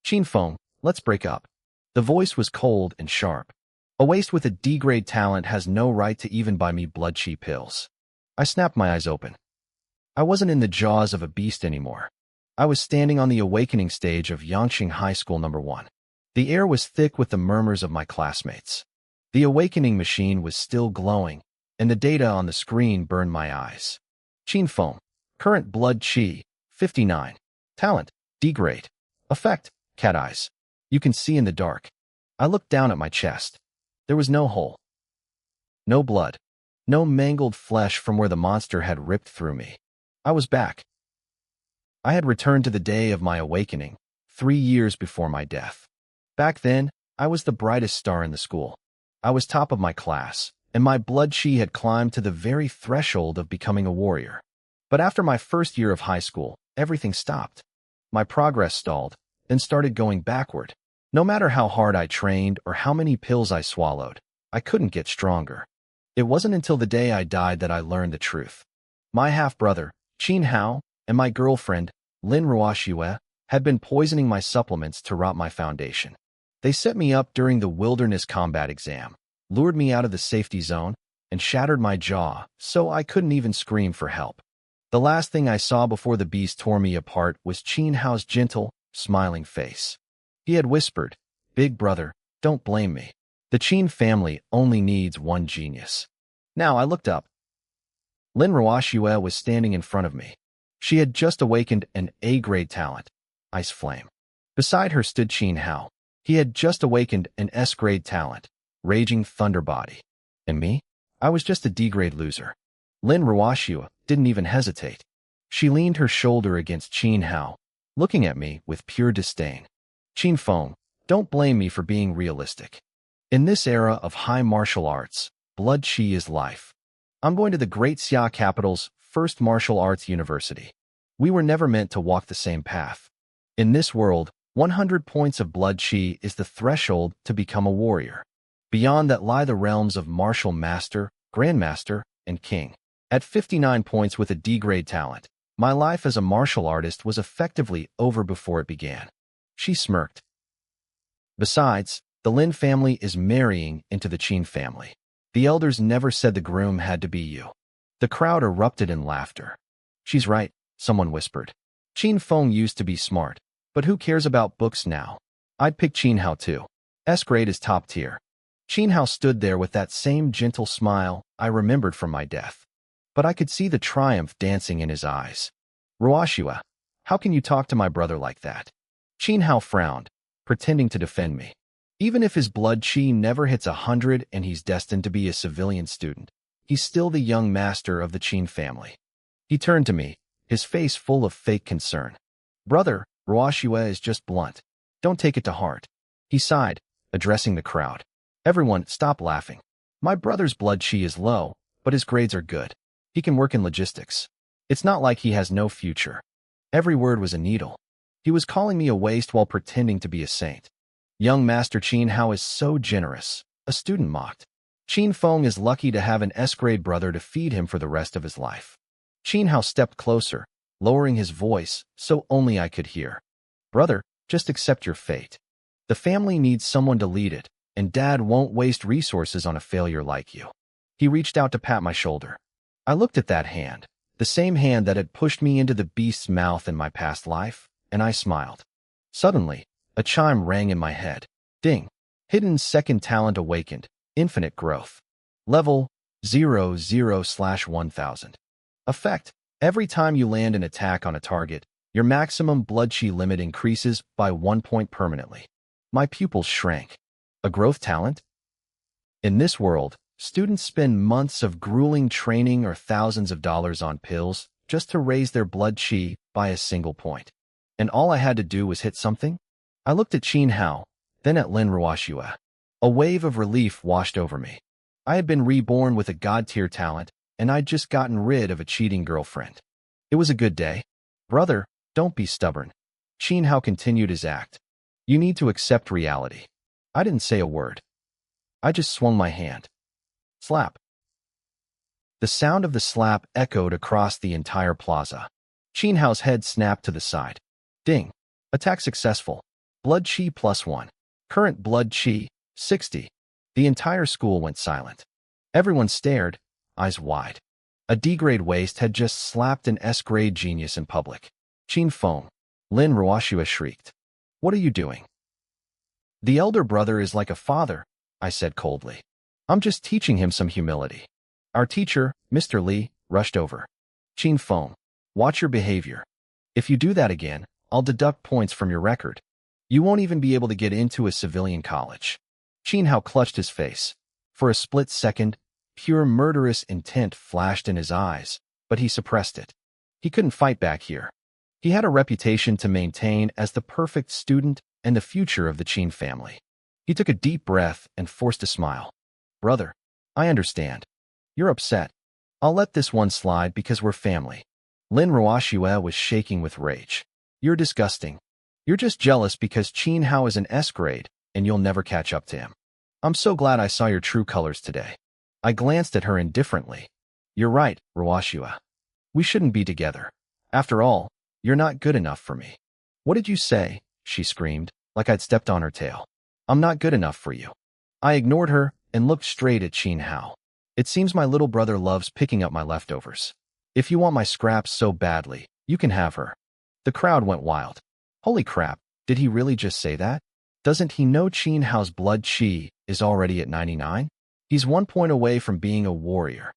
Feng, let's break up. The voice was cold and sharp. A waste with a D-grade talent has no right to even buy me blood chi pills. I snapped my eyes open. I wasn't in the jaws of a beast anymore. I was standing on the awakening stage of Yangqing High School No. 1. The air was thick with the murmurs of my classmates. The awakening machine was still glowing, and the data on the screen burned my eyes. Feng, current blood chi, 59. Talent, D-grade. Effect, cat eyes. You can see in the dark. I looked down at my chest. There was no hole. No blood. No mangled flesh from where the monster had ripped through me. I was back. I had returned to the day of my awakening, 3 years before my death. Back then, I was the brightest star in the school. I was top of my class, and my blood chi had climbed to the very threshold of becoming a warrior. But after my first year of high school, everything stopped. My progress stalled, then started going backward. No matter how hard I trained or how many pills I swallowed, I couldn't get stronger. It wasn't until the day I died that I learned the truth. My half-brother, Qin Hao, and my girlfriend, Lin Ruoxue, had been poisoning my supplements to rot my foundation. They set me up during the wilderness combat exam, lured me out of the safety zone, and shattered my jaw so I couldn't even scream for help. The last thing I saw before the beast tore me apart was Qin Hao's gentle, smiling face. He had whispered, "Big brother, don't blame me. The Qin family only needs one genius." Now I looked up. Lin Ruoxue was standing in front of me. She had just awakened an A-grade talent, Ice Flame. Beside her stood Qin Hao. He had just awakened an S-grade talent, Raging Thunder Body. And me? I was just a D-grade loser. Lin Ruoxue didn't even hesitate. She leaned her shoulder against Qin Hao, looking at me with pure disdain. Feng, don't blame me for being realistic. In this era of high martial arts, blood chi is life. I'm going to the great Xia capital's first martial arts university. We were never meant to walk the same path. In this world, 100 points of blood chi is the threshold to become a warrior. Beyond that lie the realms of martial master, grandmaster, and king. At 59 points with a D-grade talent, my life as a martial artist was effectively over before it began. She smirked. Besides, the Lin family is marrying into the Qin family. The elders never said the groom had to be you. The crowd erupted in laughter. She's right, someone whispered. Feng used to be smart, but who cares about books now? I'd pick Qin Hao too. S-grade is top tier. Qin Hao stood there with that same gentle smile I remembered from my death. But I could see the triumph dancing in his eyes. Ruoxue, how can you talk to my brother like that? Qin Hao frowned, pretending to defend me. Even if his blood chi never hits 100 and he's destined to be a civilian student, he's still the young master of the Qin family. He turned to me, his face full of fake concern. Brother, Ruoxue is just blunt. Don't take it to heart. He sighed, addressing the crowd. Everyone, stop laughing. My brother's blood chi is low, but his grades are good. He can work in logistics. It's not like he has no future. Every word was a needle. He was calling me a waste while pretending to be a saint. Young Master Qin Hao is so generous, a student mocked. Feng is lucky to have an S-grade brother to feed him for the rest of his life. Qin Hao stepped closer, lowering his voice so only I could hear. Brother, just accept your fate. The family needs someone to lead it, and Dad won't waste resources on a failure like you. He reached out to pat my shoulder. I looked at that hand, the same hand that had pushed me into the beast's mouth in my past life, and I smiled. Suddenly, a chime rang in my head. Ding! Hidden second talent awakened. Infinite growth. Level 00/1000. Effect: every time you land an attack on a target, your maximum blood chi limit increases by 1 point permanently. My pupils shrank. A growth talent? In this world, students spend months of grueling training or thousands of dollars on pills just to raise their blood chi by a single point. And all I had to do was hit something? I looked at Qin Hao, then at Lin Ruoxue. A wave of relief washed over me. I had been reborn with a god-tier talent, and I'd just gotten rid of a cheating girlfriend. It was a good day. Brother, don't be stubborn. Qin Hao continued his act. You need to accept reality. I didn't say a word. I just swung my hand. Slap. The sound of the slap echoed across the entire plaza. Qin Hao's head snapped to the side. Ding. Attack successful. Blood chi +1. Current blood chi, 60. The entire school went silent. Everyone stared, eyes wide. A D-grade waste had just slapped an S-grade genius in public. Chin Fong. Lin Ruoshua shrieked. What are you doing? The elder brother is like a father, I said coldly. I'm just teaching him some humility. Our teacher, Mr. Lee, rushed over. Chin Fong, watch your behavior. If you do that again, I'll deduct points from your record. You won't even be able to get into a civilian college. Chin Hao clutched his face. For a split second, pure murderous intent flashed in his eyes, but he suppressed it. He couldn't fight back here. He had a reputation to maintain as the perfect student and the future of the Chin family. He took a deep breath and forced a smile. Brother, I understand. You're upset. I'll let this one slide because we're family. Lin Ruoshua was shaking with rage. You're disgusting. You're just jealous because Chin Hao is an S-grade, and you'll never catch up to him. I'm so glad I saw your true colors today. I glanced at her indifferently. You're right, Ruoshua. We shouldn't be together. After all, you're not good enough for me. What did you say? She screamed, like I'd stepped on her tail. I'm not good enough for you. I ignored her and looked straight at Chin Hao. It seems my little brother loves picking up my leftovers. If you want my scraps so badly, you can have her. The crowd went wild. Holy crap, did he really just say that? Doesn't he know Chin Hao's blood chi is already at 99? He's 1 point away from being a warrior.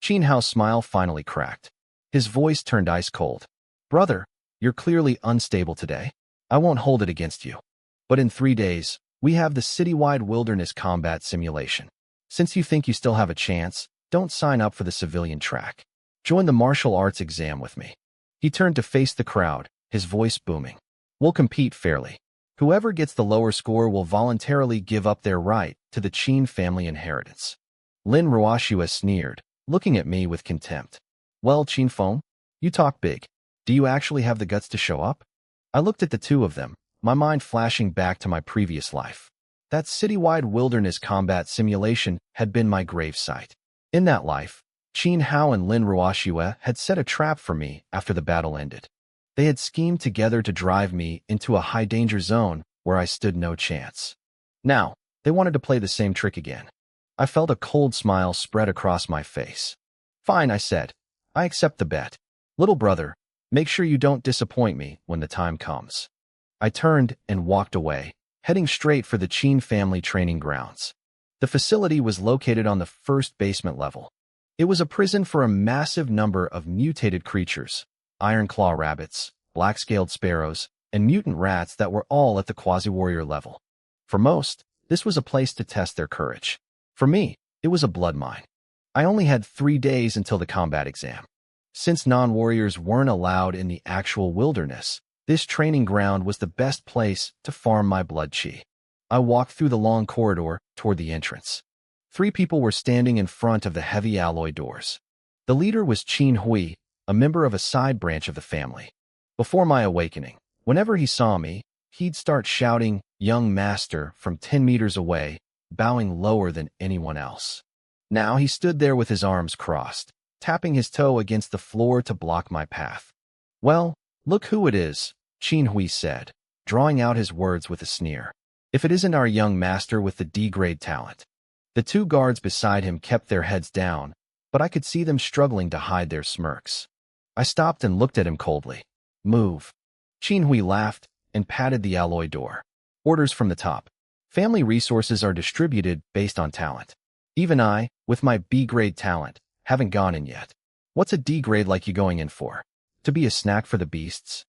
Chin Hao's smile finally cracked. His voice turned ice cold. Brother, you're clearly unstable today. I won't hold it against you. But in 3 days, we have the citywide wilderness combat simulation. Since you think you still have a chance, don't sign up for the civilian track. Join the martial arts exam with me. He turned to face the crowd, his voice booming. We'll compete fairly. Whoever gets the lower score will voluntarily give up their right to the Chin family inheritance. Lin Ruoshua sneered, looking at me with contempt. Well, Chin Fong, you talk big. Do you actually have the guts to show up? I looked at the two of them, my mind flashing back to my previous life. That citywide wilderness combat simulation had been my gravesite. In that life, Chin Hao and Lin Ruoshua had set a trap for me after the battle ended. They had schemed together to drive me into a high-danger zone where I stood no chance. Now, they wanted to play the same trick again. I felt a cold smile spread across my face. Fine, I said. I accept the bet. Little brother, make sure you don't disappoint me when the time comes. I turned and walked away, heading straight for the Chin family training grounds. The facility was located on the first basement level. It was a prison for a massive number of mutated creatures, iron claw rabbits, black-scaled sparrows, and mutant rats that were all at the quasi-warrior level. For most, this was a place to test their courage. For me, it was a blood mine. I only had 3 days until the combat exam. Since non-warriors weren't allowed in the actual wilderness, this training ground was the best place to farm my blood chi. I walked through the long corridor toward the entrance. 3 people were standing in front of the heavy alloy doors. The leader was Chin Hui, a member of a side branch of the family. Before my awakening, whenever he saw me, he'd start shouting, "Young master," from 10 meters away, bowing lower than anyone else. Now he stood there with his arms crossed, tapping his toe against the floor to block my path. Well, look who it is, Chin Hui said, drawing out his words with a sneer. If it isn't our young master with the D-grade talent. The 2 guards beside him kept their heads down, but I could see them struggling to hide their smirks. I stopped and looked at him coldly. Move. Chin Hui laughed and patted the alloy door. Orders from the top. Family resources are distributed based on talent. Even I, with my B-grade talent, haven't gone in yet. What's a D-grade like you going in for? To be a snack for the beasts?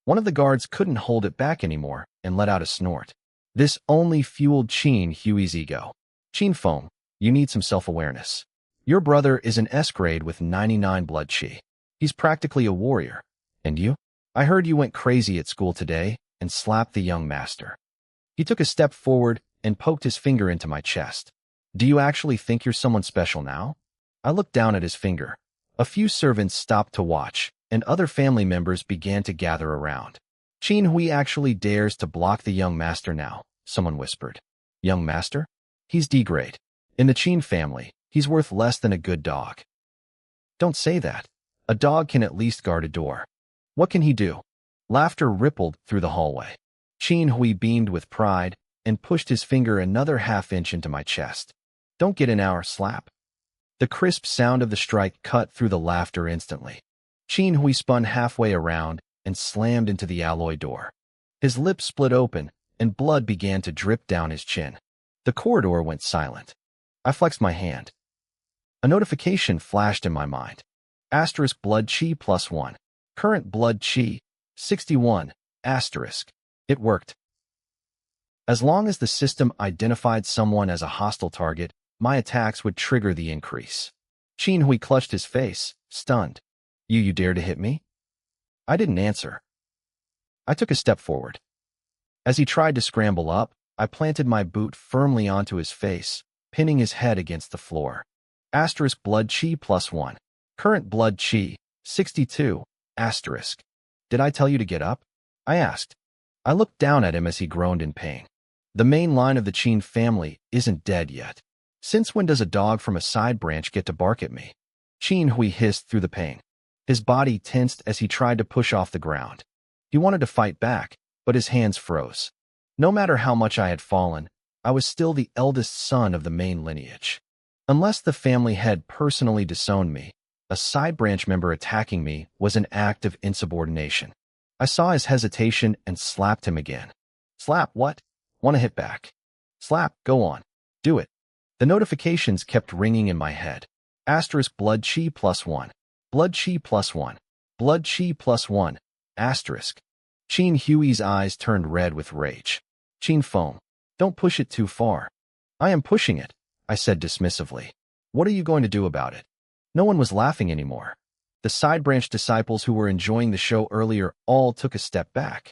One of the guards couldn't hold it back anymore and let out a snort. This only fueled Chin Hui's ego. Chin Fong, you need some self-awareness. Your brother is an S-grade with 99 blood chi. He's practically a warrior. And you? I heard you went crazy at school today and slapped the young master. He took a step forward and poked his finger into my chest. Do you actually think you're someone special now? I looked down at his finger. A few servants stopped to watch, and other family members began to gather around. Chin Hui actually dares to block the young master now, someone whispered. Young master? He's D-grade. In the Chin family, he's worth less than a good dog. Don't say that. A dog can at least guard a door. What can he do? Laughter rippled through the hallway. Qin Hui beamed with pride and pushed his finger another half-inch into my chest. Don't get in our slap. The crisp sound of the strike cut through the laughter instantly. Qin Hui spun halfway around and slammed into the alloy door. His lips split open and blood began to drip down his chin. The corridor went silent. I flexed my hand. A notification flashed in my mind. Asterisk blood chi +1. Current blood chi, 61, asterisk. It worked. As long as the system identified someone as a hostile target, my attacks would trigger the increase. Qin Hui clutched his face, stunned. You dare to hit me? I didn't answer. I took a step forward. As he tried to scramble up, I planted my boot firmly onto his face, pinning his head against the floor. Asterisk blood chi +1. Current blood chi, 62, asterisk. Did I tell you to get up? I asked. I looked down at him as he groaned in pain. The main line of the Qin family isn't dead yet. Since when does a dog from a side branch get to bark at me? Qin Hui hissed through the pain. His body tensed as he tried to push off the ground. He wanted to fight back, but his hands froze. No matter how much I had fallen, I was still the eldest son of the main lineage. Unless the family head personally disowned me, a side branch member attacking me was an act of insubordination. I saw his hesitation and slapped him again. Slap, what? Want to hit back? Slap, go on. Do it. The notifications kept ringing in my head. Asterisk blood chi +1. Blood chi +1. Blood chi +1. Asterisk. Qin Hui's eyes turned red with rage. Qin Feng, don't push it too far. I am pushing it, I said dismissively. What are you going to do about it? No one was laughing anymore. The side branch disciples who were enjoying the show earlier all took a step back.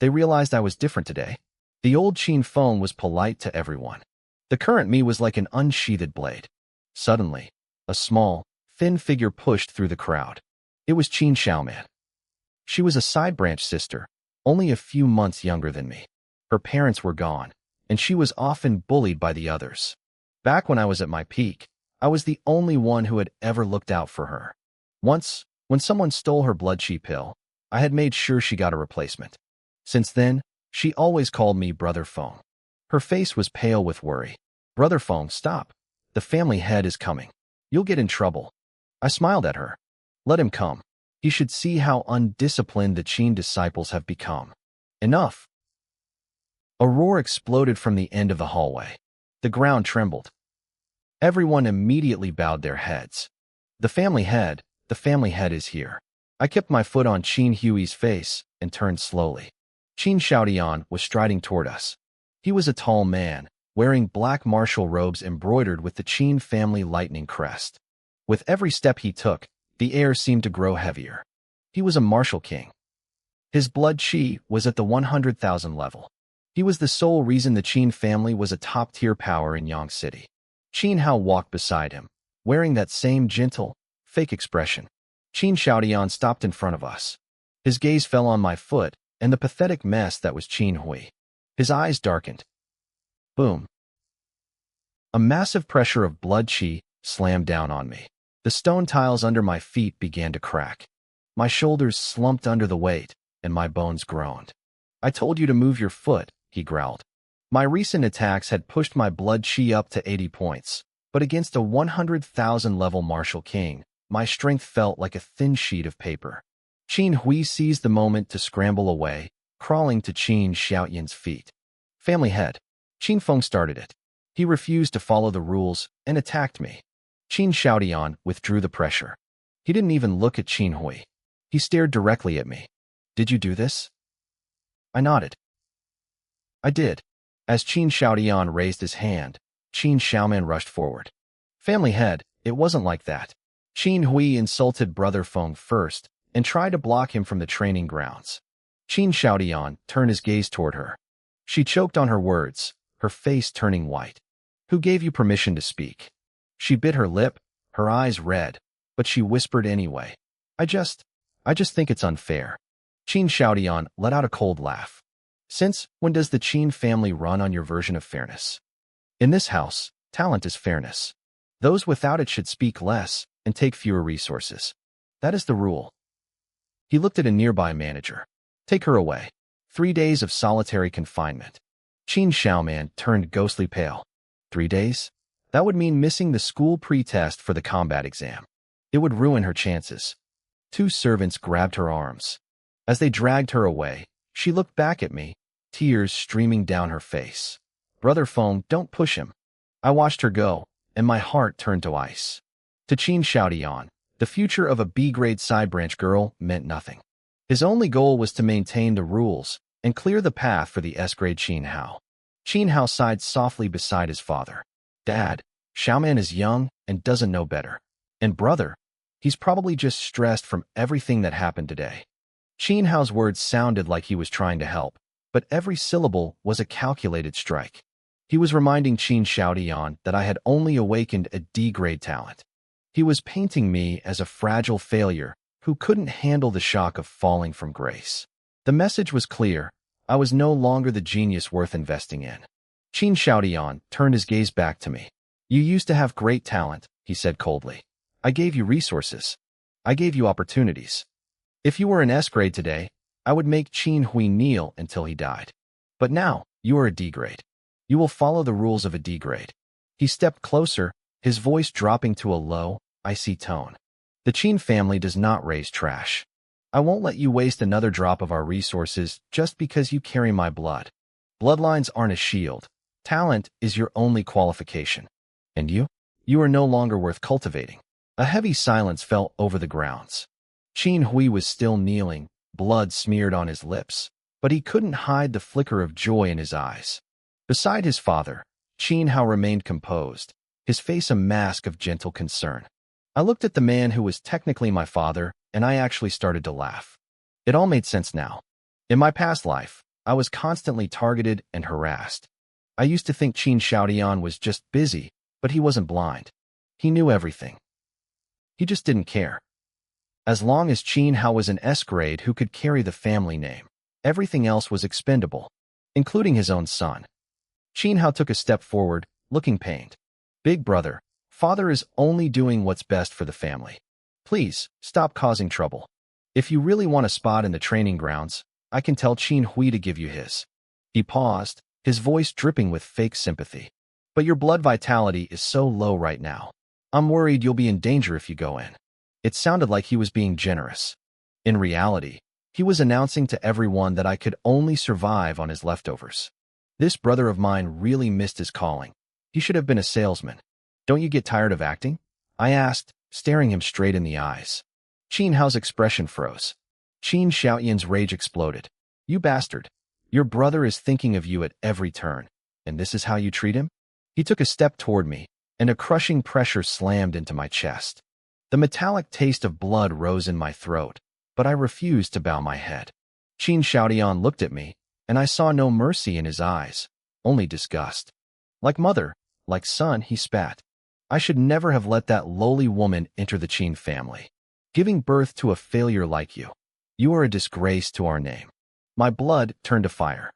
They realized I was different today. The old Qin Feng was polite to everyone. The current me was like an unsheathed blade. Suddenly, a small, thin figure pushed through the crowd. It was Qin Xiaoman. She was a side branch sister, only a few months younger than me. Her parents were gone, and she was often bullied by the others. Back when I was at my peak, I was the only one who had ever looked out for her. Once, when someone stole her blood chi pill, I had made sure she got a replacement. Since then, she always called me Brother Feng. Her face was pale with worry. Brother Feng, stop. The family head is coming. You'll get in trouble. I smiled at her. Let him come. He should see how undisciplined the Qin disciples have become. Enough. A roar exploded from the end of the hallway. The ground trembled. Everyone immediately bowed their heads. The family head is here. I kept my foot on Qin Hui's face and turned slowly. Qin Xiaodian was striding toward us. He was a tall man, wearing black martial robes embroidered with the Qin family lightning crest. With every step he took, the air seemed to grow heavier. He was a martial king. His blood chi was at the 100,000 level. He was the sole reason the Qin family was a top-tier power in Yang City. Qin Hao walked beside him, wearing that same gentle, fake expression. Qin Xiaodian stopped in front of us. His gaze fell on my foot and the pathetic mess that was Qin Hui. His eyes darkened. Boom. A massive pressure of blood chi slammed down on me. The stone tiles under my feet began to crack. My shoulders slumped under the weight, and my bones groaned. I told you to move your foot, he growled. My recent attacks had pushed my blood chi up to 80 points, but against a 100,000 level martial king, my strength felt like a thin sheet of paper. Qin Hui seized the moment to scramble away, crawling to Qin Xiaoyan's feet. Family head. Qin Feng started it. He refused to follow the rules and attacked me. Qin Xiaodian withdrew the pressure. He didn't even look at Qin Hui. He stared directly at me. Did you do this? I nodded. I did. As Qin Xiaodian raised his hand, Qin Xiaoman rushed forward. Family head, it wasn't like that. Qin Hui insulted Brother Feng first and tried to block him from the training grounds. Qin Xiaodian turned his gaze toward her. She choked on her words, her face turning white. Who gave you permission to speak? She bit her lip, her eyes red, but she whispered anyway. I just think it's unfair. Qin Xiaodian let out a cold laugh. Since when does the Qin family run on your version of fairness? In this house, talent is fairness. Those without it should speak less and take fewer resources. That is the rule. He looked at a nearby manager. Take her away. 3 days of solitary confinement. Qin Xiaoman turned ghostly pale. 3 days? That would mean missing the school pre-test for the combat exam. It would ruin her chances. 2 servants grabbed her arms. As they dragged her away, she looked back at me, tears streaming down her face. Brother Feng, don't push him. I watched her go, and my heart turned to ice. To Qin Xiaodian, the future of a B-grade side-branch girl meant nothing. His only goal was to maintain the rules and clear the path for the S-grade Qin Hao. Qin Hao sighed softly beside his father. Dad, Xiaoman is young and doesn't know better. And brother, he's probably just stressed from everything that happened today. Qin Hao's words sounded like he was trying to help, but every syllable was a calculated strike. He was reminding Qin Xiaodian that I had only awakened a D-grade talent. He was painting me as a fragile failure who couldn't handle the shock of falling from grace. The message was clear. I was no longer the genius worth investing in. Qin Xiaodian turned his gaze back to me. You used to have great talent, he said coldly. I gave you resources. I gave you opportunities. If you were an S-grade today, I would make Qin Hui kneel until he died. But now, you are a D-grade. You will follow the rules of a D-grade. He stepped closer, his voice dropping to a low, icy tone. The Qin family does not raise trash. I won't let you waste another drop of our resources just because you carry my blood. Bloodlines aren't a shield. Talent is your only qualification. And you? You are no longer worth cultivating. A heavy silence fell over the grounds. Qin Hui was still kneeling, blood smeared on his lips, but he couldn't hide the flicker of joy in his eyes. Beside his father, Qin Hao remained composed, his face a mask of gentle concern. I looked at the man who was technically my father, and I actually started to laugh. It all made sense now. In my past life, I was constantly targeted and harassed. I used to think Qin Xiaodian was just busy, but he wasn't blind. He knew everything. He just didn't care. As long as Qin Hao was an S-grade who could carry the family name, everything else was expendable, including his own son. Qin Hao took a step forward, looking pained. Big brother, father is only doing what's best for the family. Please, stop causing trouble. If you really want a spot in the training grounds, I can tell Qin Hui to give you his. He paused, his voice dripping with fake sympathy. But your blood vitality is so low right now. I'm worried you'll be in danger if you go in. It sounded like he was being generous. In reality, he was announcing to everyone that I could only survive on his leftovers. This brother of mine really missed his calling. He should have been a salesman. Don't you get tired of acting? I asked, staring him straight in the eyes. Qin Hao's expression froze. Qin Xiaoyan's rage exploded. You bastard. Your brother is thinking of you at every turn, and this is how you treat him? He took a step toward me, and a crushing pressure slammed into my chest. The metallic taste of blood rose in my throat, but I refused to bow my head. Qin Xiaodian looked at me, and I saw no mercy in his eyes, only disgust. Like mother, like son, he spat. I should never have let that lowly woman enter the Qin family. Giving birth to a failure like you. You are a disgrace to our name. My blood turned to fire.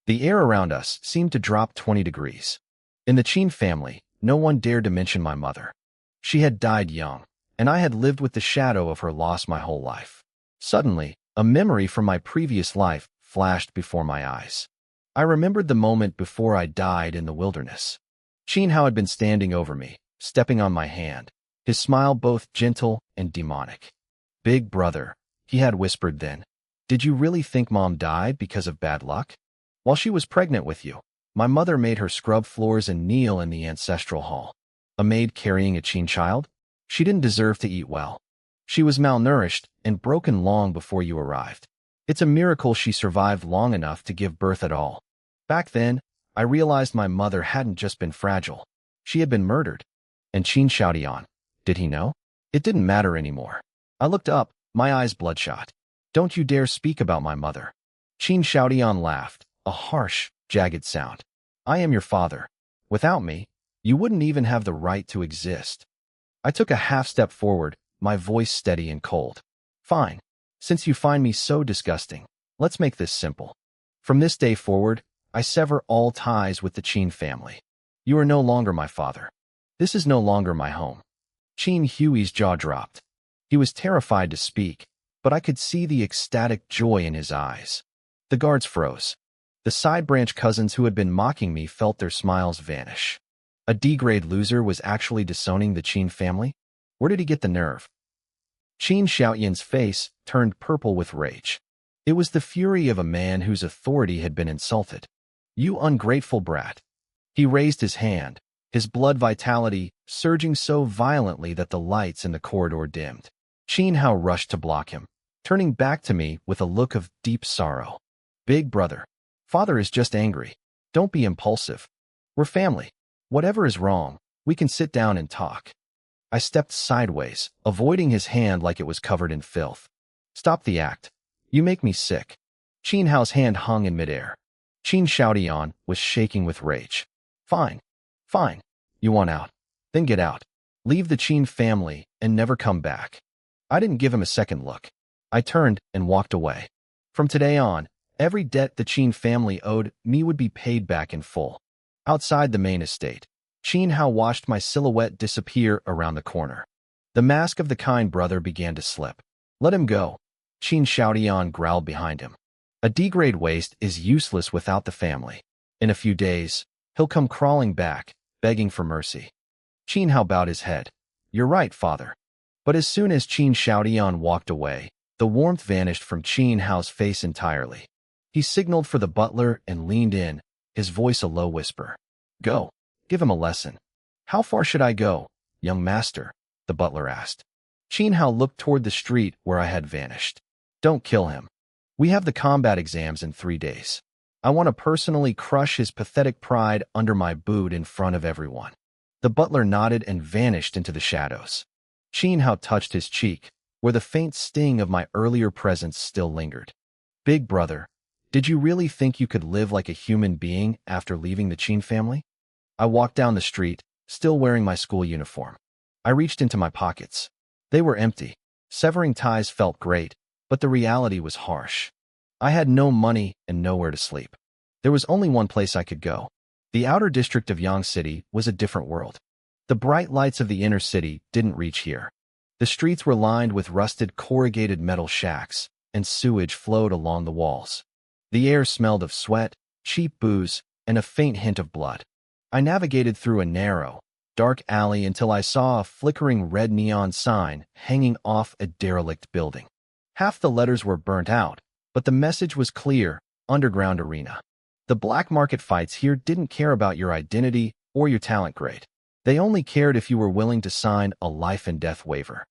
The air around us seemed to drop 20 degrees. In the Qin family, no one dared to mention my mother. She had died young, and I had lived with the shadow of her loss my whole life. Suddenly, a memory from my previous life flashed before my eyes. I remembered the moment before I died in the wilderness. Qin Hao had been standing over me, stepping on my hand, his smile both gentle and demonic. Big brother, he had whispered then. Did you really think Mom died because of bad luck? While she was pregnant with you, my mother made her scrub floors and kneel in the ancestral hall. A maid carrying a Qin child? She didn't deserve to eat well. She was malnourished and broken long before you arrived. It's a miracle she survived long enough to give birth at all. Back then, I realized my mother hadn't just been fragile. She had been murdered. And Qin Xiaodian, did he know? It didn't matter anymore. I looked up, my eyes bloodshot. Don't you dare speak about my mother. Qin Xiaodian laughed, a harsh, jagged sound. I am your father. Without me, you wouldn't even have the right to exist. I took a half step forward, my voice steady and cold. Fine. Since you find me so disgusting, let's make this simple. From this day forward, I sever all ties with the Qin family. You are no longer my father. This is no longer my home. Qin Hui's jaw dropped. He was terrified to speak, but I could see the ecstatic joy in his eyes. The The guards froze. The side branch cousins who had been mocking me felt their smiles vanish. A D-grade loser was actually disowning the Qin family? Where did he get the nerve? Qin Xiaoyan's face turned purple with rage. It was the fury of a man whose authority had been insulted. You ungrateful brat. He raised his hand, his blood vitality surging so violently that the lights in the corridor dimmed. Qin Hao rushed to block him, turning back to me with a look of deep sorrow. Big brother, father is just angry. Don't be impulsive. We're family. Whatever is wrong, we can sit down and talk. I stepped sideways, avoiding his hand like it was covered in filth. Stop the act. You make me sick. Qin Hao's hand hung in midair. Qin Xiaoyan was shaking with rage. Fine. Fine. You want out? Then get out. Leave the Qin family and never come back. I didn't give him a second look. I turned and walked away. From today on, every debt the Qin family owed me would be paid back in full. Outside the main estate, Qin Hao watched my silhouette disappear around the corner. The mask of the kind brother began to slip. Let him go. Qin Xiaoyan growled behind him. A D-grade waste is useless without the family. In a few days, he'll come crawling back, begging for mercy. Qin Hao bowed his head. You're right, father. But as soon as Qin Xiaoyan walked away, the warmth vanished from Qin Hao's face entirely. He signaled for the butler and leaned in, his voice a low whisper. Go. Give him a lesson. How far should I go, young master? The butler asked. Qin Hao looked toward the street where I had vanished. Don't kill him. We have the combat exams in 3 days. I want to personally crush his pathetic pride under my boot in front of everyone. The butler nodded and vanished into the shadows. Qin Hao touched his cheek, where the faint sting of my earlier presence still lingered. Big brother, did you really think you could live like a human being after leaving the Qin family? I walked down the street, still wearing my school uniform. I reached into my pockets. They were empty. Severing ties felt great, but the reality was harsh. I had no money and nowhere to sleep. There was only one place I could go. The outer district of Yang City was a different world. The bright lights of the inner city didn't reach here. The streets were lined with rusted corrugated metal shacks, and sewage flowed along the walls. The air smelled of sweat, cheap booze, and a faint hint of blood. I navigated through a narrow, dark alley until I saw a flickering red neon sign hanging off a derelict building. Half the letters were burnt out, but the message was clear: underground arena. The black market fights here didn't care about your identity or your talent grade. They only cared if you were willing to sign a life and death waiver.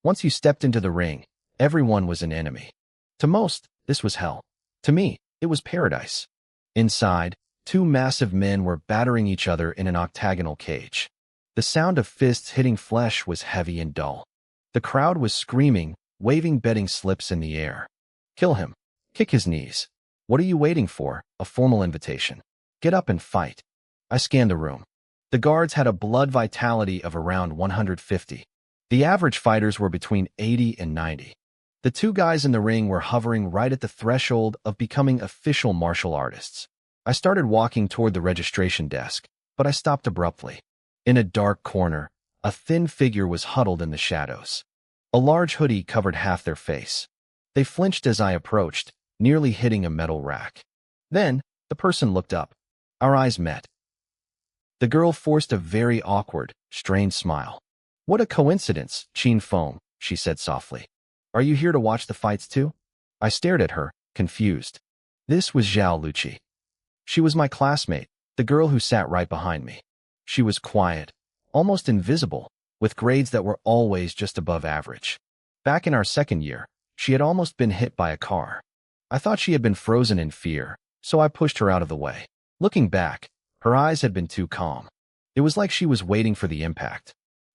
Once you stepped into the ring, everyone was an enemy. To most, this was hell. To me, it was paradise. Inside, 2 massive men were battering each other in an octagonal cage. The sound of fists hitting flesh was heavy and dull. The crowd was screaming, waving betting slips in the air. Kill him. Kick his knees. What are you waiting for? A formal invitation. Get up and fight. I scanned the room. The guards had a blood vitality of around 150. The average fighters were between 80 and 90. The 2 guys in the ring were hovering right at the threshold of becoming official martial artists. I started walking toward the registration desk, but I stopped abruptly. In a dark corner, a thin figure was huddled in the shadows. A large hoodie covered half their face. They flinched as I approached, nearly hitting a metal rack. Then, the person looked up. Our eyes met. The girl forced a very awkward, strained smile. What a coincidence, Qin Feng, she said softly. Are you here to watch the fights too? I stared at her, confused. This was Zhao Luqi. She was my classmate, the girl who sat right behind me. She was quiet, almost invisible, with grades that were always just above average. Back in our second year, she had almost been hit by a car. I thought she had been frozen in fear, so I pushed her out of the way. Looking back, her eyes had been too calm. It was like she was waiting for the impact.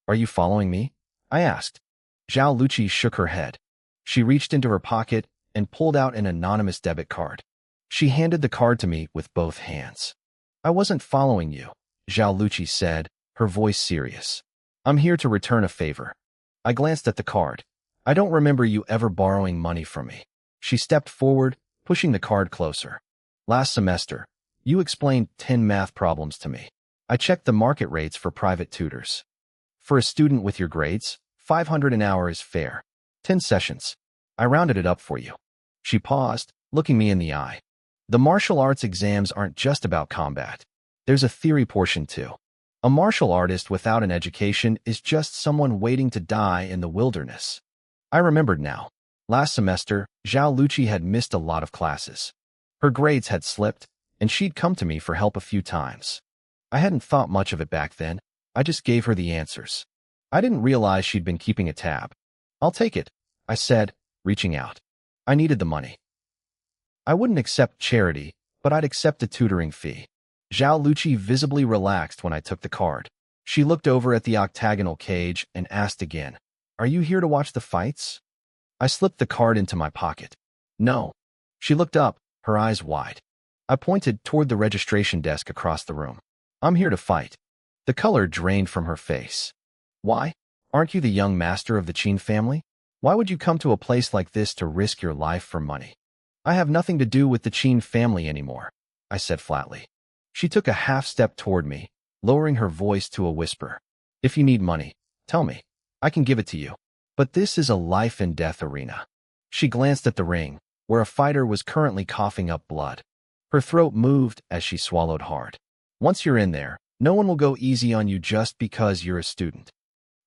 Are you following me? I asked. Zhao Luqi shook her head. She reached into her pocket and pulled out an anonymous debit card. She handed the card to me with both hands. I wasn't following you, Zhao Luqi said, her voice serious. I'm here to return a favor. I glanced at the card. I don't remember you ever borrowing money from me. She stepped forward, pushing the card closer. Last semester, you explained 10 math problems to me. I checked the market rates for private tutors. For a student with your grades, 500 an hour is fair. 10 sessions. I rounded it up for you. She paused, looking me in the eye. The martial arts exams aren't just about combat. There's a theory portion too. A martial artist without an education is just someone waiting to die in the wilderness. I remembered now. Last semester, Zhao Luqi had missed a lot of classes. Her grades had slipped, and she'd come to me for help a few times. I hadn't thought much of it back then. I just gave her the answers. I didn't realize she'd been keeping a tab. "I'll take it," I said, reaching out. I needed the money. I wouldn't accept charity, but I'd accept a tutoring fee. Zhao Luqi visibly relaxed when I took the card. She looked over at the octagonal cage and asked again, "Are you here to watch the fights?" I slipped the card into my pocket. "No." She looked up, her eyes wide. I pointed toward the registration desk across the room. "I'm here to fight." The color drained from her face. "Why? Aren't you the young master of the Qin family? Why would you come to a place like this to risk your life for money?" "I have nothing to do with the Qin family anymore," I said flatly. She took a half step toward me, lowering her voice to a whisper. "If you need money, tell me. I can give it to you. But this is a life and death arena." She glanced at the ring, where a fighter was currently coughing up blood. Her throat moved as she swallowed hard. "Once you're in there, no one will go easy on you just because you're a student."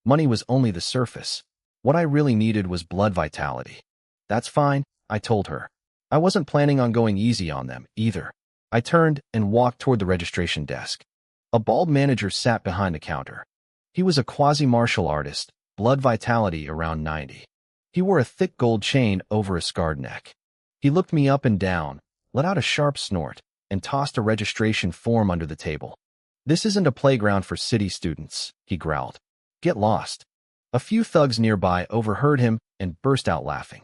Money was only the surface. What I really needed was blood vitality. "That's fine," I told her. I wasn't planning on going easy on them, either. I turned and walked toward the registration desk. A bald manager sat behind the counter. He was a quasi-martial artist, blood vitality around 90. He wore a thick gold chain over a scarred neck. He looked me up and down, let out a sharp snort, and tossed a registration form under the table. "This isn't a playground for city students," he growled. "Get lost." A few thugs nearby overheard him and burst out laughing.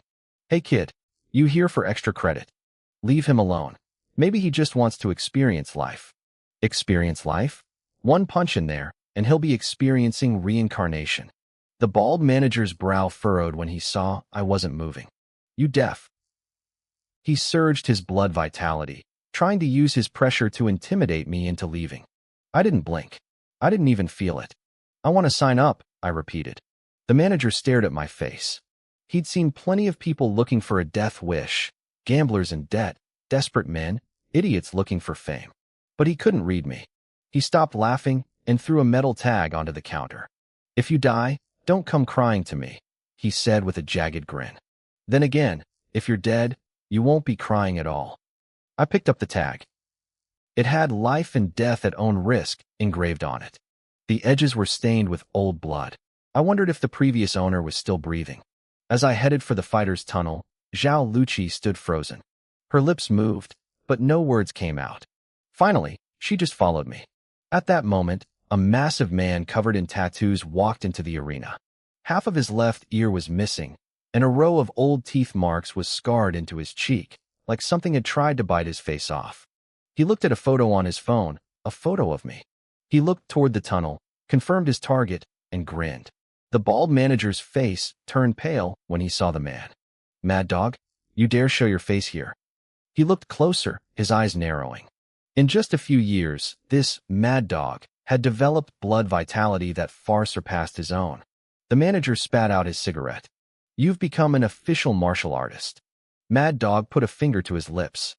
"Hey kid, you here for extra credit? Leave him alone. Maybe he just wants to experience life." Experience life? One punch in there, and he'll be experiencing reincarnation. The bald manager's brow furrowed when he saw I wasn't moving. "You deaf?" He surged his blood vitality, trying to use his pressure to intimidate me into leaving. I didn't blink. I didn't even feel it. "I want to sign up," I repeated. The manager stared at my face. He'd seen plenty of people looking for a death wish, gamblers in debt, desperate men, idiots looking for fame. But he couldn't read me. He stopped laughing and threw a metal tag onto the counter. "If you die, don't come crying to me," he said with a jagged grin. "Then again, if you're dead, you won't be crying at all." I picked up the tag. It had "life and death at own risk" engraved on it. The edges were stained with old blood. I wondered if the previous owner was still breathing. As I headed for the fighter's tunnel, Zhao Luqi stood frozen. Her lips moved, but no words came out. Finally, she just followed me. At that moment, a massive man covered in tattoos walked into the arena. Half of his left ear was missing, and a row of old teeth marks was scarred into his cheek, like something had tried to bite his face off. He looked at a photo on his phone, a photo of me. He looked toward the tunnel, confirmed his target, and grinned. The bald manager's face turned pale when he saw the man. "Mad dog, you dare show your face here?" He looked closer, his eyes narrowing. In just a few years, this mad dog had developed blood vitality that far surpassed his own. The manager spat out his cigarette. "You've become an official martial artist." Mad Dog put a finger to his lips.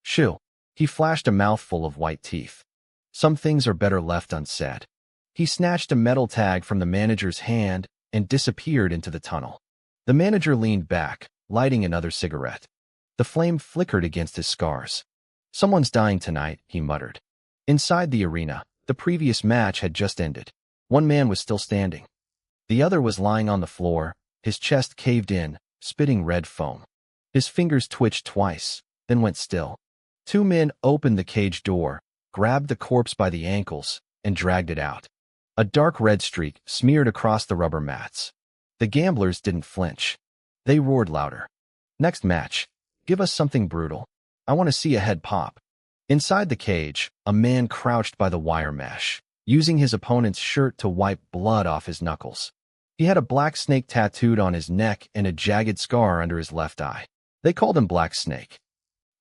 "Shoo." He flashed a mouthful of white teeth. "Some things are better left unsaid." He snatched a metal tag from the manager's hand and disappeared into the tunnel. The manager leaned back, lighting another cigarette. The flame flickered against his scars. "Someone's dying tonight," he muttered. Inside the arena, the previous match had just ended. One man was still standing. The other was lying on the floor, his chest caved in, spitting red foam. His fingers twitched twice, then went still. Two men opened the cage door, grabbed the corpse by the ankles, and dragged it out. A dark red streak smeared across the rubber mats. The gamblers didn't flinch. They roared louder. "Next match. Give us something brutal. I want to see a head pop." Inside the cage, a man crouched by the wire mesh, using his opponent's shirt to wipe blood off his knuckles. He had a black snake tattooed on his neck and a jagged scar under his left eye. They called him Black Snake.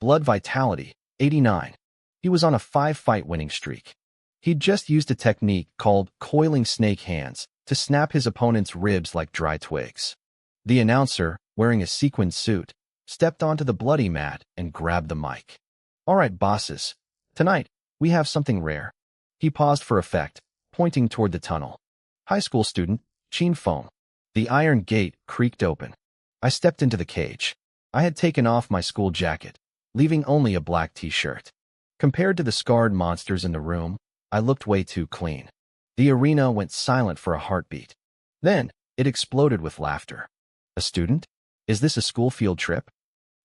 Blood vitality, 89. He was on a 5-fight winning streak. He'd just used a technique called coiling snake hands to snap his opponent's ribs like dry twigs. The announcer, wearing a sequined suit, stepped onto the bloody mat and grabbed the mic. All right, bosses. Tonight, we have something rare. He paused for effect, pointing toward the tunnel. High school student, Chin Fong. The iron gate creaked open. I stepped into the cage. I had taken off my school jacket, leaving only a black t-shirt. Compared to the scarred monsters in the room, I looked way too clean. The arena went silent for a heartbeat. Then, it exploded with laughter. A student? Is this a school field trip?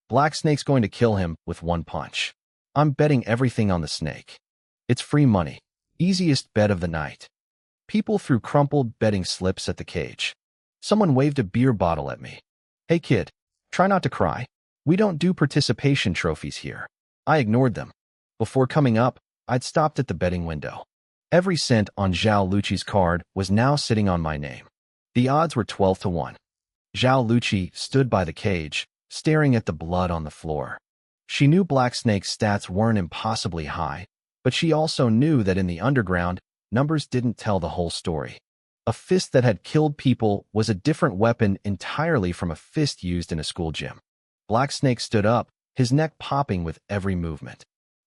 Black Snake's going to kill him with one punch. I'm betting everything on the snake. It's free money. Easiest bet of the night. People threw crumpled betting slips at the cage. Someone waved a beer bottle at me. Hey kid, try not to cry. We don't do participation trophies here. I ignored them. Before coming up, I'd stopped at the betting window. Every cent on Zhao Luqi's card was now sitting on my name. The odds were 12-1. Zhao Luqi stood by the cage, staring at the blood on the floor. She knew Black Snake's stats weren't impossibly high, but she also knew that in the underground, numbers didn't tell the whole story. A fist that had killed people was a different weapon entirely from a fist used in a school gym. Black Snake stood up, his neck popping with every movement.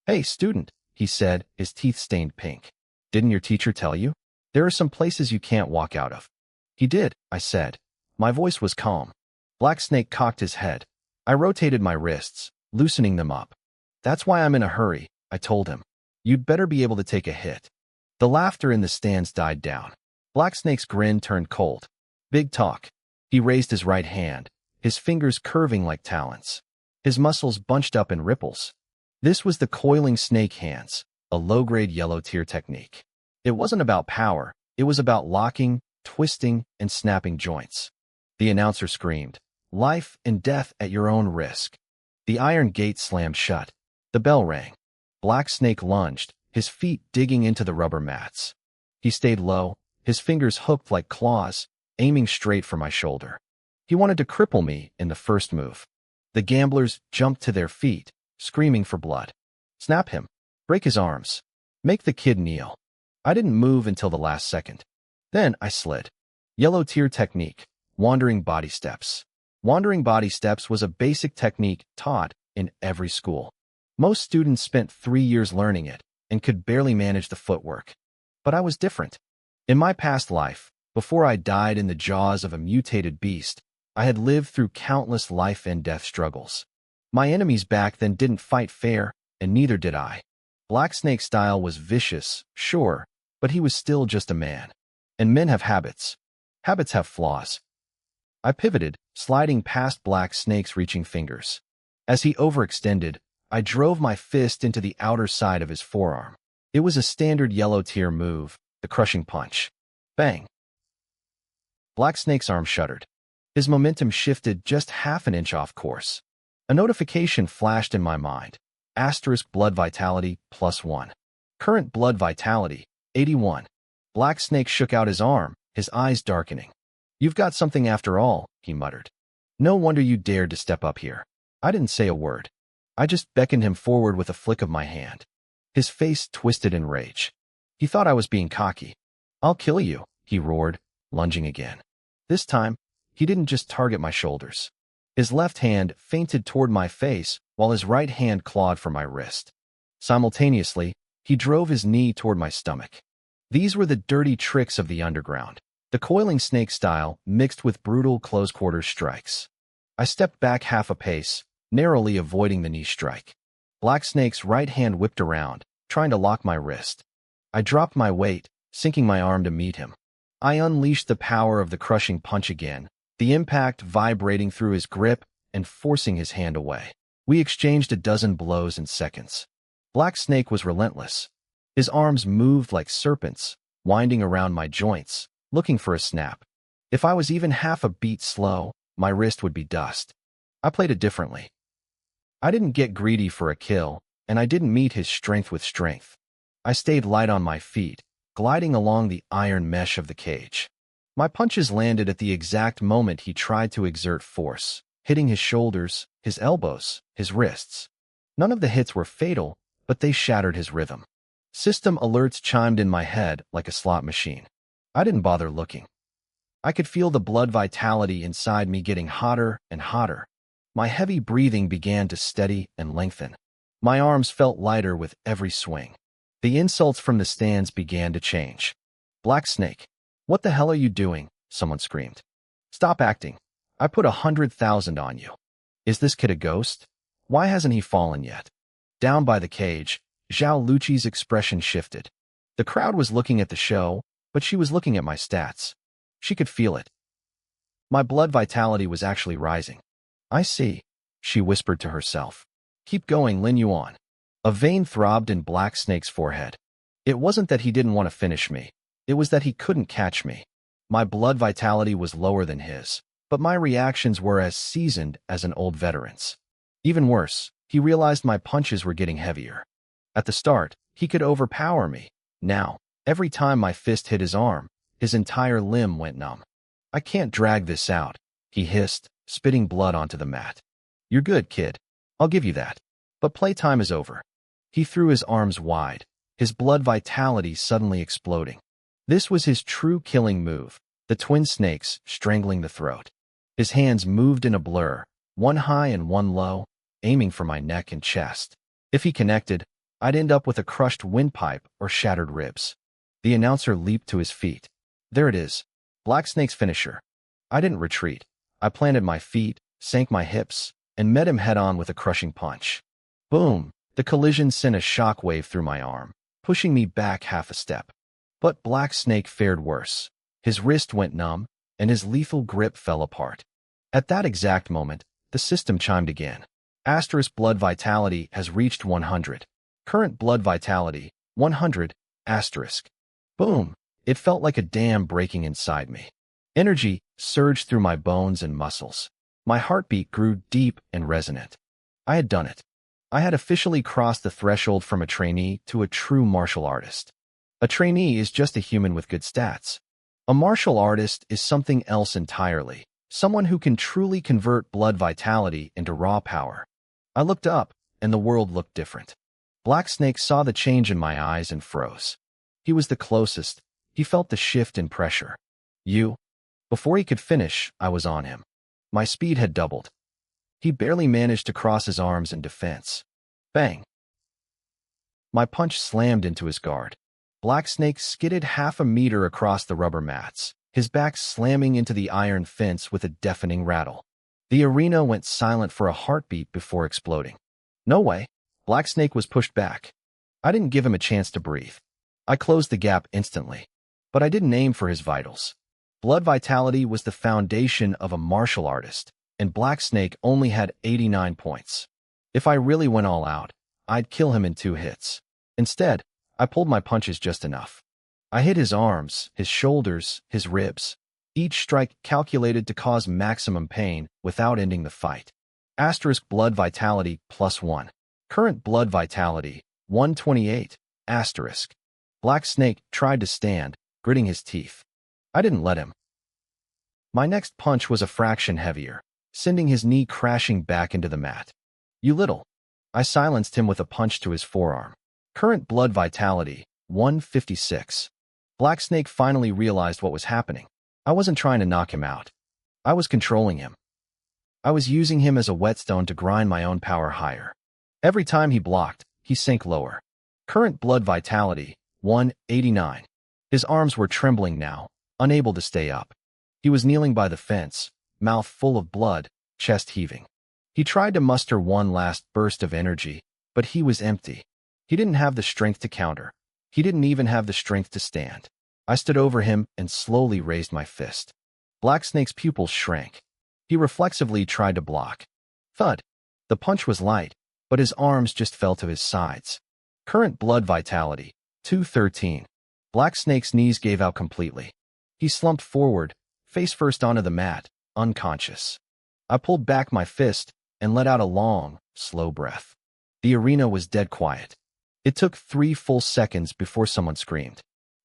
Hey, student, he said, his teeth stained pink. Didn't your teacher tell you? There are some places you can't walk out of. He did, I said. My voice was calm. Black Snake cocked his head. I rotated my wrists, loosening them up. That's why I'm in a hurry, I told him. You'd better be able to take a hit. The laughter in the stands died down. Black Snake's grin turned cold. Big talk. He raised his right hand, his fingers curving like talons. His muscles bunched up in ripples. This was the coiling snake hands, a low-grade yellow tier technique. It wasn't about power, it was about locking, twisting, and snapping joints. The announcer screamed, "Life and death at your own risk." The iron gate slammed shut. The bell rang. Black Snake lunged, his feet digging into the rubber mats. He stayed low, his fingers hooked like claws, aiming straight for my shoulder. He wanted to cripple me in the first move. The gamblers jumped to their feet, screaming for blood. Snap him. Break his arms. Make the kid kneel. I didn't move until the last second. Then I slid. Yellow tier technique, wandering body steps. Wandering body steps was a basic technique taught in every school. Most students spent 3 years learning it and could barely manage the footwork. But I was different. In my past life, before I died in the jaws of a mutated beast, I had lived through countless life and death struggles. My enemies back then didn't fight fair, and neither did I. Black Snake's style was vicious, sure, but he was still just a man. And men have habits. Habits have flaws. I pivoted, sliding past Black Snake's reaching fingers. As he overextended, I drove my fist into the outer side of his forearm. It was a standard yellow tier move, the crushing punch. Bang! Black Snake's arm shuddered. His momentum shifted just half an inch off course. A notification flashed in my mind. Asterisk blood vitality +1. Current blood vitality, 81. Black Snake shook out his arm, his eyes darkening. You've got something after all, he muttered. No wonder you dared to step up here. I didn't say a word. I just beckoned him forward with a flick of my hand. His face twisted in rage. He thought I was being cocky. I'll kill you, he roared, lunging again. This time, he didn't just target my shoulders. His left hand feinted toward my face while his right hand clawed for my wrist. Simultaneously, he drove his knee toward my stomach. These were the dirty tricks of the underground, the coiling snake style mixed with brutal close-quarters strikes. I stepped back half a pace, narrowly avoiding the knee strike. Black Snake's right hand whipped around, trying to lock my wrist. I dropped my weight, sinking my arm to meet him. I unleashed the power of the crushing punch again, the impact vibrating through his grip and forcing his hand away. We exchanged a dozen blows in seconds. Black Snake was relentless. His arms moved like serpents, winding around my joints, looking for a snap. If I was even half a beat slow, my wrist would be dust. I played it differently. I didn't get greedy for a kill, and I didn't meet his strength with strength. I stayed light on my feet, gliding along the iron mesh of the cage. My punches landed at the exact moment he tried to exert force, hitting his shoulders, his elbows, his wrists. None of the hits were fatal, but they shattered his rhythm. System alerts chimed in my head like a slot machine. I didn't bother looking. I could feel the blood vitality inside me getting hotter and hotter. My heavy breathing began to steady and lengthen. My arms felt lighter with every swing. The insults from the stands began to change. Black Snake. What the hell are you doing? Someone screamed. Stop acting. I put 100,000 on you. Is this kid a ghost? Why hasn't he fallen yet? Down by the cage, Zhao Luqi's expression shifted. The crowd was looking at the show, but she was looking at my stats. She could feel it. My blood vitality was actually rising. I see, she whispered to herself. Keep going, Lin Yuan. A vein throbbed in Black Snake's forehead. It wasn't that he didn't want to finish me. It was that he couldn't catch me. My blood vitality was lower than his, but my reactions were as seasoned as an old veteran's. Even worse, he realized my punches were getting heavier. At the start, he could overpower me. Now, every time my fist hit his arm, his entire limb went numb. I can't drag this out, he hissed, spitting blood onto the mat. You're good, kid. I'll give you that. But playtime is over. He threw his arms wide, his blood vitality suddenly exploding. This was his true killing move, the twin snakes strangling the throat. His hands moved in a blur, one high and one low, aiming for my neck and chest. If he connected, I'd end up with a crushed windpipe or shattered ribs. The announcer leaped to his feet. There it is. Black Snake's finisher. I didn't retreat. I planted my feet, sank my hips, and met him head-on with a crushing punch. Boom! The collision sent a shockwave through my arm, pushing me back half a step. But Black Snake fared worse. His wrist went numb, and his lethal grip fell apart. At that exact moment, the system chimed again. Asterisk blood vitality has reached 100. Current blood vitality, 100, asterisk. Boom! It felt like a dam breaking inside me. Energy surged through my bones and muscles. My heartbeat grew deep and resonant. I had done it. I had officially crossed the threshold from a trainee to a true martial artist. A trainee is just a human with good stats. A martial artist is something else entirely, someone who can truly convert blood vitality into raw power. I looked up, and the world looked different. Black Snake saw the change in my eyes and froze. He was the closest. He felt the shift in pressure. You? Before he could finish, I was on him. My speed had doubled. He barely managed to cross his arms in defense. Bang! My punch slammed into his guard. Black Snake skidded half a meter across the rubber mats, his back slamming into the iron fence with a deafening rattle. The arena went silent for a heartbeat before exploding. No way. Black Snake was pushed back. I didn't give him a chance to breathe. I closed the gap instantly. But I didn't aim for his vitals. Blood vitality was the foundation of a martial artist, and Black Snake only had 89 points. If I really went all out, I'd kill him in 2 hits. Instead, I pulled my punches just enough. I hit his arms, his shoulders, his ribs. Each strike calculated to cause maximum pain without ending the fight. Asterisk blood vitality +1. Current blood vitality, 128, asterisk. Black Snake tried to stand, gritting his teeth. I didn't let him. My next punch was a fraction heavier, sending his knee crashing back into the mat. You little. I silenced him with a punch to his forearm. Current blood vitality, 156. Black Snake finally realized what was happening. I wasn't trying to knock him out. I was controlling him. I was using him as a whetstone to grind my own power higher. Every time he blocked, he sank lower. Current blood vitality, 189. His arms were trembling now, unable to stay up. He was kneeling by the fence, mouth full of blood, chest heaving. He tried to muster one last burst of energy, but he was empty. He didn't have the strength to counter. He didn't even have the strength to stand. I stood over him and slowly raised my fist. Black Snake's pupils shrank. He reflexively tried to block. Thud. The punch was light, but his arms just fell to his sides. Current blood vitality, 213. Black Snake's knees gave out completely. He slumped forward, face first onto the mat, unconscious. I pulled back my fist and let out a long, slow breath. The arena was dead quiet. It took 3 full seconds before someone screamed.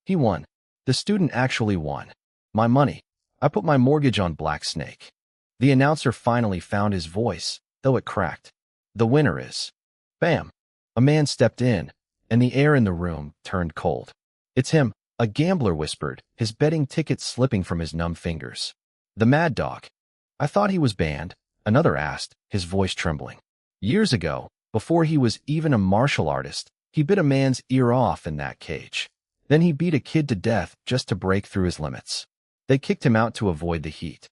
He won. The student actually won. My money. I put my mortgage on Black Snake. The announcer finally found his voice, though it cracked. The winner is... Bam! A man stepped in, and the air in the room turned cold. It's him, a gambler whispered, his betting ticket slipping from his numb fingers. The Mad Dog. I thought he was banned, another asked, his voice trembling. Years ago, Before he was even a martial artist, he bit a man's ear off in that cage. Then he beat a kid to death just to break through his limits. They kicked him out to avoid the heat.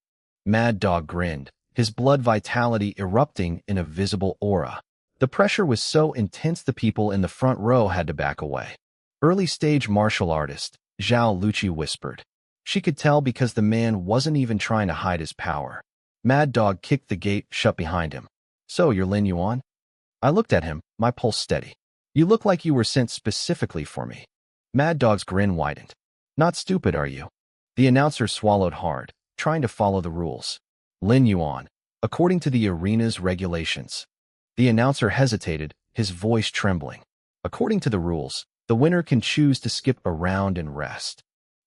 Mad Dog grinned, his blood vitality erupting in a visible aura. The pressure was so intense the people in the front row had to back away. Early-stage martial artist, Zhao Luqi whispered. She could tell because the man wasn't even trying to hide his power. Mad Dog kicked the gate shut behind him. So, you're Lin Yuan? I looked at him, my pulse steady. You look like you were sent specifically for me. Mad Dog's grin widened. Not stupid, are you? The announcer swallowed hard, trying to follow the rules. Lin Yuan, according to the arena's regulations. The announcer hesitated, his voice trembling. According to the rules, the winner can choose to skip a round and rest.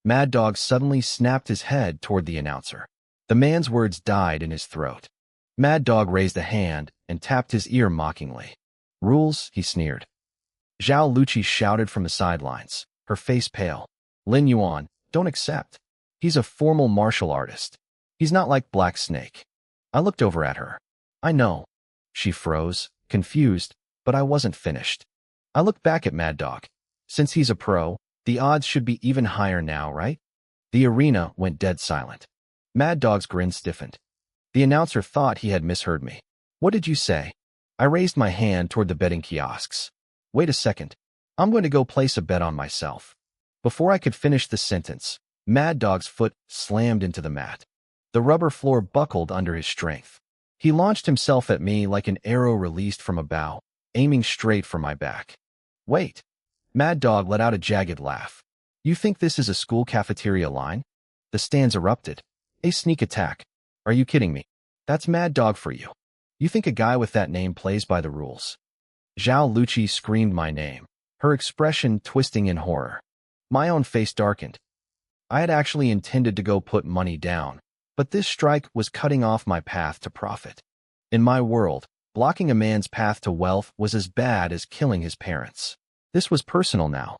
Mad Dog suddenly snapped his head toward the announcer. The man's words died in his throat. Mad Dog raised a hand and tapped his ear mockingly. Rules, he sneered. Zhao Luqi shouted from the sidelines, her face pale. Lin Yuan, don't accept. He's a formal martial artist. He's not like Black Snake. I looked over at her. I know. She froze, confused, but I wasn't finished. I looked back at Mad Dog. Since he's a pro, the odds should be even higher now, right? The arena went dead silent. Mad Dog's grin stiffened. The announcer thought he had misheard me. What did you say? I raised my hand toward the betting kiosks. Wait a second. I'm going to go place a bet on myself. Before I could finish the sentence, Mad Dog's foot slammed into the mat. The rubber floor buckled under his strength. He launched himself at me like an arrow released from a bow, aiming straight for my back. Wait. Mad Dog let out a jagged laugh. You think this is a school cafeteria line? The stands erupted. A sneak attack. Are you kidding me? That's Mad Dog for you. You think a guy with that name plays by the rules? Zhao Luqi screamed my name, her expression twisting in horror. My own face darkened. I had actually intended to go put money down, but this strike was cutting off my path to profit. In my world, blocking a man's path to wealth was as bad as killing his parents. This was personal now.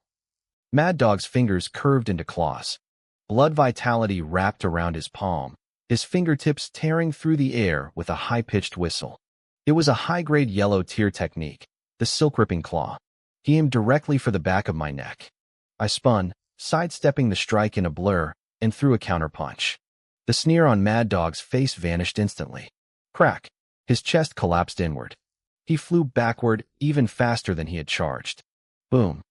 Mad Dog's fingers curved into claws. Blood vitality wrapped around his palm, his fingertips tearing through the air with a high-pitched whistle. It was a high-grade yellow tear technique, the silk-ripping claw. He aimed directly for the back of my neck. I spun, sidestepping the strike in a blur, and threw a counterpunch. The sneer on Mad Dog's face vanished instantly. Crack! His chest collapsed inward. He flew backward even faster than he had charged. Boom.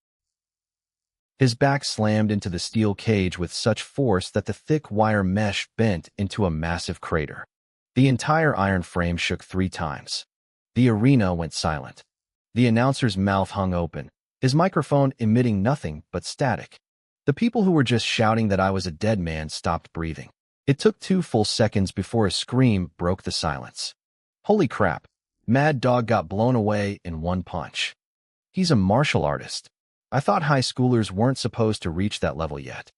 His back slammed into the steel cage with such force that the thick wire mesh bent into a massive crater. The entire iron frame shook 3 times. The arena went silent. The announcer's mouth hung open, his microphone emitting nothing but static. The people who were just shouting that I was a dead man stopped breathing. It took 2 full seconds before a scream broke the silence. Holy crap! Mad Dog got blown away in one punch. He's a martial artist. I thought high schoolers weren't supposed to reach that level yet.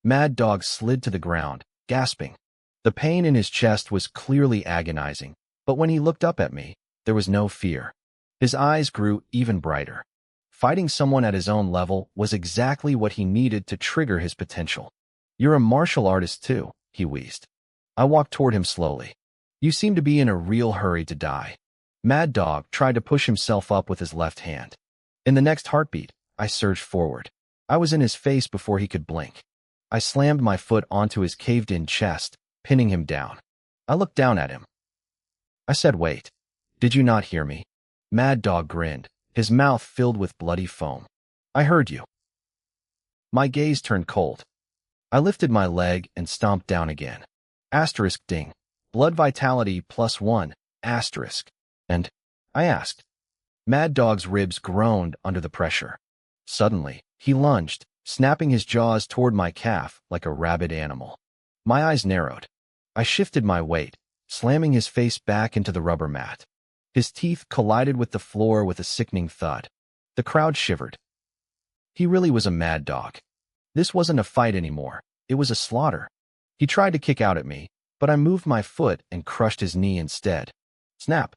Mad Dog slid to the ground, gasping. The pain in his chest was clearly agonizing, but when he looked up at me, there was no fear. His eyes grew even brighter. Fighting someone at his own level was exactly what he needed to trigger his potential. You're a martial artist too, he wheezed. I walked toward him slowly. You seem to be in a real hurry to die. Mad Dog tried to push himself up with his left hand. In the next heartbeat, I surged forward. I was in his face before he could blink. I slammed my foot onto his caved-in chest, pinning him down. I looked down at him. I said, wait. Did you not hear me? Mad Dog grinned, his mouth filled with bloody foam. I heard you. My gaze turned cold. I lifted my leg and stomped down again. Asterisk ding. Blood vitality +1, asterisk. And? I asked. Mad Dog's ribs groaned under the pressure. Suddenly, he lunged, snapping his jaws toward my calf like a rabid animal. My eyes narrowed. I shifted my weight, slamming his face back into the rubber mat. His teeth collided with the floor with a sickening thud. The crowd shivered. He really was a mad dog. This wasn't a fight anymore. It was a slaughter. He tried to kick out at me, but I moved my foot and crushed his knee instead. Snap!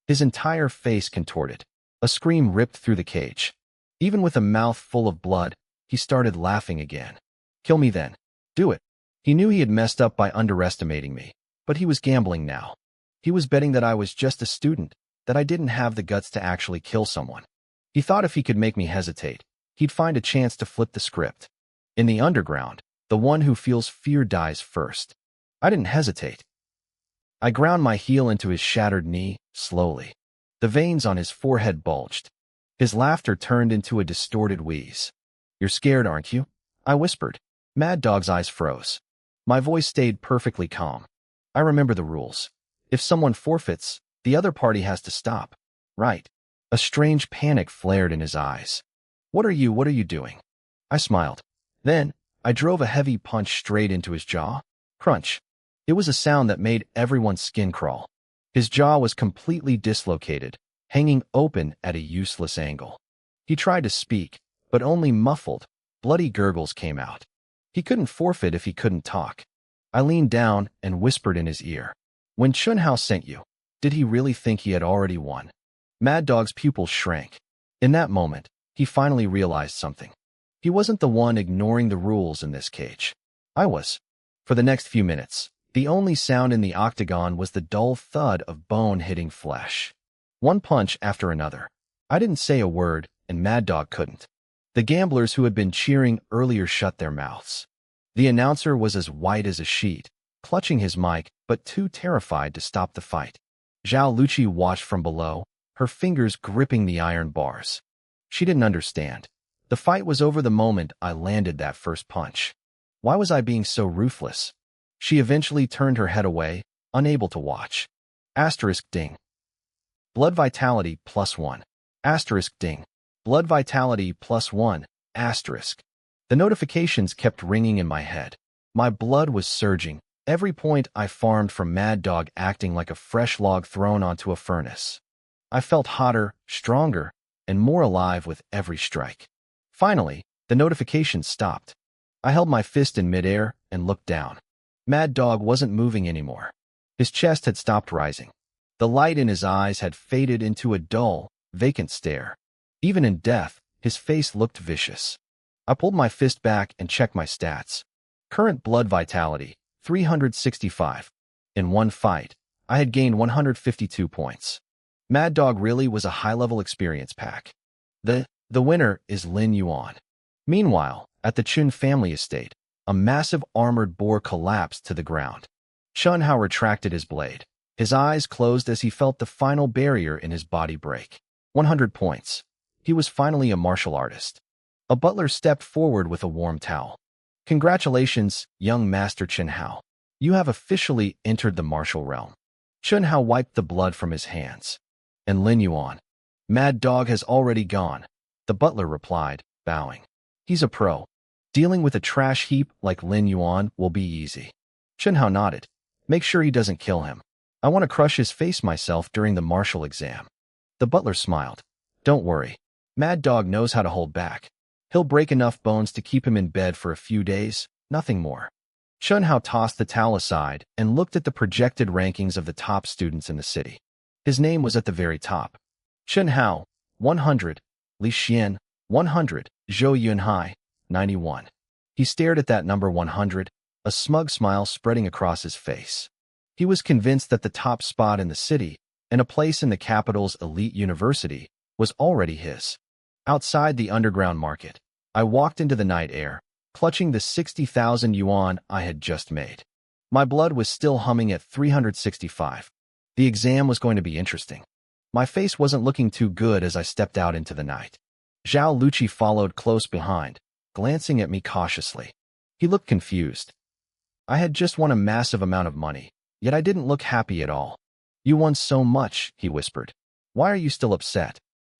His entire face contorted. A scream ripped through the cage. Even with a mouth full of blood, he started laughing again. Kill me then. Do it. He knew he had messed up by underestimating me, but he was gambling now. He was betting that I was just a student, that I didn't have the guts to actually kill someone. He thought if he could make me hesitate, he'd find a chance to flip the script. In the underground, the one who feels fear dies first. I didn't hesitate. I ground my heel into his shattered knee, slowly. The veins on his forehead bulged. His laughter turned into a distorted wheeze. "You're scared, aren't you?" I whispered. Mad Dog's eyes froze. My voice stayed perfectly calm. "I remember the rules. If someone forfeits, the other party has to stop. Right?" A strange panic flared in his eyes. What are you doing?" I smiled. Then, I drove a heavy punch straight into his jaw. Crunch. It was a sound that made everyone's skin crawl. His jaw was completely dislocated, hanging open at a useless angle. He tried to speak, but only muffled, bloody gurgles came out. He couldn't forfeit if he couldn't talk. I leaned down and whispered in his ear. "When Chunhao sent you, did he really think he had already won?" Mad Dog's pupils shrank. In that moment, he finally realized something. He wasn't the one ignoring the rules in this cage. I was. For the next few minutes, the only sound in the octagon was the dull thud of bone hitting flesh. One punch after another. I didn't say a word, and Mad Dog couldn't. The gamblers who had been cheering earlier shut their mouths. The announcer was as white as a sheet, clutching his mic, but too terrified to stop the fight. Zhao Luqi watched from below, her fingers gripping the iron bars. She didn't understand. The fight was over the moment I landed that first punch. Why was I being so ruthless? She eventually turned her head away, unable to watch. Asterisk ding. Blood vitality +1. Asterisk ding. Blood vitality +1. Asterisk. The notifications kept ringing in my head. My blood was surging, every point I farmed from Mad Dog acting like a fresh log thrown onto a furnace. I felt hotter, stronger, and more alive with every strike. Finally, the notifications stopped. I held my fist in midair and looked down. Mad Dog wasn't moving anymore. His chest had stopped rising. The light in his eyes had faded into a dull, vacant stare. Even in death, his face looked vicious. I pulled my fist back and checked my stats. Current blood vitality, 365. In one fight, I had gained 152 points. Mad Dog really was a high-level experience pack. The winner is Lin Yuan. Meanwhile, at the Chun family estate, a massive armored boar collapsed to the ground. Chunhao retracted his blade. His eyes closed as he felt the final barrier in his body break. 100 points. He was finally a martial artist. A butler stepped forward with a warm towel. "Congratulations, young Master Chunhao. You have officially entered the martial realm." Chunhao wiped the blood from his hands. "And Lin Yuan?" "Mad Dog has already gone," the butler replied, bowing. "He's a pro. Dealing with a trash heap like Lin Yuan will be easy." Chunhao nodded. "Make sure he doesn't kill him. I want to crush his face myself during the martial exam." The butler smiled. "Don't worry. Mad Dog knows how to hold back. He'll break enough bones to keep him in bed for a few days, nothing more." Chunhao tossed the towel aside and looked at the projected rankings of the top students in the city. His name was at the very top. Chunhao, 100. Li Xian, 100. Zhou Yunhai, 91. He stared at that number 100, a smug smile spreading across his face. He was convinced that the top spot in the city, and a place in the capital's elite university, was already his. Outside the underground market, I walked into the night air, clutching the 60,000 yuan I had just made. My blood was still humming at 365. The exam was going to be interesting. My face wasn't looking too good as I stepped out into the night. Zhao Luqi followed close behind, glancing at me cautiously. He looked confused. I had just won a massive amount of money, yet I didn't look happy at all. "You won so much," he whispered. "Why are you still upset?"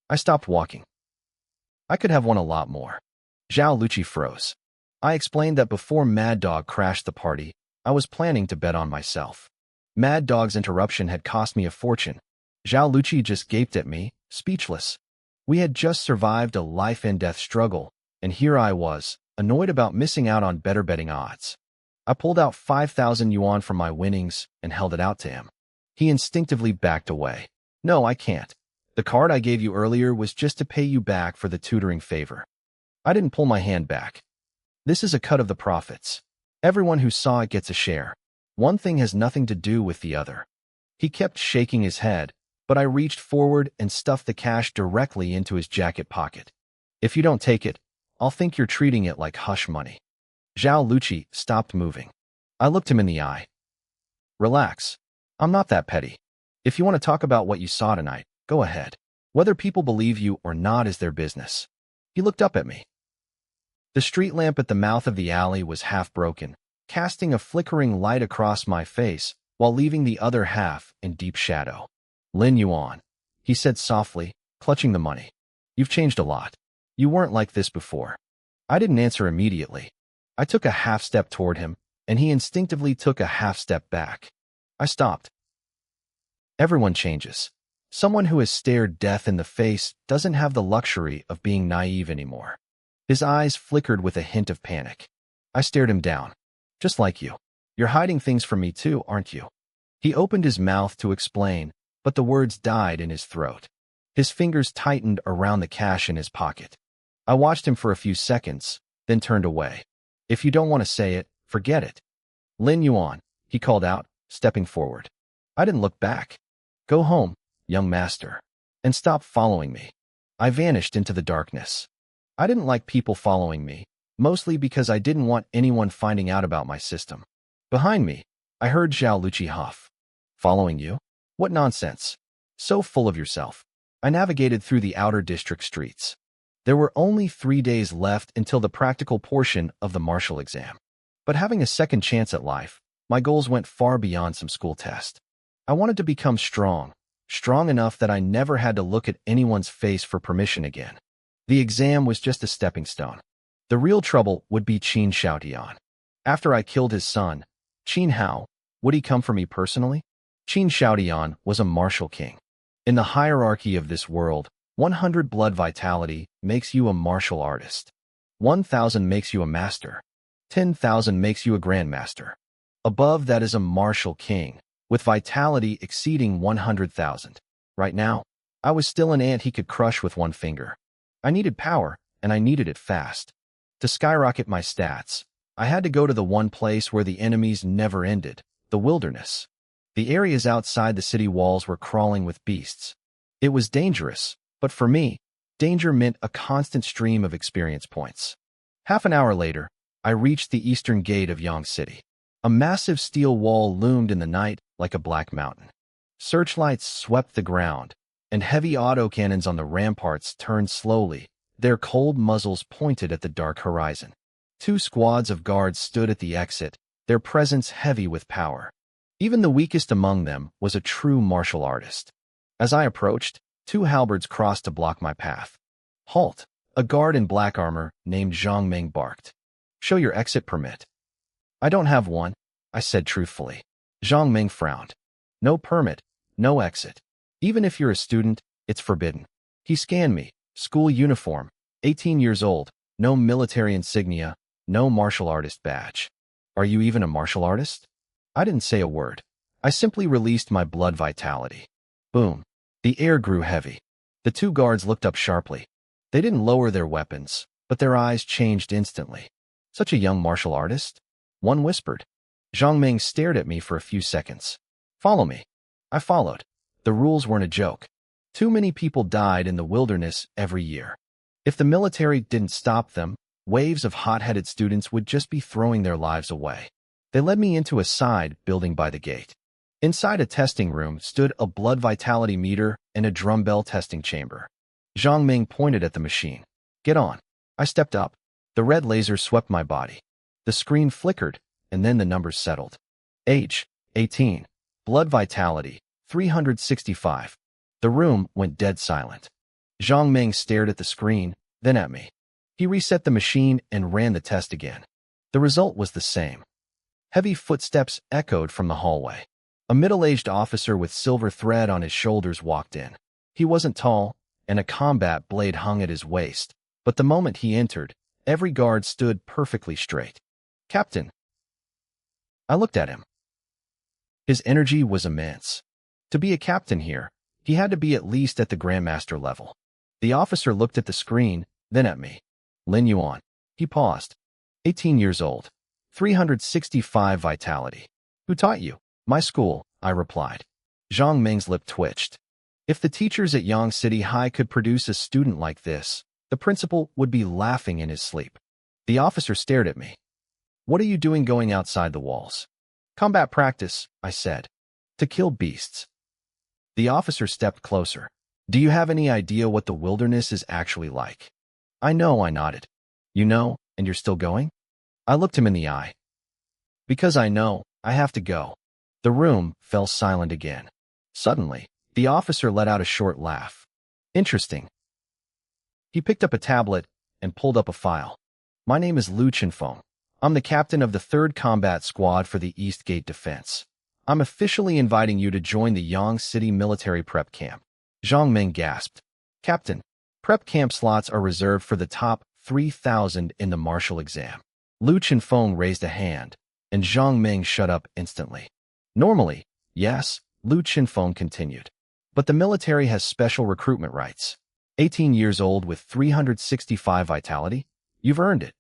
I stopped walking. "I could have won a lot more." Zhao Luqi froze. I explained that before Mad Dog crashed the party, I was planning to bet on myself. Mad Dog's interruption had cost me a fortune. Zhao Luqi just gaped at me, speechless. We had just survived a life-and-death struggle, and here I was, annoyed about missing out on better betting odds. I pulled out 5,000 yuan from my winnings and held it out to him. He instinctively backed away. "No, I can't. The card I gave you earlier was just to pay you back for the tutoring favor." I didn't pull my hand back. "This is a cut of the profits. Everyone who saw it gets a share. One thing has nothing to do with the other." He kept shaking his head, but I reached forward and stuffed the cash directly into his jacket pocket. If you don't take it, I'll think you're treating it like hush money. Zhao Luqi stopped moving. I looked him in the eye. Relax. I'm not that petty. If you want to talk about what you saw tonight, go ahead. Whether people believe you or not is their business. He looked up at me. The street lamp at the mouth of the alley was half broken, casting a flickering light across my face while leaving the other half in deep shadow. Lin Yuan, he said softly, clutching the money. You've changed a lot. You weren't like this before. I didn't answer immediately. I took a half step toward him, and he instinctively took a half step back. I stopped. Everyone changes. Someone who has stared death in the face doesn't have the luxury of being naive anymore. His eyes flickered with a hint of panic. I stared him down. Just like you. You're hiding things from me too, aren't you? He opened his mouth to explain, but the words died in his throat. His fingers tightened around the cash in his pocket. I watched him for a few seconds, then turned away. If you don't want to say it, forget it. Lin Yuan, he called out, stepping forward. I didn't look back. Go home, young master, and stop following me. I vanished into the darkness. I didn't like people following me, mostly because I didn't want anyone finding out about my system. Behind me, I heard Zhao Luqi huff. Following you? What nonsense. So full of yourself. I navigated through the outer district streets. There were only 3 days left until the practical portion of the martial exam. But having a second chance at life, my goals went far beyond some school test. I wanted to become strong enough that I never had to look at anyone's face for permission again. The exam was just a stepping stone. The real trouble would be Qin Shaotian. After I killed his son, Qin Hao, would he come for me personally? Qin Shaotian was a martial king. In the hierarchy of this world, 100 blood vitality makes you a martial artist. 1,000 makes you a master. 10,000 makes you a grandmaster. Above that is a martial king, with vitality exceeding 100,000. Right now, I was still an ant he could crush with one finger. I needed power, and I needed it fast. To skyrocket my stats, I had to go to the one place where the enemies never ended, the wilderness. The areas outside the city walls were crawling with beasts. It was dangerous, but for me, danger meant a constant stream of experience points. Half an hour later, I reached the eastern gate of Yang City. A massive steel wall loomed in the night like a black mountain. Searchlights swept the ground, and heavy autocannons on the ramparts turned slowly, their cold muzzles pointed at the dark horizon. 2 squads of guards stood at the exit, their presence heavy with power. Even the weakest among them was a true martial artist. As I approached, 2 halberds crossed to block my path. Halt! A guard in black armor named Zhang Meng barked. Show your exit permit. I don't have one, I said truthfully. Zhang Meng frowned. No permit, no exit. Even if you're a student, it's forbidden. He scanned me. School uniform, 18 years old, no military insignia, no martial artist badge. Are you even a martial artist? I didn't say a word. I simply released my blood vitality. Boom. The air grew heavy. The 2 guards looked up sharply. They didn't lower their weapons, but their eyes changed instantly. Such a young martial artist? One whispered. Zhang Meng stared at me for a few seconds. Follow me. I followed. The rules weren't a joke. Too many people died in the wilderness every year. If the military didn't stop them, waves of hot-headed students would just be throwing their lives away. They led me into a side building by the gate. Inside a testing room stood a blood vitality meter and a drumbell testing chamber. Zhang Meng pointed at the machine. Get on. I stepped up. The red laser swept my body. The screen flickered, and then the numbers settled. Age, 18. Blood vitality, 365. The room went dead silent. Zhang Meng stared at the screen, then at me. He reset the machine and ran the test again. The result was the same. Heavy footsteps echoed from the hallway. A middle-aged officer with silver thread on his shoulders walked in. He wasn't tall, and a combat blade hung at his waist, but the moment he entered, every guard stood perfectly straight. Captain. I looked at him. His energy was immense. To be a captain here, he had to be at least at the Grandmaster level. The officer looked at the screen, then at me. Lin Yuan. He paused. 18 years old. 365 vitality. Who taught you? My school, I replied. Zhang Meng's lip twitched. If the teachers at Yang City High could produce a student like this, the principal would be laughing in his sleep. The officer stared at me. "What are you doing going outside the walls?" "Combat practice," I said. "To kill beasts." The officer stepped closer. "Do you have any idea what the wilderness is actually like?" I nodded. "You know, and you're still going?" I looked him in the eye. "Because I know, I have to go." The room fell silent again. Suddenly, the officer let out a short laugh. "Interesting." He picked up a tablet and pulled up a file. "My name is Lu Chenfeng. I'm the captain of the 3rd Combat Squad for the East Gate Defense. I'm officially inviting you to join the Yang City Military Prep Camp." Zhang Ming gasped. "Captain, prep camp slots are reserved for the top 3,000 in the martial exam." Lu Chenfeng raised a hand, and Zhang Ming shut up instantly. "Normally, yes," Lu Chenfeng continued. "But the military has special recruitment rights. 18 years old with 365 vitality? You've earned it."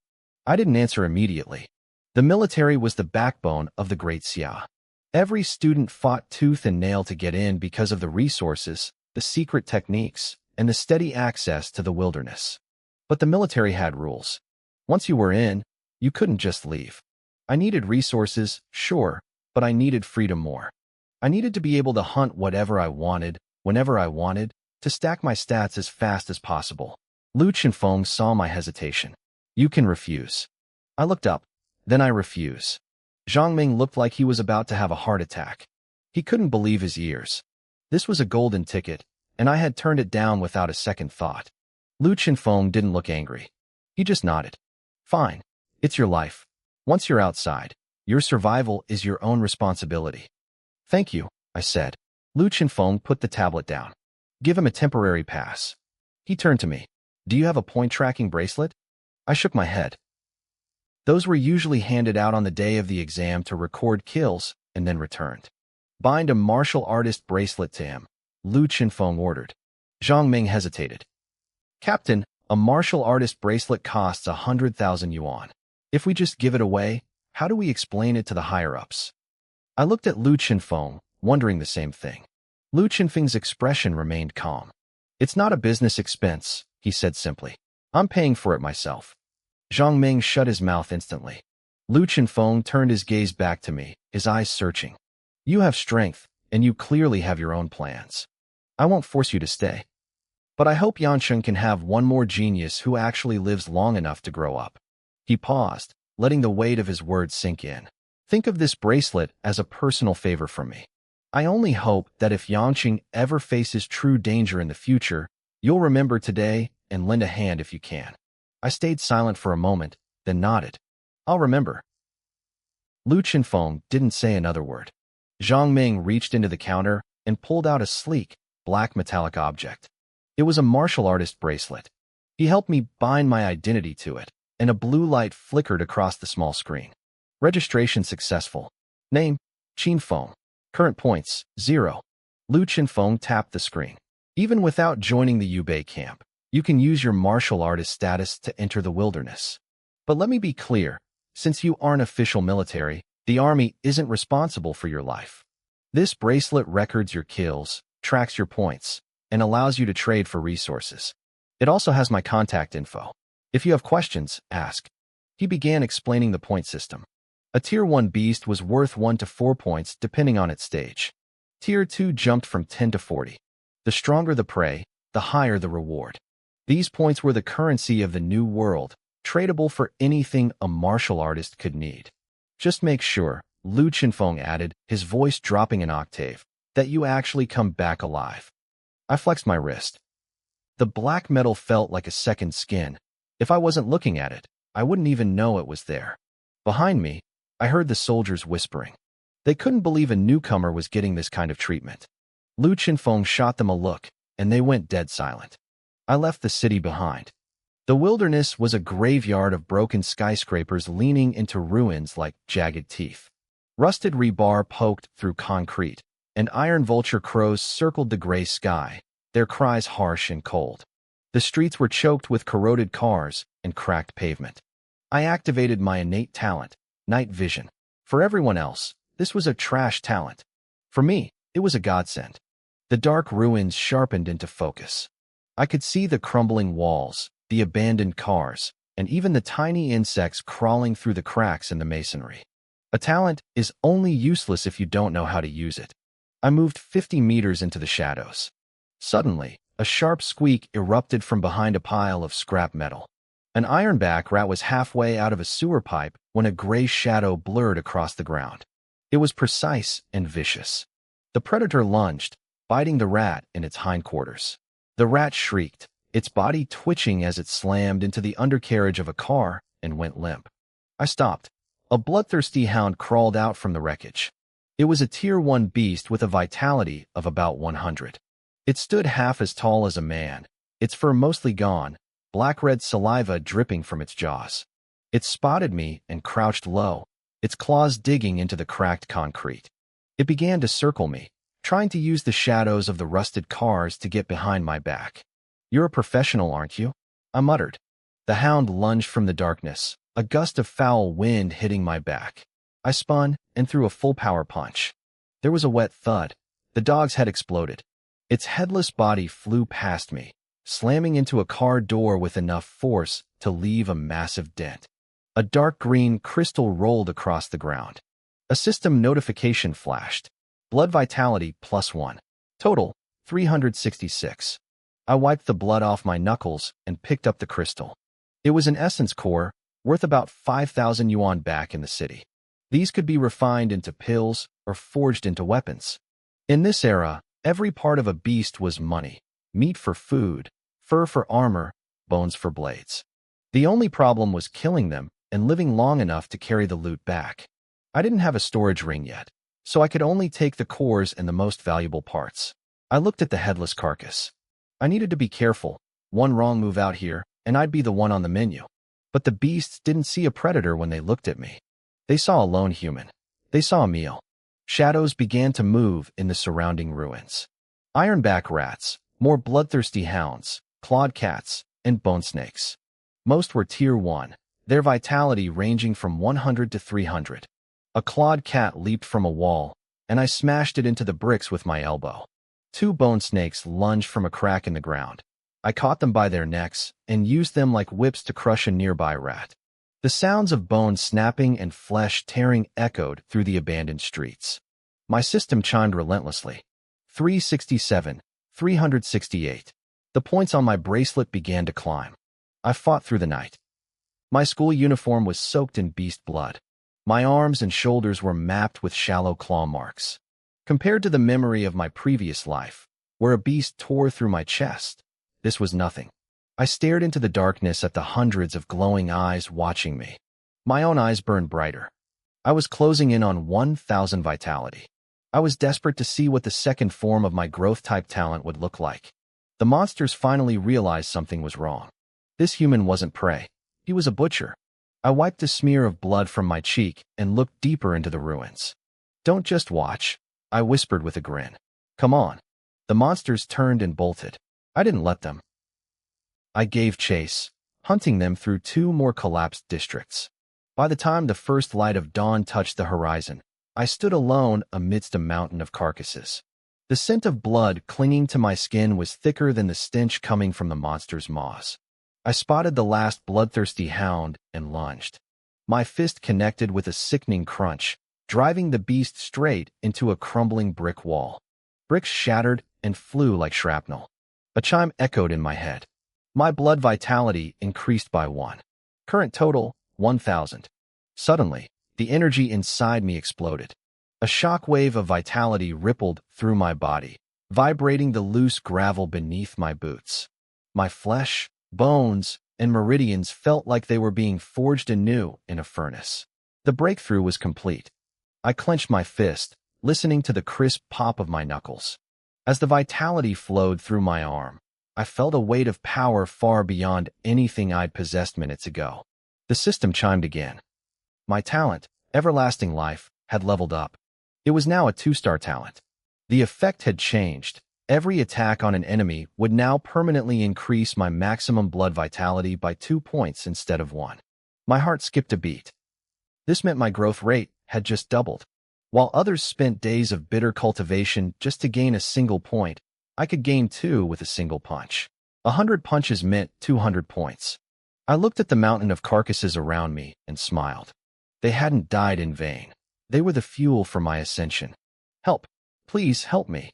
I didn't answer immediately. The military was the backbone of the Great Xia. Every student fought tooth and nail to get in because of the resources, the secret techniques, and the steady access to the wilderness. But the military had rules. Once you were in, you couldn't just leave. I needed resources, sure, but I needed freedom more. I needed to be able to hunt whatever I wanted, whenever I wanted, to stack my stats as fast as possible. Lu Chenfeng saw my hesitation. "You can refuse." I looked up. "Then I refuse." Zhang Ming looked like he was about to have a heart attack. He couldn't believe his ears. This was a golden ticket, and I had turned it down without a second thought. Lu Chenfeng didn't look angry. He just nodded. "Fine. It's your life. Once you're outside, your survival is your own responsibility." "Thank you," I said. Lu Chenfeng put the tablet down. "Give him a temporary pass." He turned to me. "Do you have a point-tracking bracelet?" I shook my head. Those were usually handed out on the day of the exam to record kills and then returned. "Bind a martial artist bracelet to him," Lu Chenfeng ordered. Zhang Ming hesitated. "Captain, a martial artist bracelet costs 100,000 yuan. If we just give it away, how do we explain it to the higher-ups?" I looked at Lu Chenfeng, wondering the same thing. Lu Chenfeng's expression remained calm. "It's not a business expense," he said simply. "I'm paying for it myself." Zhang Ming shut his mouth instantly. Lu Chenfeng turned his gaze back to me, his eyes searching. "You have strength, and you clearly have your own plans. I won't force you to stay. But I hope Yancheng can have one more genius who actually lives long enough to grow up." He paused, letting the weight of his words sink in. "Think of this bracelet as a personal favor from me. I only hope that if Yancheng ever faces true danger in the future, you'll remember today and lend a hand if you can." I stayed silent for a moment, then nodded. "I'll remember." Lu Chenfeng didn't say another word. Zhang Ming reached into the counter and pulled out a sleek, black metallic object. It was a martial artist bracelet. He helped me bind my identity to it, and a blue light flickered across the small screen. "Registration successful. Name, Chenfeng. Current points, 0. Lu Chenfeng tapped the screen. "Even without joining the Yubei camp, you can use your martial artist status to enter the wilderness. But let me be clear, since you aren't official military, the army isn't responsible for your life. This bracelet records your kills, tracks your points, and allows you to trade for resources. It also has my contact info. If you have questions, ask." He began explaining the point system. A Tier 1 beast was worth 1 to 4 points depending on its stage. Tier 2 jumped from 10 to 40. The stronger the prey, the higher the reward. These points were the currency of the new world, tradable for anything a martial artist could need. "Just make sure," Lu Chenfeng added, his voice dropping an octave, "that you actually come back alive." I flexed my wrist. The black metal felt like a second skin. If I wasn't looking at it, I wouldn't even know it was there. Behind me, I heard the soldiers whispering. They couldn't believe a newcomer was getting this kind of treatment. Lu Chenfeng shot them a look, and they went dead silent. I left the city behind. The wilderness was a graveyard of broken skyscrapers leaning into ruins like jagged teeth. Rusted rebar poked through concrete, and iron vulture crows circled the gray sky, their cries harsh and cold. The streets were choked with corroded cars and cracked pavement. I activated my innate talent, night vision. For everyone else, this was a trash talent. For me, it was a godsend. The dark ruins sharpened into focus. I could see the crumbling walls, the abandoned cars, and even the tiny insects crawling through the cracks in the masonry. A talent is only useless if you don't know how to use it. I moved 50 meters into the shadows. Suddenly, a sharp squeak erupted from behind a pile of scrap metal. An ironback rat was halfway out of a sewer pipe when a gray shadow blurred across the ground. It was precise and vicious. The predator lunged, biting the rat in its hindquarters. The rat shrieked, its body twitching as it slammed into the undercarriage of a car and went limp. I stopped. A bloodthirsty hound crawled out from the wreckage. It was a Tier 1 beast with a vitality of about 100. It stood half as tall as a man, its fur mostly gone, black-red saliva dripping from its jaws. It spotted me and crouched low, its claws digging into the cracked concrete. It began to circle me, trying to use the shadows of the rusted cars to get behind my back. "You're a professional, aren't you?" I muttered. The hound lunged from the darkness, a gust of foul wind hitting my back. I spun and threw a full power punch. There was a wet thud. The dog's head exploded. Its headless body flew past me, slamming into a car door with enough force to leave a massive dent. A dark green crystal rolled across the ground. A system notification flashed. Blood vitality +1. Total, 366. I wiped the blood off my knuckles and picked up the crystal. It was an essence core, worth about 5,000 yuan back in the city. These could be refined into pills or forged into weapons. In this era, every part of a beast was money. Meat for food, fur for armor, bones for blades. The only problem was killing them and living long enough to carry the loot back. I didn't have a storage ring yet, so I could only take the cores and the most valuable parts. I looked at the headless carcass. I needed to be careful. One wrong move out here, and I'd be the one on the menu. But the beasts didn't see a predator when they looked at me. They saw a lone human. They saw a meal. Shadows began to move in the surrounding ruins. Ironback rats, more bloodthirsty hounds, clawed cats, and bone snakes. Most were Tier 1, their vitality ranging from 100 to 300. A clawed cat leaped from a wall, and I smashed it into the bricks with my elbow. Two bone snakes lunged from a crack in the ground. I caught them by their necks and used them like whips to crush a nearby rat. The sounds of bones snapping and flesh tearing echoed through the abandoned streets. My system chimed relentlessly. 367, 368. The points on my bracelet began to climb. I fought through the night. My school uniform was soaked in beast blood. My arms and shoulders were mapped with shallow claw marks. Compared to the memory of my previous life, where a beast tore through my chest, this was nothing. I stared into the darkness at the hundreds of glowing eyes watching me. My own eyes burned brighter. I was closing in on 1,000 vitality. I was desperate to see what the second form of my growth-type talent would look like. The monsters finally realized something was wrong. This human wasn't prey. He was a butcher. I wiped a smear of blood from my cheek and looked deeper into the ruins. "Don't just watch," I whispered with a grin. "Come on." The monsters turned and bolted. I didn't let them. I gave chase, hunting them through 2 more collapsed districts. By the time the first light of dawn touched the horizon, I stood alone amidst a mountain of carcasses. The scent of blood clinging to my skin was thicker than the stench coming from the monster's maws. I spotted the last bloodthirsty hound and lunged. My fist connected with a sickening crunch, driving the beast straight into a crumbling brick wall. Bricks shattered and flew like shrapnel. A chime echoed in my head. My blood vitality increased by 1. Current total, 1,000. Suddenly, the energy inside me exploded. A shock wave of vitality rippled through my body, vibrating the loose gravel beneath my boots. My flesh, bones, and meridians felt like they were being forged anew in a furnace. The breakthrough was complete. I clenched my fist, listening to the crisp pop of my knuckles. As the vitality flowed through my arm, I felt a weight of power far beyond anything I'd possessed minutes ago. The system chimed again. My talent, Everlasting Life, had leveled up. It was now a 2-star talent. The effect had changed. Every attack on an enemy would now permanently increase my maximum blood vitality by 2 points instead of 1. My heart skipped a beat. This meant my growth rate had just doubled. While others spent days of bitter cultivation just to gain a single point, I could gain 2 with a single punch. 100 punches meant 200 points. I looked at the mountain of carcasses around me and smiled. They hadn't died in vain. They were the fuel for my ascension. Help! Please help me!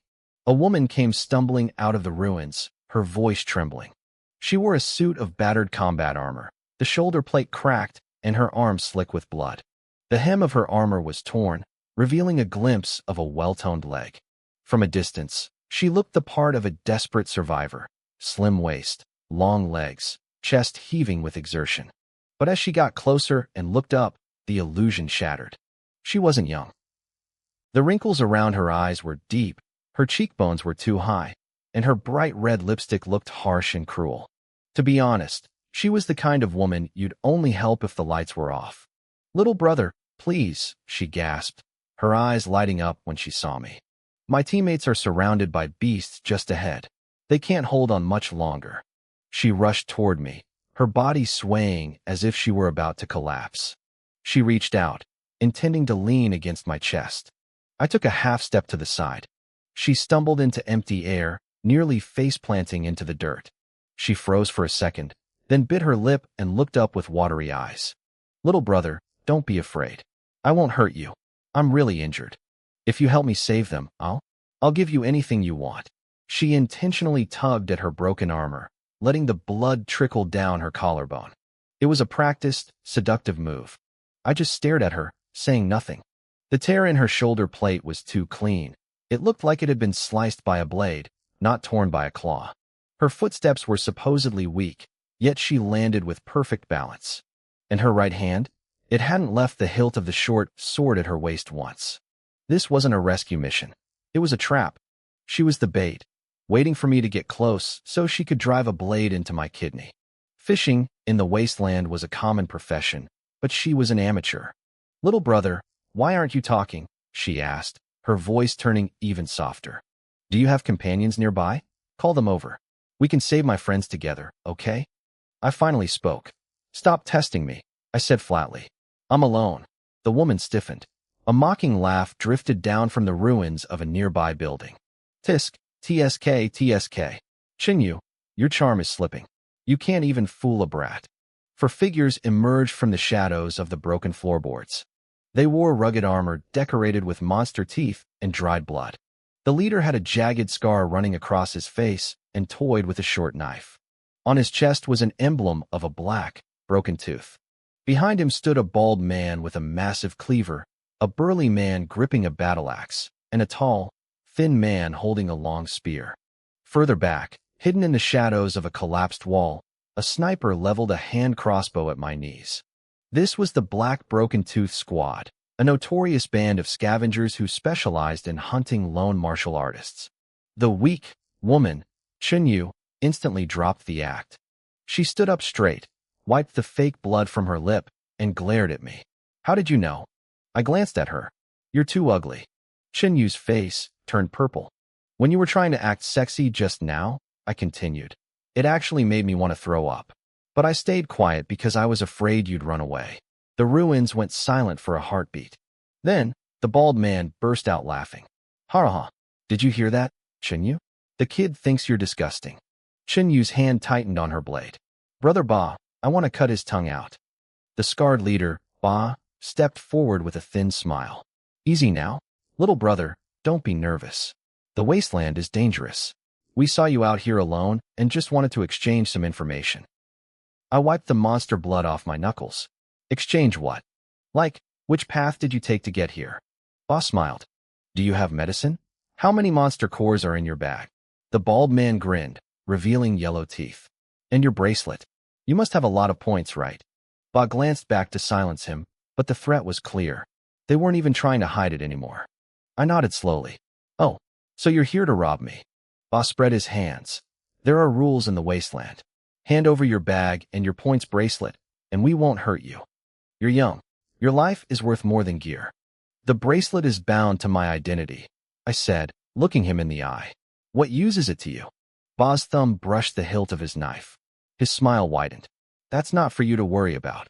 A woman came stumbling out of the ruins, her voice trembling. She wore a suit of battered combat armor, the shoulder plate cracked, and her arms slick with blood. The hem of her armor was torn, revealing a glimpse of a well-toned leg. From a distance, she looked the part of a desperate survivor, slim waist, long legs, chest heaving with exertion. But as she got closer and looked up, the illusion shattered. She wasn't young. The wrinkles around her eyes were deep, her cheekbones were too high, and her bright red lipstick looked harsh and cruel. To be honest, she was the kind of woman you'd only help if the lights were off. "Little brother, please," she gasped, her eyes lighting up when she saw me. "My teammates are surrounded by beasts just ahead. They can't hold on much longer." She rushed toward me, her body swaying as if she were about to collapse. She reached out, intending to lean against my chest. I took a half step to the side. She stumbled into empty air, nearly face-planting into the dirt. She froze for a second, then bit her lip and looked up with watery eyes. "Little brother, don't be afraid. I won't hurt you. I'm really injured. If you help me save them, I'll give you anything you want." She intentionally tugged at her broken armor, letting the blood trickle down her collarbone. It was a practiced, seductive move. I just stared at her, saying nothing. The tear in her shoulder plate was too clean. It looked like it had been sliced by a blade, not torn by a claw. Her footsteps were supposedly weak, yet she landed with perfect balance. And her right hand? It hadn't left the hilt of the short sword at her waist once. This wasn't a rescue mission. It was a trap. She was the bait, waiting for me to get close so she could drive a blade into my kidney. Fishing in the wasteland was a common profession, but she was an amateur. "Little brother, why aren't you talking?" she asked, her voice turning even softer. "Do you have companions nearby? Call them over. We can save my friends together, okay?" I finally spoke. "Stop testing me," I said flatly. "I'm alone." The woman stiffened. A mocking laugh drifted down from the ruins of a nearby building. "Tisk, TSK, TSK. Chinyu, your charm is slipping. You can't even fool a brat." Four figures emerged from the shadows of the broken floorboards. They wore rugged armor decorated with monster teeth and dried blood. The leader had a jagged scar running across his face and toyed with a short knife. On his chest was an emblem of a black, broken tooth. Behind him stood a bald man with a massive cleaver, a burly man gripping a battle axe, and a tall, thin man holding a long spear. Further back, hidden in the shadows of a collapsed wall, a sniper leveled a hand crossbow at my knees. This was the Black Broken Tooth Squad, a notorious band of scavengers who specialized in hunting lone martial artists. The weak woman, Chinyu, instantly dropped the act. She stood up straight, wiped the fake blood from her lip, and glared at me. "How did you know?" I glanced at her. "You're too ugly." Chinyu's face turned purple. "When you were trying to act sexy just now," I continued, "it actually made me want to throw up. But I stayed quiet because I was afraid you'd run away." The ruins went silent for a heartbeat. Then, the bald man burst out laughing. "Ha ha! Did you hear that, Chinyu? The kid thinks you're disgusting." Chinyu's hand tightened on her blade. "Brother Ba, I want to cut his tongue out." The scarred leader, Ba, stepped forward with a thin smile. "Easy now. Little brother, don't be nervous. The wasteland is dangerous. We saw you out here alone and just wanted to exchange some information." I wiped the monster blood off my knuckles. "Exchange what? Like, which path did you take to get here?" Ba smiled. "Do you have medicine? How many monster cores are in your bag?" The bald man grinned, revealing yellow teeth. "And your bracelet? You must have a lot of points, right?" Ba glanced back to silence him, but the threat was clear. They weren't even trying to hide it anymore. I nodded slowly. "Oh, so you're here to rob me." Ba spread his hands. "There are rules in the wasteland. Hand over your bag and your points bracelet, and we won't hurt you. You're young. Your life is worth more than gear." "The bracelet is bound to my identity," I said, looking him in the eye. "What use is it to you?" Ba's thumb brushed the hilt of his knife. His smile widened. "That's not for you to worry about.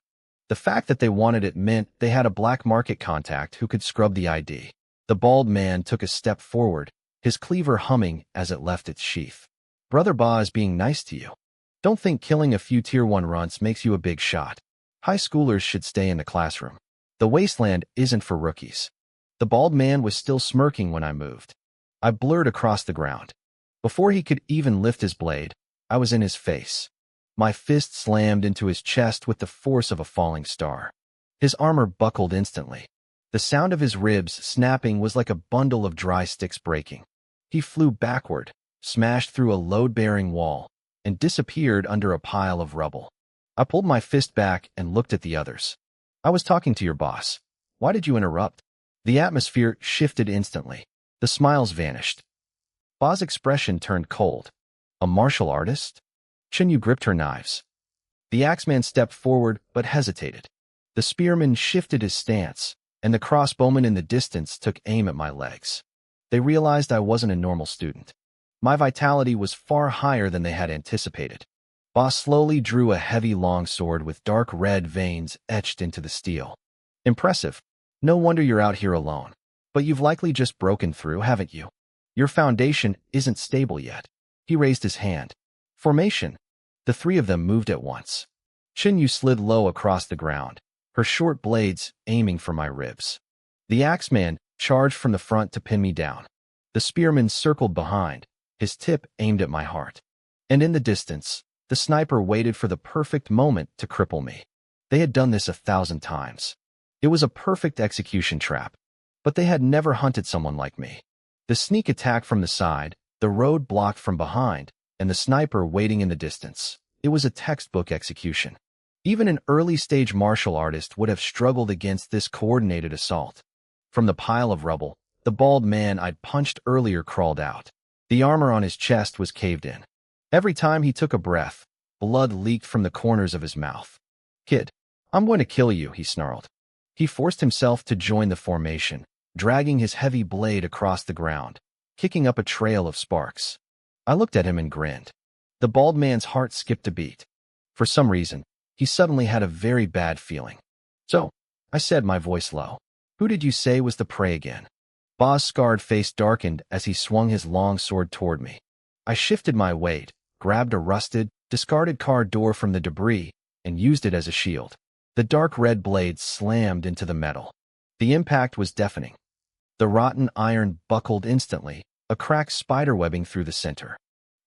The fact that they wanted it meant they had a black market contact who could scrub the ID. The bald man took a step forward, his cleaver humming as it left its sheath. Brother Ba is being nice to you. Don't think killing a few Tier 1 runts makes you a big shot. High schoolers should stay in the classroom. The wasteland isn't for rookies. The bald man was still smirking when I moved. I blurred across the ground. Before he could even lift his blade, I was in his face. My fist slammed into his chest with the force of a falling star. His armor buckled instantly. The sound of his ribs snapping was like a bundle of dry sticks breaking. He flew backward, smashed through a load-bearing wall, and disappeared under a pile of rubble. I pulled my fist back and looked at the others. I was talking to your boss. Why did you interrupt? The atmosphere shifted instantly. The smiles vanished. Ba's expression turned cold. A martial artist? Chinyu gripped her knives. The axeman stepped forward but hesitated. The spearman shifted his stance, and the crossbowman in the distance took aim at my legs. They realized I wasn't a normal student. My vitality was far higher than they had anticipated. Ba slowly drew a heavy long sword with dark red veins etched into the steel. Impressive. No wonder you're out here alone. But you've likely just broken through, haven't you? Your foundation isn't stable yet. He raised his hand. Formation. The three of them moved at once. Chinyu slid low across the ground, her short blades aiming for my ribs. The axeman charged from the front to pin me down. The spearman circled behind, his tip aimed at my heart. And in the distance, the sniper waited for the perfect moment to cripple me. They had done this 1,000 times. It was a perfect execution trap, but they had never hunted someone like me. The sneak attack from the side, the road blocked from behind, and the sniper waiting in the distance. It was a textbook execution. Even an early-stage martial artist would have struggled against this coordinated assault. From the pile of rubble, the bald man I'd punched earlier crawled out. The armor on his chest was caved in. Every time he took a breath, blood leaked from the corners of his mouth. Kid, I'm going to kill you, he snarled. He forced himself to join the formation, dragging his heavy blade across the ground, kicking up a trail of sparks. I looked at him and grinned. The bald man's heart skipped a beat. For some reason, he suddenly had a very bad feeling. So, I said, my voice low, who did you say was the prey again? Ba's scarred face darkened as he swung his long sword toward me. I shifted my weight, grabbed a rusted, discarded car door from the debris, and used it as a shield. The dark red blade slammed into the metal. The impact was deafening. The rotten iron buckled instantly, a crack spiderwebbing through the center.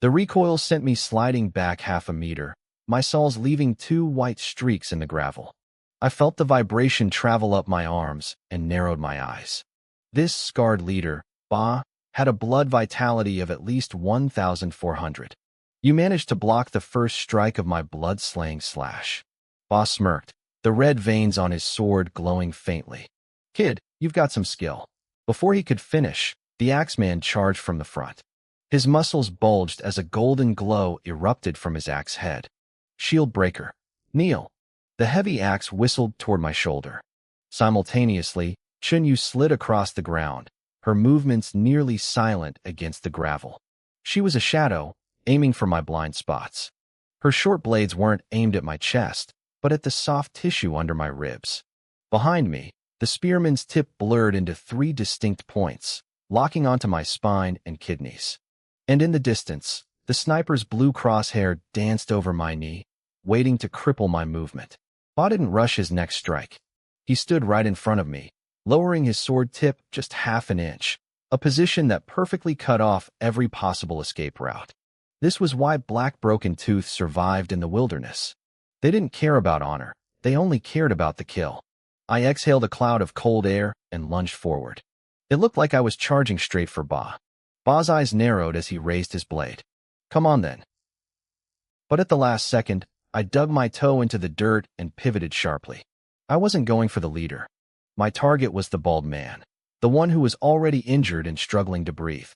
The recoil sent me sliding back half a meter, my soles leaving 2 white streaks in the gravel. I felt the vibration travel up my arms and narrowed my eyes. This scarred leader, Ba, had a blood vitality of at least 1,400. You managed to block the first strike of my blood-slaying slash. Ba smirked, the red veins on his sword glowing faintly. Kid, you've got some skill. Before he could finish, the axeman charged from the front. His muscles bulged as a golden glow erupted from his axe head. Shield breaker. Kneel. The heavy axe whistled toward my shoulder. Simultaneously, Chinyu slid across the ground, her movements nearly silent against the gravel. She was a shadow, aiming for my blind spots. Her short blades weren't aimed at my chest, but at the soft tissue under my ribs. Behind me, the spearman's tip blurred into 3 distinct points, locking onto my spine and kidneys. And in the distance, the sniper's blue crosshair danced over my knee, waiting to cripple my movement. Ba didn't rush his next strike. He stood right in front of me, lowering his sword tip just half an inch, a position that perfectly cut off every possible escape route. This was why Black Broken Tooth survived in the wilderness. They didn't care about honor, they only cared about the kill. I exhaled a cloud of cold air and lunged forward. It looked like I was charging straight for Ba. Ba's eyes narrowed as he raised his blade. Come on then. But at the last second, I dug my toe into the dirt and pivoted sharply. I wasn't going for the leader. My target was the bald man, the one who was already injured and struggling to breathe.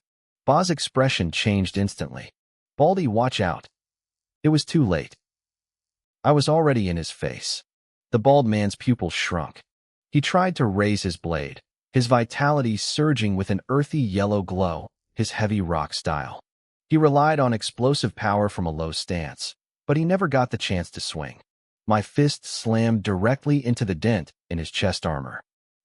Ba's expression changed instantly. Baldy, watch out. It was too late. I was already in his face. The bald man's pupils shrunk. He tried to raise his blade, his vitality surging with an earthy yellow glow, his heavy rock style. He relied on explosive power from a low stance, but he never got the chance to swing. My fist slammed directly into the dent in his chest armor.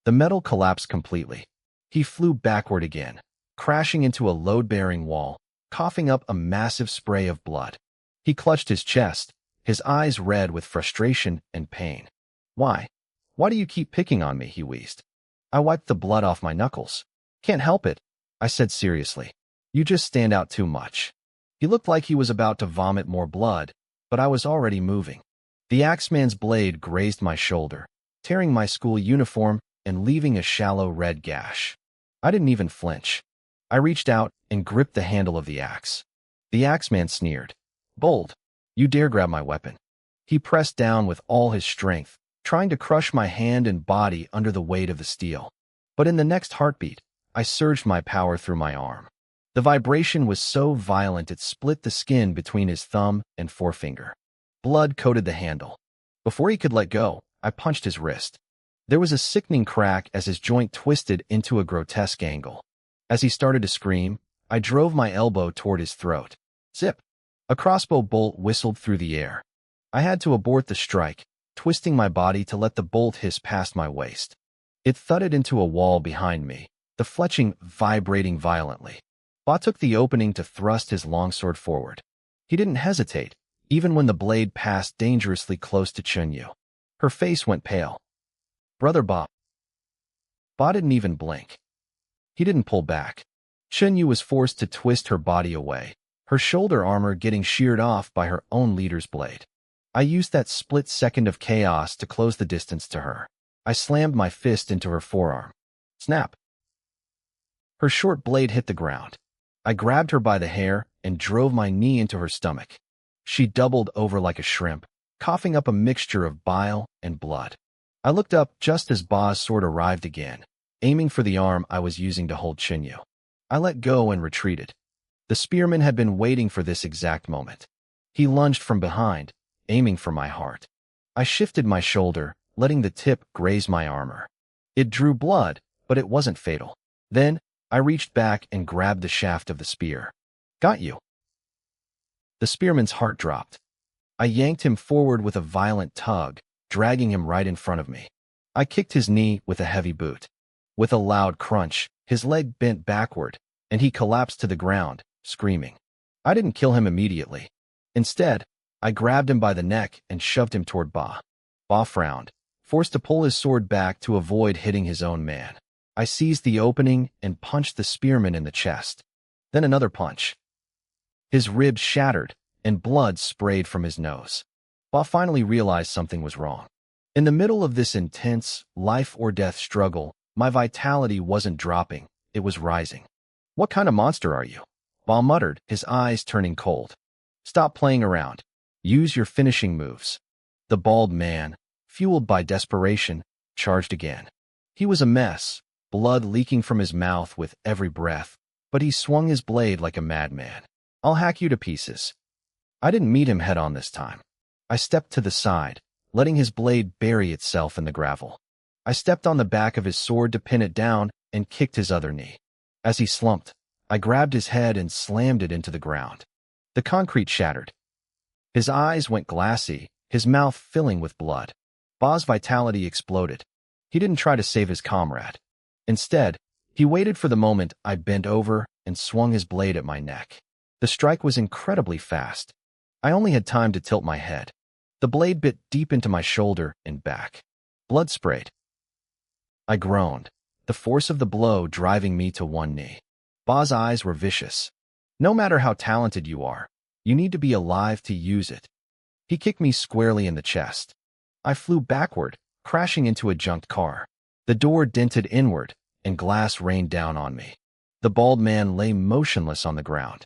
The metal collapsed completely. He flew backward again, crashing into a load-bearing wall, coughing up a massive spray of blood. He clutched his chest, his eyes red with frustration and pain. Why? Why do you keep picking on me? He wheezed. I wiped the blood off my knuckles. Can't help it, I said seriously. You just stand out too much. He looked like he was about to vomit more blood, but I was already moving. The axeman's blade grazed my shoulder, tearing my school uniform and leaving a shallow red gash. I didn't even flinch. I reached out and gripped the handle of the axe. The axeman sneered. Bold. You dare grab my weapon. He pressed down with all his strength, trying to crush my hand and body under the weight of the steel. But in the next heartbeat, I surged my power through my arm. The vibration was so violent it split the skin between his thumb and forefinger. Blood coated the handle. Before he could let go, I punched his wrist. There was a sickening crack as his joint twisted into a grotesque angle. As he started to scream, I drove my elbow toward his throat. Zip! A crossbow bolt whistled through the air. I had to abort the strike, twisting my body to let the bolt hiss past my waist. It thudded into a wall behind me, the fletching vibrating violently. Ba took the opening to thrust his longsword forward. He didn't hesitate, even when the blade passed dangerously close to Chunyu. Her face went pale. Brother Ba. Ba didn't even blink. He didn't pull back. Chunyu was forced to twist her body away, her shoulder armor getting sheared off by her own leader's blade. I used that split second of chaos to close the distance to her. I slammed my fist into her forearm. Snap! Her short blade hit the ground. I grabbed her by the hair and drove my knee into her stomach. She doubled over like a shrimp, coughing up a mixture of bile and blood. I looked up just as Ba's sword arrived again, aiming for the arm I was using to hold Chunyu. I let go and retreated. The spearman had been waiting for this exact moment. He lunged from behind, aiming for my heart. I shifted my shoulder, letting the tip graze my armor. It drew blood, but it wasn't fatal. Then, I reached back and grabbed the shaft of the spear. Got you. The spearman's heart dropped. I yanked him forward with a violent tug, dragging him right in front of me. I kicked his knee with a heavy boot. With a loud crunch, his leg bent backward, and he collapsed to the ground, screaming. I didn't kill him immediately. Instead, I grabbed him by the neck and shoved him toward Ba. Ba frowned, forced to pull his sword back to avoid hitting his own man. I seized the opening and punched the spearman in the chest. Then another punch. His ribs shattered, and blood sprayed from his nose. Ba finally realized something was wrong. In the middle of this intense, life-or-death struggle, my vitality wasn't dropping, it was rising. What kind of monster are you? Ba muttered, his eyes turning cold. Stop playing around. Use your finishing moves. The bald man, fueled by desperation, charged again. He was a mess, blood leaking from his mouth with every breath, but he swung his blade like a madman. I'll hack you to pieces. I didn't meet him head-on this time. I stepped to the side, letting his blade bury itself in the gravel. I stepped on the back of his sword to pin it down and kicked his other knee. As he slumped, I grabbed his head and slammed it into the ground. The concrete shattered. His eyes went glassy, his mouth filling with blood. Ba's vitality exploded. He didn't try to save his comrade. Instead, he waited for the moment I bent over and swung his blade at my neck. The strike was incredibly fast. I only had time to tilt my head. The blade bit deep into my shoulder and back. Blood sprayed. I groaned, the force of the blow driving me to one knee. Ba's eyes were vicious. No matter how talented you are, you need to be alive to use it. He kicked me squarely in the chest. I flew backward, crashing into a junked car. The door dented inward, and glass rained down on me. The bald man lay motionless on the ground.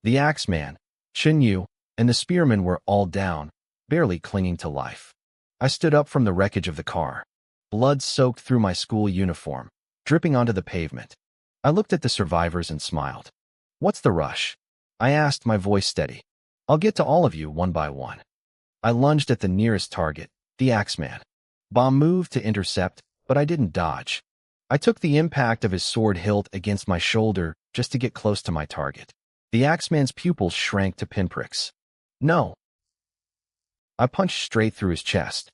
The axeman, Chunyu, and the spearman were all down, barely clinging to life. I stood up from the wreckage of the car. Blood soaked through my school uniform, dripping onto the pavement. I looked at the survivors and smiled. What's the rush? I asked, my voice steady. I'll get to all of you one by one. I lunged at the nearest target, the axeman. Ba moved to intercept, but I didn't dodge. I took the impact of his sword hilt against my shoulder just to get close to my target. The axeman's pupils shrank to pinpricks. No. I punched straight through his chest.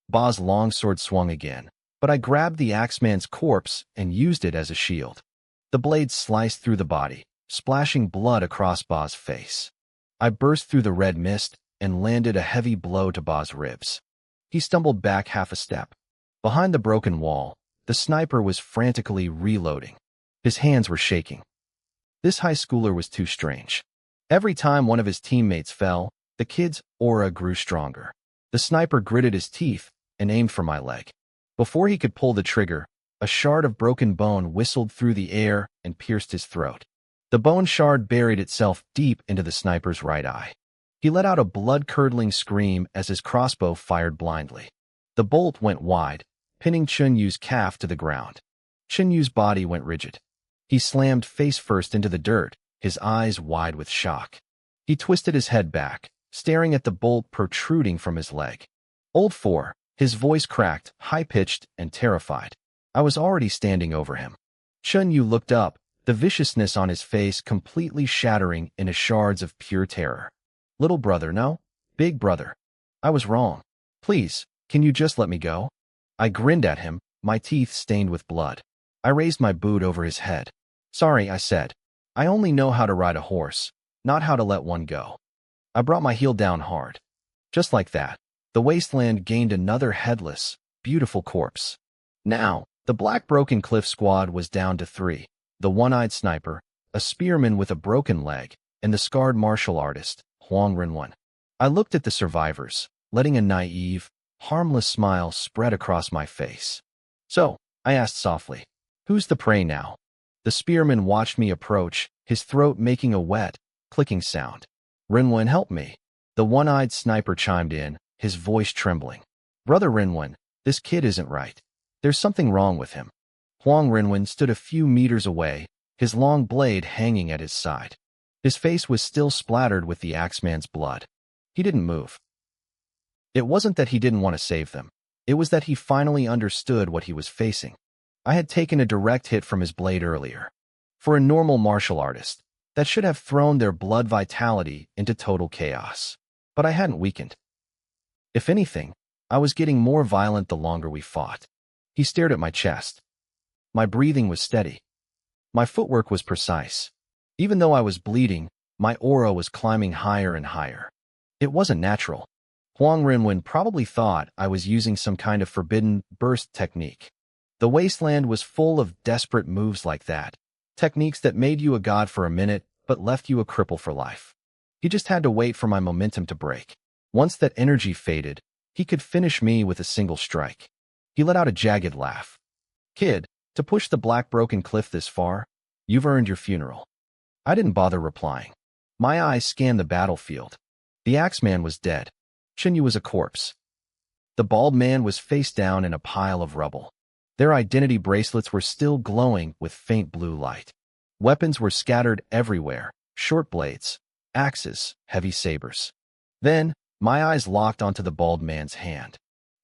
Ba's long sword swung again, but I grabbed the axeman's corpse and used it as a shield. The blade sliced through the body, splashing blood across Ba's face. I burst through the red mist and landed a heavy blow to Ba's ribs. He stumbled back half a step. Behind the broken wall, the sniper was frantically reloading. His hands were shaking. This high schooler was too strange. Every time one of his teammates fell, the kid's aura grew stronger. The sniper gritted his teeth and aimed for my leg. Before he could pull the trigger, a shard of broken bone whistled through the air and pierced his throat. The bone shard buried itself deep into the sniper's right eye. He let out a blood-curdling scream as his crossbow fired blindly. The bolt went wide, pinning Chunyu's calf to the ground. Chunyu's body went rigid. He slammed face first into the dirt, his eyes wide with shock. He twisted his head back, staring at the bolt protruding from his leg. Old 4, his voice cracked, high-pitched, and terrified. I was already standing over him. Chunyu looked up, the viciousness on his face completely shattering into shards of pure terror. Little brother, no? Big brother. I was wrong. Please, can you just let me go? I grinned at him, my teeth stained with blood. I raised my boot over his head. Sorry, I said. I only know how to ride a horse, not how to let one go. I brought my heel down hard. Just like that, the wasteland gained another headless, beautiful corpse. Now, the Black Broken Cliff squad was down to 3. The one-eyed sniper, a spearman with a broken leg, and the scarred martial artist, Huang Renwen. I looked at the survivors, letting a naive, harmless smile spread across my face. So, I asked softly, who's the prey now? The spearman watched me approach, his throat making a wet, clicking sound. Renwen, help me. The one-eyed sniper chimed in, his voice trembling. Brother Renwen, this kid isn't right. There's something wrong with him. Huang Renwen stood a few meters away, his long blade hanging at his side. His face was still splattered with the axeman's blood. He didn't move. It wasn't that he didn't want to save them. It was that he finally understood what he was facing. I had taken a direct hit from his blade earlier. For a normal martial artist, that should have thrown their blood vitality into total chaos. But I hadn't weakened. If anything, I was getting more violent the longer we fought. He stared at my chest. My breathing was steady. My footwork was precise. Even though I was bleeding, my aura was climbing higher and higher. It wasn't natural. Huang Renwen probably thought I was using some kind of forbidden burst technique. The wasteland was full of desperate moves like that, techniques that made you a god for a minute but left you a cripple for life. He just had to wait for my momentum to break. Once that energy faded, he could finish me with a single strike. He let out a jagged laugh. Kid, to push the Black Broken Cliff this far, you've earned your funeral. I didn't bother replying. My eyes scanned the battlefield. The axeman was dead. Chinyu was a corpse. The bald man was face down in a pile of rubble. Their identity bracelets were still glowing with faint blue light. Weapons were scattered everywhere, short blades, axes, heavy sabers. Then, my eyes locked onto the bald man's hand.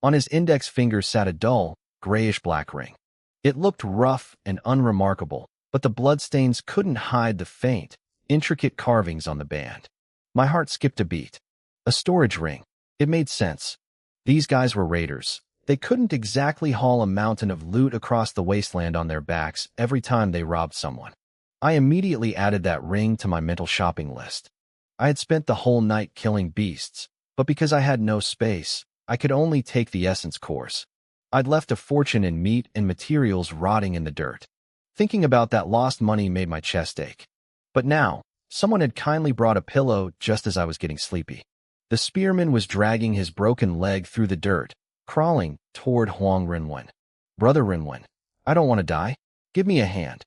On his index finger sat a dull, grayish-black ring. It looked rough and unremarkable, but the bloodstains couldn't hide the faint, intricate carvings on the band. My heart skipped a beat. A storage ring. It made sense. These guys were raiders. They couldn't exactly haul a mountain of loot across the wasteland on their backs every time they robbed someone. I immediately added that ring to my mental shopping list. I had spent the whole night killing beasts, but because I had no space, I could only take the essence course. I'd left a fortune in meat and materials rotting in the dirt. Thinking about that lost money made my chest ache. But now, someone had kindly brought a pillow just as I was getting sleepy. The spearman was dragging his broken leg through the dirt, crawling toward Huang Renwen. Brother Renwen, I don't want to die. Give me a hand.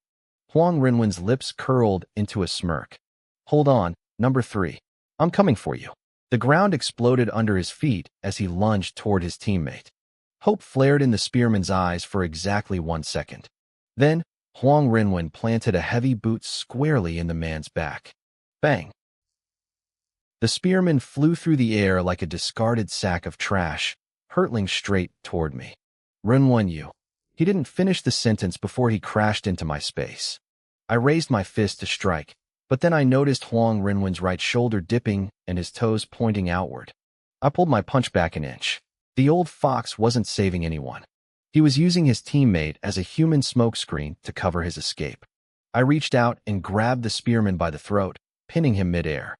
Huang Renwen's lips curled into a smirk. Hold on, number 3. I'm coming for you. The ground exploded under his feet as he lunged toward his teammate. Hope flared in the spearman's eyes for exactly 1 second. Then, Huang Renwen planted a heavy boot squarely in the man's back. Bang! The spearman flew through the air like a discarded sack of trash, hurtling straight toward me. Renwen you. He didn't finish the sentence before he crashed into my space. I raised my fist to strike, but then I noticed Huang Renwen's right shoulder dipping and his toes pointing outward. I pulled my punch back an inch. The old fox wasn't saving anyone. He was using his teammate as a human smokescreen to cover his escape. I reached out and grabbed the spearman by the throat, pinning him midair.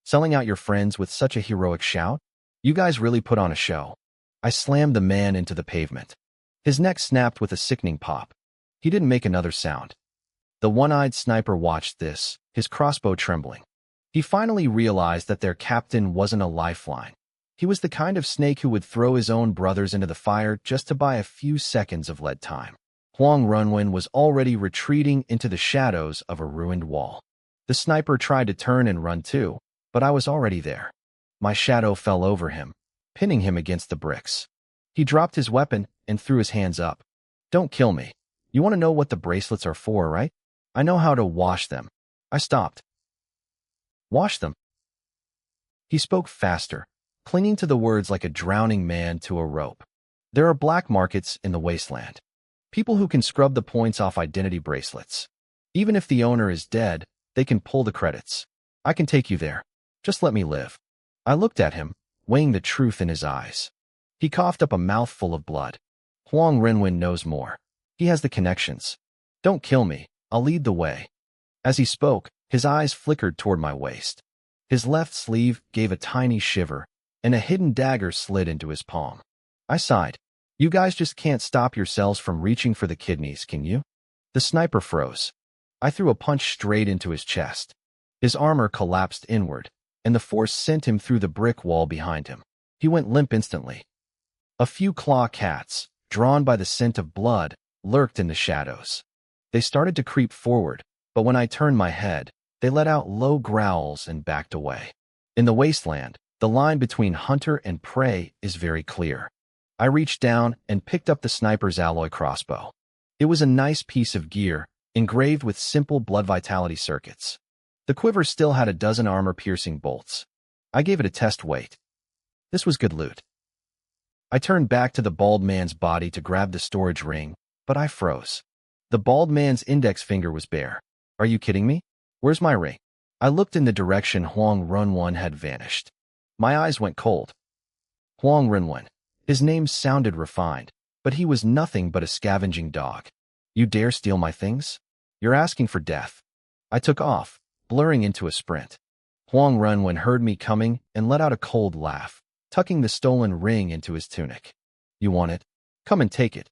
Selling out your friends with such a heroic shout? You guys really put on a show. I slammed the man into the pavement. His neck snapped with a sickening pop. He didn't make another sound. The one-eyed sniper watched this, his crossbow trembling. He finally realized that their captain wasn't a lifeline. He was the kind of snake who would throw his own brothers into the fire just to buy a few seconds of lead time. Huang Runwen was already retreating into the shadows of a ruined wall. The sniper tried to turn and run too, but I was already there. My shadow fell over him, pinning him against the bricks. He dropped his weapon and threw his hands up. Don't kill me. You want to know what the bracelets are for, right? I know how to wash them. I stopped. Wash them? He spoke faster, clinging to the words like a drowning man to a rope. There are black markets in the wasteland. People who can scrub the points off identity bracelets. Even if the owner is dead, they can pull the credits. I can take you there. Just let me live. I looked at him, weighing the truth in his eyes. He coughed up a mouthful of blood. Huang Renwen knows more. He has the connections. Don't kill me. I'll lead the way. As he spoke, his eyes flickered toward my waist. His left sleeve gave a tiny shiver, and a hidden dagger slid into his palm. I sighed. You guys just can't stop yourselves from reaching for the kidneys, can you? The sniper froze. I threw a punch straight into his chest. His armor collapsed inward, and the force sent him through the brick wall behind him. He went limp instantly. A few claw cats, drawn by the scent of blood, lurked in the shadows. They started to creep forward, but when I turned my head, they let out low growls and backed away. In the wasteland, the line between hunter and prey is very clear. I reached down and picked up the sniper's alloy crossbow. It was a nice piece of gear, engraved with simple blood vitality circuits. The quiver still had a dozen armor-piercing bolts. I gave it a test weight. This was good loot. I turned back to the bald man's body to grab the storage ring, but I froze. The bald man's index finger was bare. Are you kidding me? Where's my ring? I looked in the direction Huang Runwen had vanished. My eyes went cold. Huang Runwen. His name sounded refined, but he was nothing but a scavenging dog. You dare steal my things? You're asking for death. I took off, blurring into a sprint. Huang Runwen heard me coming and let out a cold laugh, tucking the stolen ring into his tunic. You want it? Come and take it.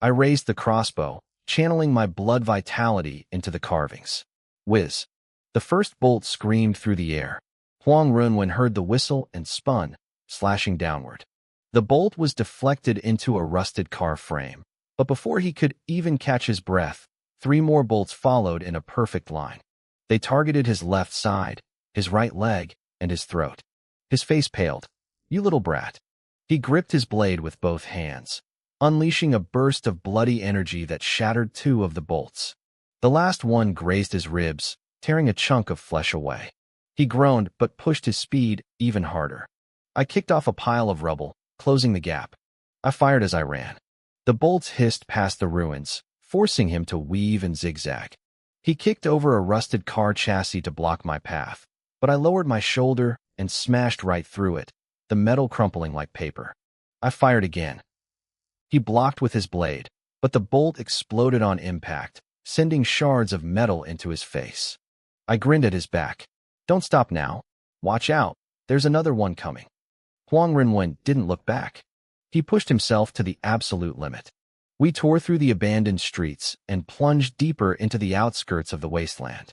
I raised the crossbow, channeling my blood vitality into the carvings. Whiz. The first bolt screamed through the air. Huang Runwen heard the whistle and spun, slashing downward. The bolt was deflected into a rusted car frame, but before he could even catch his breath, 3 more bolts followed in a perfect line. They targeted his left side, his right leg, and his throat. His face paled. You little brat. He gripped his blade with both hands, unleashing a burst of bloody energy that shattered 2 of the bolts. The last one grazed his ribs, tearing a chunk of flesh away. He groaned but pushed his speed even harder. I kicked off a pile of rubble, closing the gap. I fired as I ran. The bolts hissed past the ruins, forcing him to weave and zigzag. He kicked over a rusted car chassis to block my path, but I lowered my shoulder and smashed right through it, the metal crumpling like paper. I fired again. He blocked with his blade, but the bolt exploded on impact, sending shards of metal into his face. I grinned at his back. Don't stop now. Watch out. There's another one coming. Huang Renwen didn't look back. He pushed himself to the absolute limit. We tore through the abandoned streets and plunged deeper into the outskirts of the wasteland.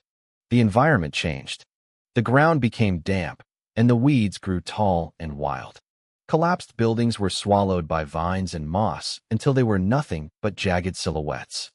The environment changed. The ground became damp, and the weeds grew tall and wild. Collapsed buildings were swallowed by vines and moss until they were nothing but jagged silhouettes.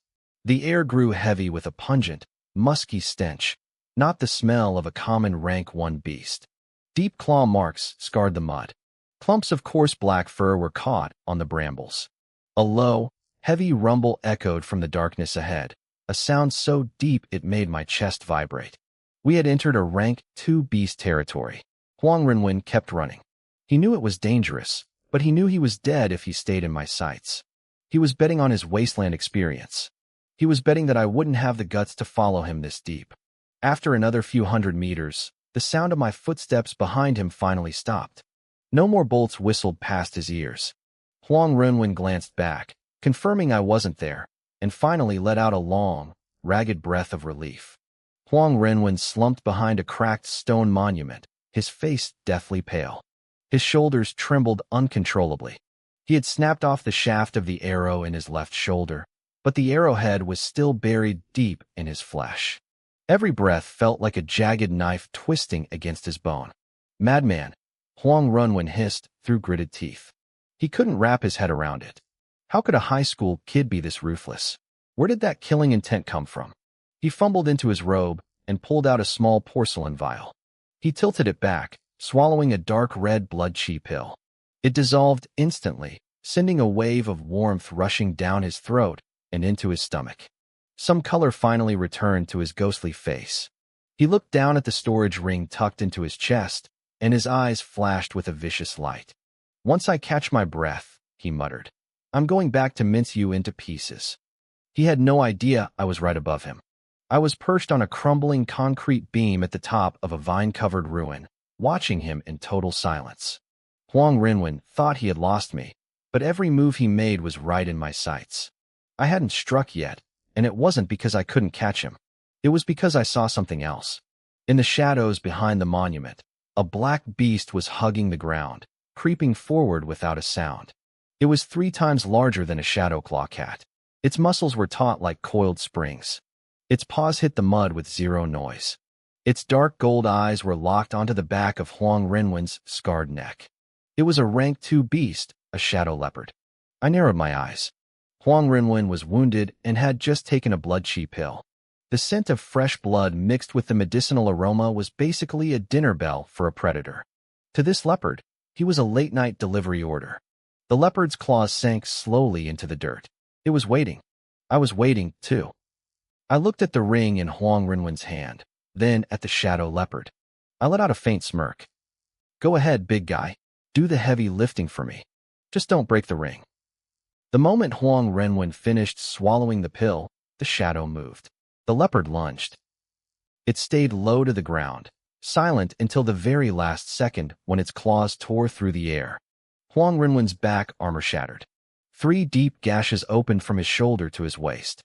The air grew heavy with a pungent, musky stench, not the smell of a common rank 1 beast. Deep claw marks scarred the mud. Clumps of coarse black fur were caught on the brambles. A low, heavy rumble echoed from the darkness ahead, a sound so deep it made my chest vibrate. We had entered a rank 2 beast territory. Huang Renwen kept running. He knew it was dangerous, but he knew he was dead if he stayed in my sights. He was betting on his wasteland experience. He was betting that I wouldn't have the guts to follow him this deep. After another few hundred meters, the sound of my footsteps behind him finally stopped. No more bolts whistled past his ears. Huang Renwen glanced back, confirming I wasn't there, and finally let out a long, ragged breath of relief. Huang Renwen slumped behind a cracked stone monument, his face deathly pale. His shoulders trembled uncontrollably. He had snapped off the shaft of the arrow in his left shoulder, but the arrowhead was still buried deep in his flesh. Every breath felt like a jagged knife twisting against his bone. Madman, Huang Renwen hissed through gritted teeth. He couldn't wrap his head around it. How could a high school kid be this ruthless? Where did that killing intent come from? He fumbled into his robe and pulled out a small porcelain vial. He tilted it back, swallowing a dark red blood chi pill. It dissolved instantly, sending a wave of warmth rushing down his throat and into his stomach. Some color finally returned to his ghostly face. He looked down at the storage ring tucked into his chest, and his eyes flashed with a vicious light. "Once I catch my breath," he muttered, "I'm going back to mince you into pieces." He had no idea I was right above him. I was perched on a crumbling concrete beam at the top of a vine-covered ruin, watching him in total silence. Huang Renwen thought he had lost me, but every move he made was right in my sights. I hadn't struck yet, and it wasn't because I couldn't catch him. It was because I saw something else. In the shadows behind the monument, a black beast was hugging the ground, creeping forward without a sound. It was 3 times larger than a shadow claw cat. Its muscles were taut like coiled springs. Its paws hit the mud with zero noise. Its dark gold eyes were locked onto the back of Huang Renwen's scarred neck. It was a rank 2 beast, a shadow leopard. I narrowed my eyes. Huang Renwen was wounded and had just taken a blood chi pill. The scent of fresh blood mixed with the medicinal aroma was basically a dinner bell for a predator. To this leopard, he was a late-night delivery order. The leopard's claws sank slowly into the dirt. It was waiting. I was waiting, too. I looked at the ring in Huang Renwen's hand, then at the shadow leopard. I let out a faint smirk. "Go ahead, big guy. Do the heavy lifting for me. Just don't break the ring." The moment Huang Renwen finished swallowing the pill, the shadow moved. The leopard lunged. It stayed low to the ground, silent until the very last second when its claws tore through the air. Huang Renwen's back armor shattered. 3 deep gashes opened from his shoulder to his waist.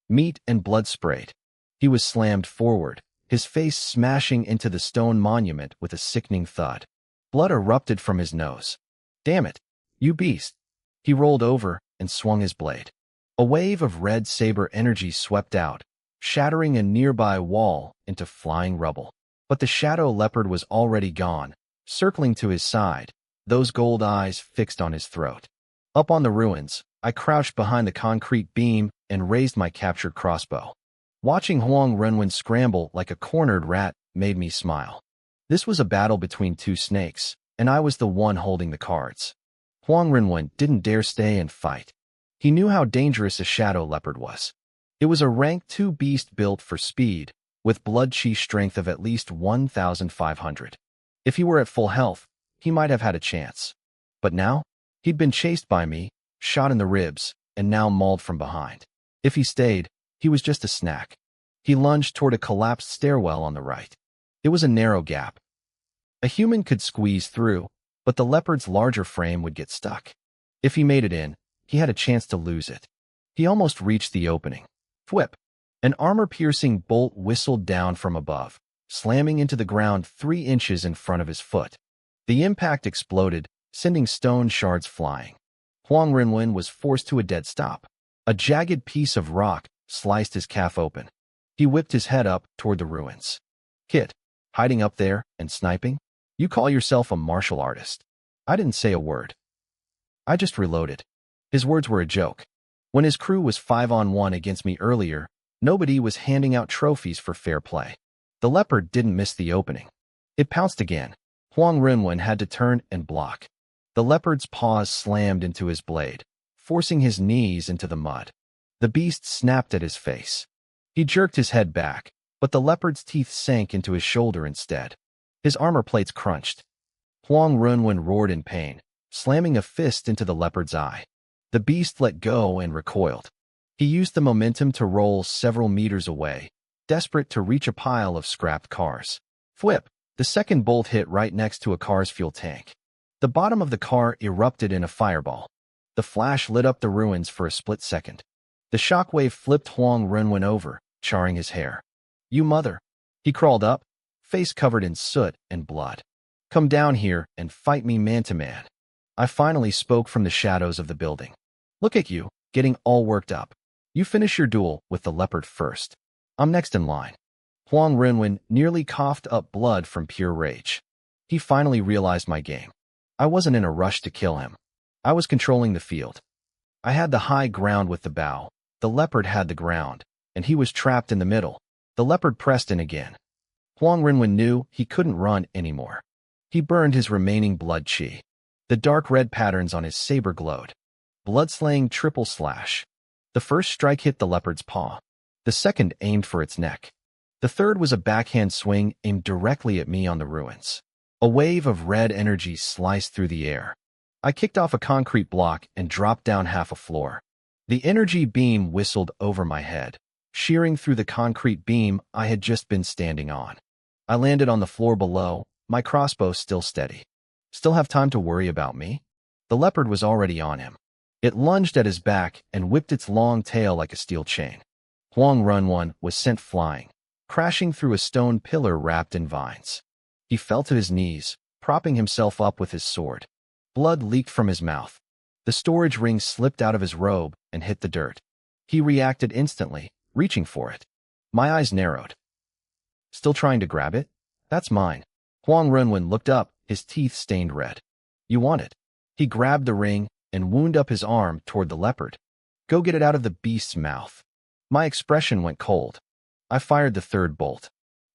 Meat and blood sprayed. He was slammed forward, his face smashing into the stone monument with a sickening thud. Blood erupted from his nose. "Damn it, you beast." He rolled over and swung his blade. A wave of red saber energy swept out, shattering a nearby wall into flying rubble. But the shadow leopard was already gone, circling to his side, those gold eyes fixed on his throat. Up on the ruins, I crouched behind the concrete beam and raised my captured crossbow. Watching Huang Renwen scramble like a cornered rat made me smile. This was a battle between 2 snakes, and I was the one holding the cards. Huang Renwen didn't dare stay and fight. He knew how dangerous a shadow leopard was. It was a rank 2 beast built for speed, with blood chi strength of at least 1,500. If he were at full health, he might have had a chance. But now, he'd been chased by me, shot in the ribs, and now mauled from behind. If he stayed, he was just a snack. He lunged toward a collapsed stairwell on the right. It was a narrow gap. A human could squeeze through, but the leopard's larger frame would get stuck. If he made it in, he had a chance to lose it. He almost reached the opening. Thwip! An armor-piercing bolt whistled down from above, slamming into the ground 3 inches in front of his foot. The impact exploded, sending stone shards flying. Huang Renwen was forced to a dead stop. A jagged piece of rock sliced his calf open. He whipped his head up toward the ruins. "Kid, hiding up there and sniping? You call yourself a martial artist?" I didn't say a word. I just reloaded. His words were a joke. When his crew was 5-on-1 against me earlier, nobody was handing out trophies for fair play. The leopard didn't miss the opening. It pounced again. Huang Renwen had to turn and block. The leopard's paws slammed into his blade, forcing his knees into the mud. The beast snapped at his face. He jerked his head back, but the leopard's teeth sank into his shoulder instead. His armor plates crunched. Huang Renwen roared in pain, slamming a fist into the leopard's eye. The beast let go and recoiled. He used the momentum to roll several meters away, desperate to reach a pile of scrapped cars. Thwip! The second bolt hit right next to a car's fuel tank. The bottom of the car erupted in a fireball. The flash lit up the ruins for a split second. The shockwave flipped Huang Renwen over, charring his hair. You mother! He crawled up, face covered in soot and blood. Come down here and fight me man to man. I finally spoke from the shadows of the building. Look at you, getting all worked up. You finish your duel with the leopard first. I'm next in line. Huang Renwen nearly coughed up blood from pure rage. He finally realized my game. I wasn't in a rush to kill him. I was controlling the field. I had the high ground with the bow. The leopard had the ground, and he was trapped in the middle. The leopard pressed in again. Huang Renwen knew he couldn't run anymore. He burned his remaining blood chi. The dark red patterns on his saber glowed. Blood-slaying triple slash. The first strike hit the leopard's paw. The second aimed for its neck. The third was a backhand swing aimed directly at me on the ruins. A wave of red energy sliced through the air. I kicked off a concrete block and dropped down half a floor. The energy beam whistled over my head, shearing through the concrete beam I had just been standing on. I landed on the floor below, my crossbow still steady. Still have time to worry about me? The leopard was already on him. It lunged at his back and whipped its long tail like a steel chain. Huang Renwen was sent flying, crashing through a stone pillar wrapped in vines. He fell to his knees, propping himself up with his sword. Blood leaked from his mouth. The storage ring slipped out of his robe and hit the dirt. He reacted instantly, reaching for it. My eyes narrowed. Still trying to grab it? That's mine. Huang Renwen looked up, his teeth stained red. You want it? He grabbed the ring and wound up his arm toward the leopard. Go get it out of the beast's mouth. My expression went cold. I fired the third bolt.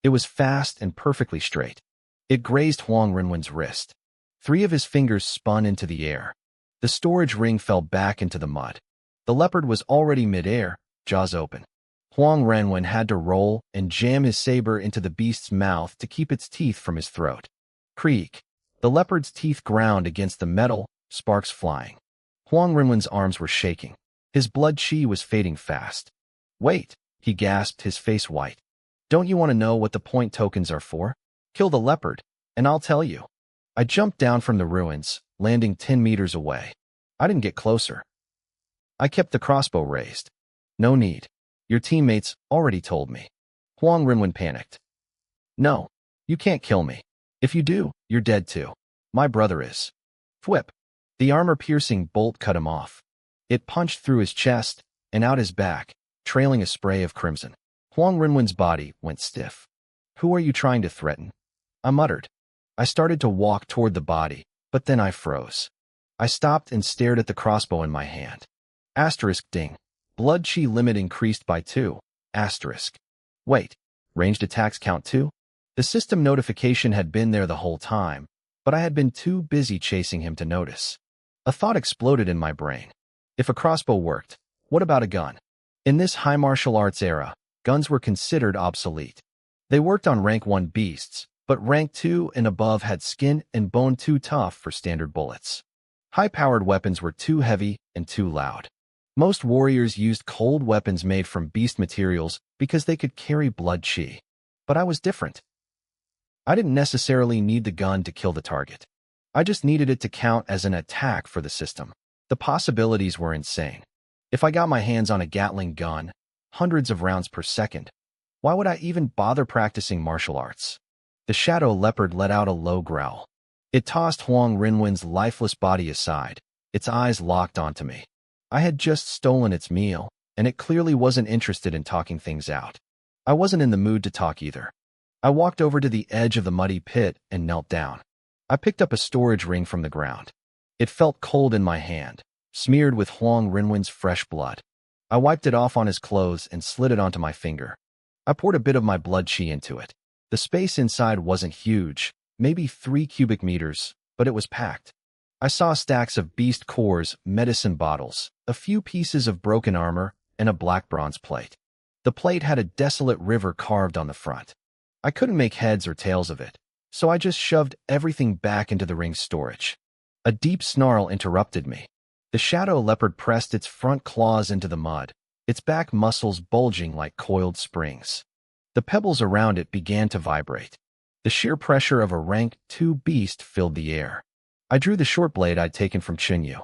It was fast and perfectly straight. It grazed Huang Renwen's wrist. 3 of his fingers spun into the air. The storage ring fell back into the mud. The leopard was already mid-air, jaws open. Huang Renwen had to roll and jam his saber into the beast's mouth to keep its teeth from his throat. Creak. The leopard's teeth ground against the metal, sparks flying. Huang Renwen's arms were shaking. His blood chi was fading fast. Wait, he gasped, his face white. Don't you want to know what the point tokens are for? Kill the leopard, and I'll tell you. I jumped down from the ruins, landing 10 meters away. I didn't get closer. I kept the crossbow raised. No need. Your teammates already told me. Huang Renwen panicked. No, you can't kill me. If you do, you're dead too. My brother is. Thwip. The armor-piercing bolt cut him off. It punched through his chest and out his back, trailing a spray of crimson. Huang Renwen's body went stiff. Who are you trying to threaten? I muttered. I started to walk toward the body, but then I froze. I stopped and stared at the crossbow in my hand. Asterisk ding. Blood chi limit increased by 2. Asterisk. Wait, ranged attacks count too? The system notification had been there the whole time, but I had been too busy chasing him to notice. A thought exploded in my brain. If a crossbow worked, what about a gun? In this high martial arts era, guns were considered obsolete. They worked on rank 1 beasts, but rank 2 and above had skin and bone too tough for standard bullets. High-powered weapons were too heavy and too loud. Most warriors used cold weapons made from beast materials because they could carry blood chi. But I was different. I didn't necessarily need the gun to kill the target. I just needed it to count as an attack for the system. The possibilities were insane. If I got my hands on a Gatling gun, hundreds of rounds per second, why would I even bother practicing martial arts? The shadow leopard let out a low growl. It tossed Huang Renwen's lifeless body aside, its eyes locked onto me. I had just stolen its meal, and it clearly wasn't interested in talking things out. I wasn't in the mood to talk either. I walked over to the edge of the muddy pit and knelt down. I picked up a storage ring from the ground. It felt cold in my hand, smeared with Huang Renwen's fresh blood. I wiped it off on his clothes and slid it onto my finger. I poured a bit of my blood chi into it. The space inside wasn't huge, maybe 3 cubic meters, but it was packed. I saw stacks of beast cores, medicine bottles, a few pieces of broken armor, and a black bronze plate. The plate had a desolate river carved on the front. I couldn't make heads or tails of it, so I just shoved everything back into the ring's storage. A deep snarl interrupted me. The shadow leopard pressed its front claws into the mud, its back muscles bulging like coiled springs. The pebbles around it began to vibrate. The sheer pressure of a rank 2 beast filled the air. I drew the short blade I'd taken from Chinyu.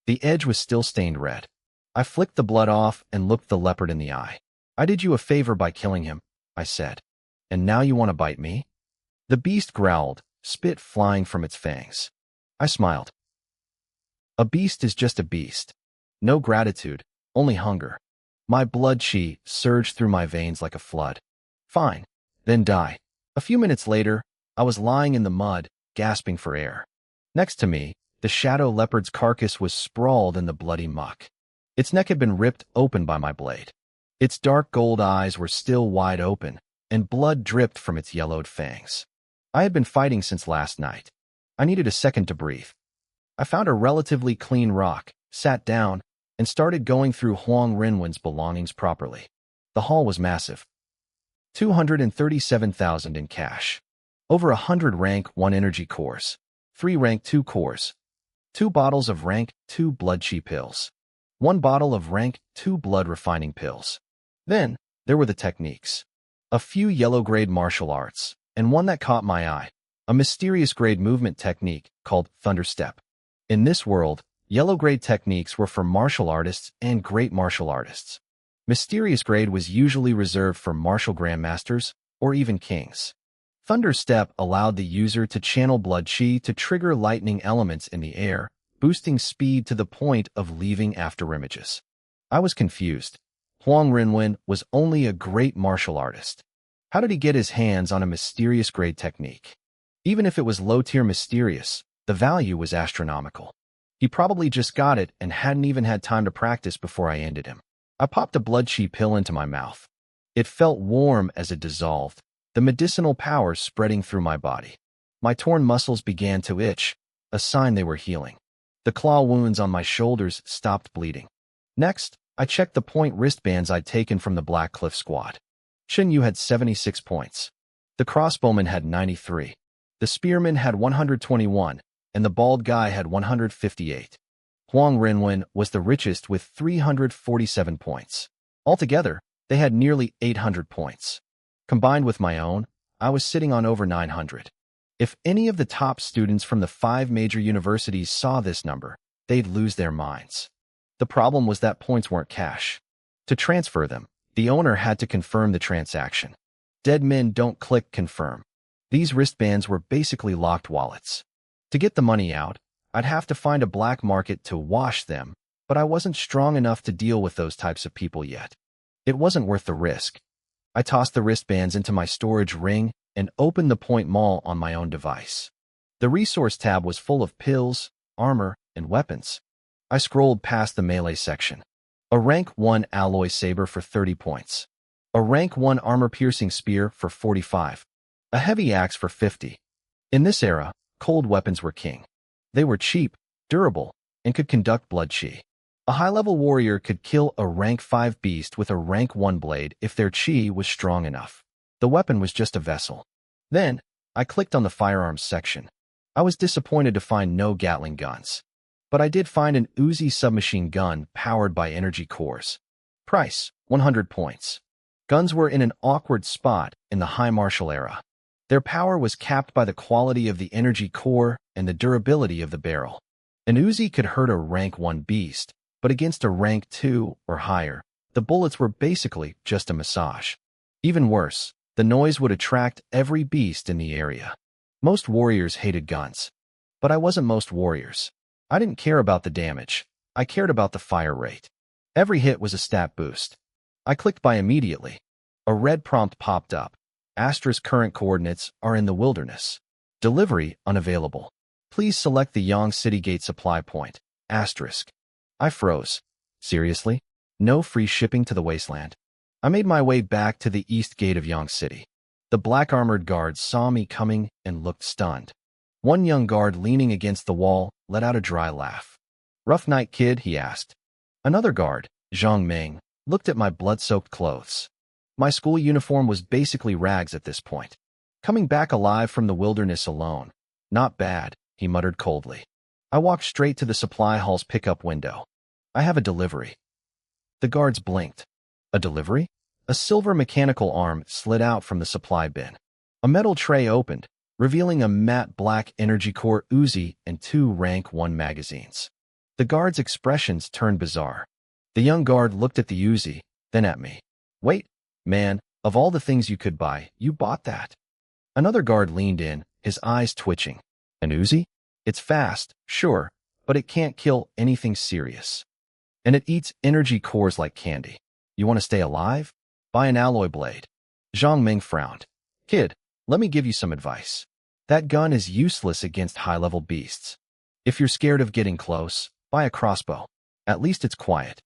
The edge was still stained red. I flicked the blood off and looked the leopard in the eye. I did you a favor by killing him, I said. And now you want to bite me? The beast growled, spit flying from its fangs. I smiled. A beast is just a beast. No gratitude, only hunger. My blood chi surged through my veins like a flood. Fine, then die. A few minutes later, I was lying in the mud, gasping for air. Next to me, the shadow leopard's carcass was sprawled in the bloody muck. Its neck had been ripped open by my blade. Its dark gold eyes were still wide open, and blood dripped from its yellowed fangs. I had been fighting since last night. I needed a second to breathe. I found a relatively clean rock, sat down, and started going through Huang Renwen's belongings properly. The haul was massive. 237,000 in cash. Over 100 rank 1 energy cores. 3 rank 2 cores. 2 bottles of rank 2 blood chi pills. 1 bottle of rank 2 blood refining pills. Then, there were the techniques. A few yellow-grade martial arts, and one that caught my eye. A mysterious grade movement technique called Thunder Step. In this world, yellow grade techniques were for martial artists and great martial artists. Mysterious grade was usually reserved for martial grandmasters or even kings. Thunder Step allowed the user to channel blood chi to trigger lightning elements in the air, boosting speed to the point of leaving afterimages. I was confused. Huang Renwen was only a great martial artist. How did he get his hands on a mysterious grade technique? Even if it was low-tier mysterious, the value was astronomical. He probably just got it and hadn't even had time to practice before I ended him. I popped a blood chi pill into my mouth. It felt warm as it dissolved, the medicinal power spreading through my body. My torn muscles began to itch, a sign they were healing. The claw wounds on my shoulders stopped bleeding. Next, I checked the point wristbands I'd taken from the Black Cliff Squad. Shin Yu had 76 points. The crossbowman had 93. The spearman had 121, and the bald guy had 158. Huang Renwen was the richest with 347 points. Altogether, they had nearly 800 points. Combined with my own, I was sitting on over 900. If any of the top students from the 5 major universities saw this number, they'd lose their minds. The problem was that points weren't cash. To transfer them, the owner had to confirm the transaction. Dead men don't click confirm. These wristbands were basically locked wallets. To get the money out, I'd have to find a black market to wash them, but I wasn't strong enough to deal with those types of people yet. It wasn't worth the risk. I tossed the wristbands into my storage ring and opened the Point Mall on my own device. The resource tab was full of pills, armor, and weapons. I scrolled past the melee section. A rank 1 alloy saber for 30 points. A rank 1 armor-piercing spear for 45. A heavy axe for 50. In this era, cold weapons were king. They were cheap, durable, and could conduct blood chi. A high-level warrior could kill a rank 5 beast with a rank 1 blade if their chi was strong enough. The weapon was just a vessel. Then, I clicked on the firearms section. I was disappointed to find no Gatling guns. But I did find an Uzi submachine gun powered by energy cores. Price, 100 points. Guns were in an awkward spot in the high martial era. Their power was capped by the quality of the energy core and the durability of the barrel. An Uzi could hurt a rank 1 beast, but against a rank 2 or higher, the bullets were basically just a massage. Even worse, the noise would attract every beast in the area. Most warriors hated guns. But I wasn't most warriors. I didn't care about the damage. I cared about the fire rate. Every hit was a stat boost. I clicked buy immediately. A red prompt popped up. Astra's current coordinates are in the wilderness. Delivery unavailable. Please select the Yang City Gate supply point. Asterisk. I froze. Seriously? No free shipping to the wasteland? I made my way back to the east gate of Yang City. The black armored guards saw me coming and looked stunned. One young guard leaning against the wall let out a dry laugh. Rough night, kid, he asked. Another guard, Zhang Ming, looked at my blood-soaked clothes. My school uniform was basically rags at this point. Coming back alive from the wilderness alone. Not bad, he muttered coldly. I walked straight to the supply hall's pickup window. I have a delivery. The guards blinked. A delivery? A silver mechanical arm slid out from the supply bin. A metal tray opened, revealing a matte black energy core Uzi and 2 rank 1 magazines. The guard's expressions turned bizarre. The young guard looked at the Uzi, then at me. Wait, man, of all the things you could buy, you bought that. Another guard leaned in, his eyes twitching. An Uzi? It's fast, sure, but it can't kill anything serious. And it eats energy cores like candy. You want to stay alive? Buy an alloy blade. Zhang Ming frowned. Kid, let me give you some advice. That gun is useless against high-level beasts. If you're scared of getting close, buy a crossbow. At least it's quiet.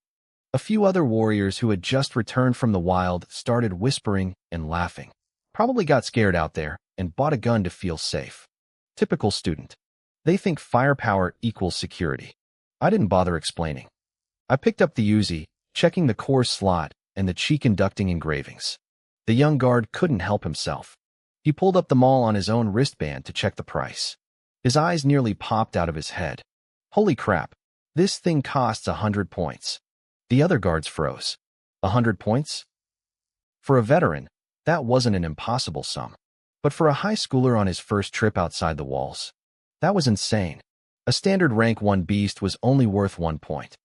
A few other warriors who had just returned from the wild started whispering and laughing. Probably got scared out there and bought a gun to feel safe. Typical student. They think firepower equals security. I didn't bother explaining. I picked up the Uzi, checking the core slot and the chi-conducting engravings. The young guard couldn't help himself. He pulled up the mall on his own wristband to check the price. His eyes nearly popped out of his head. Holy crap, this thing costs 100 points. The other guards froze. 100 points? For a veteran, that wasn't an impossible sum. But for a high schooler on his first trip outside the walls, that was insane. A standard rank 1 beast was only worth 1 point.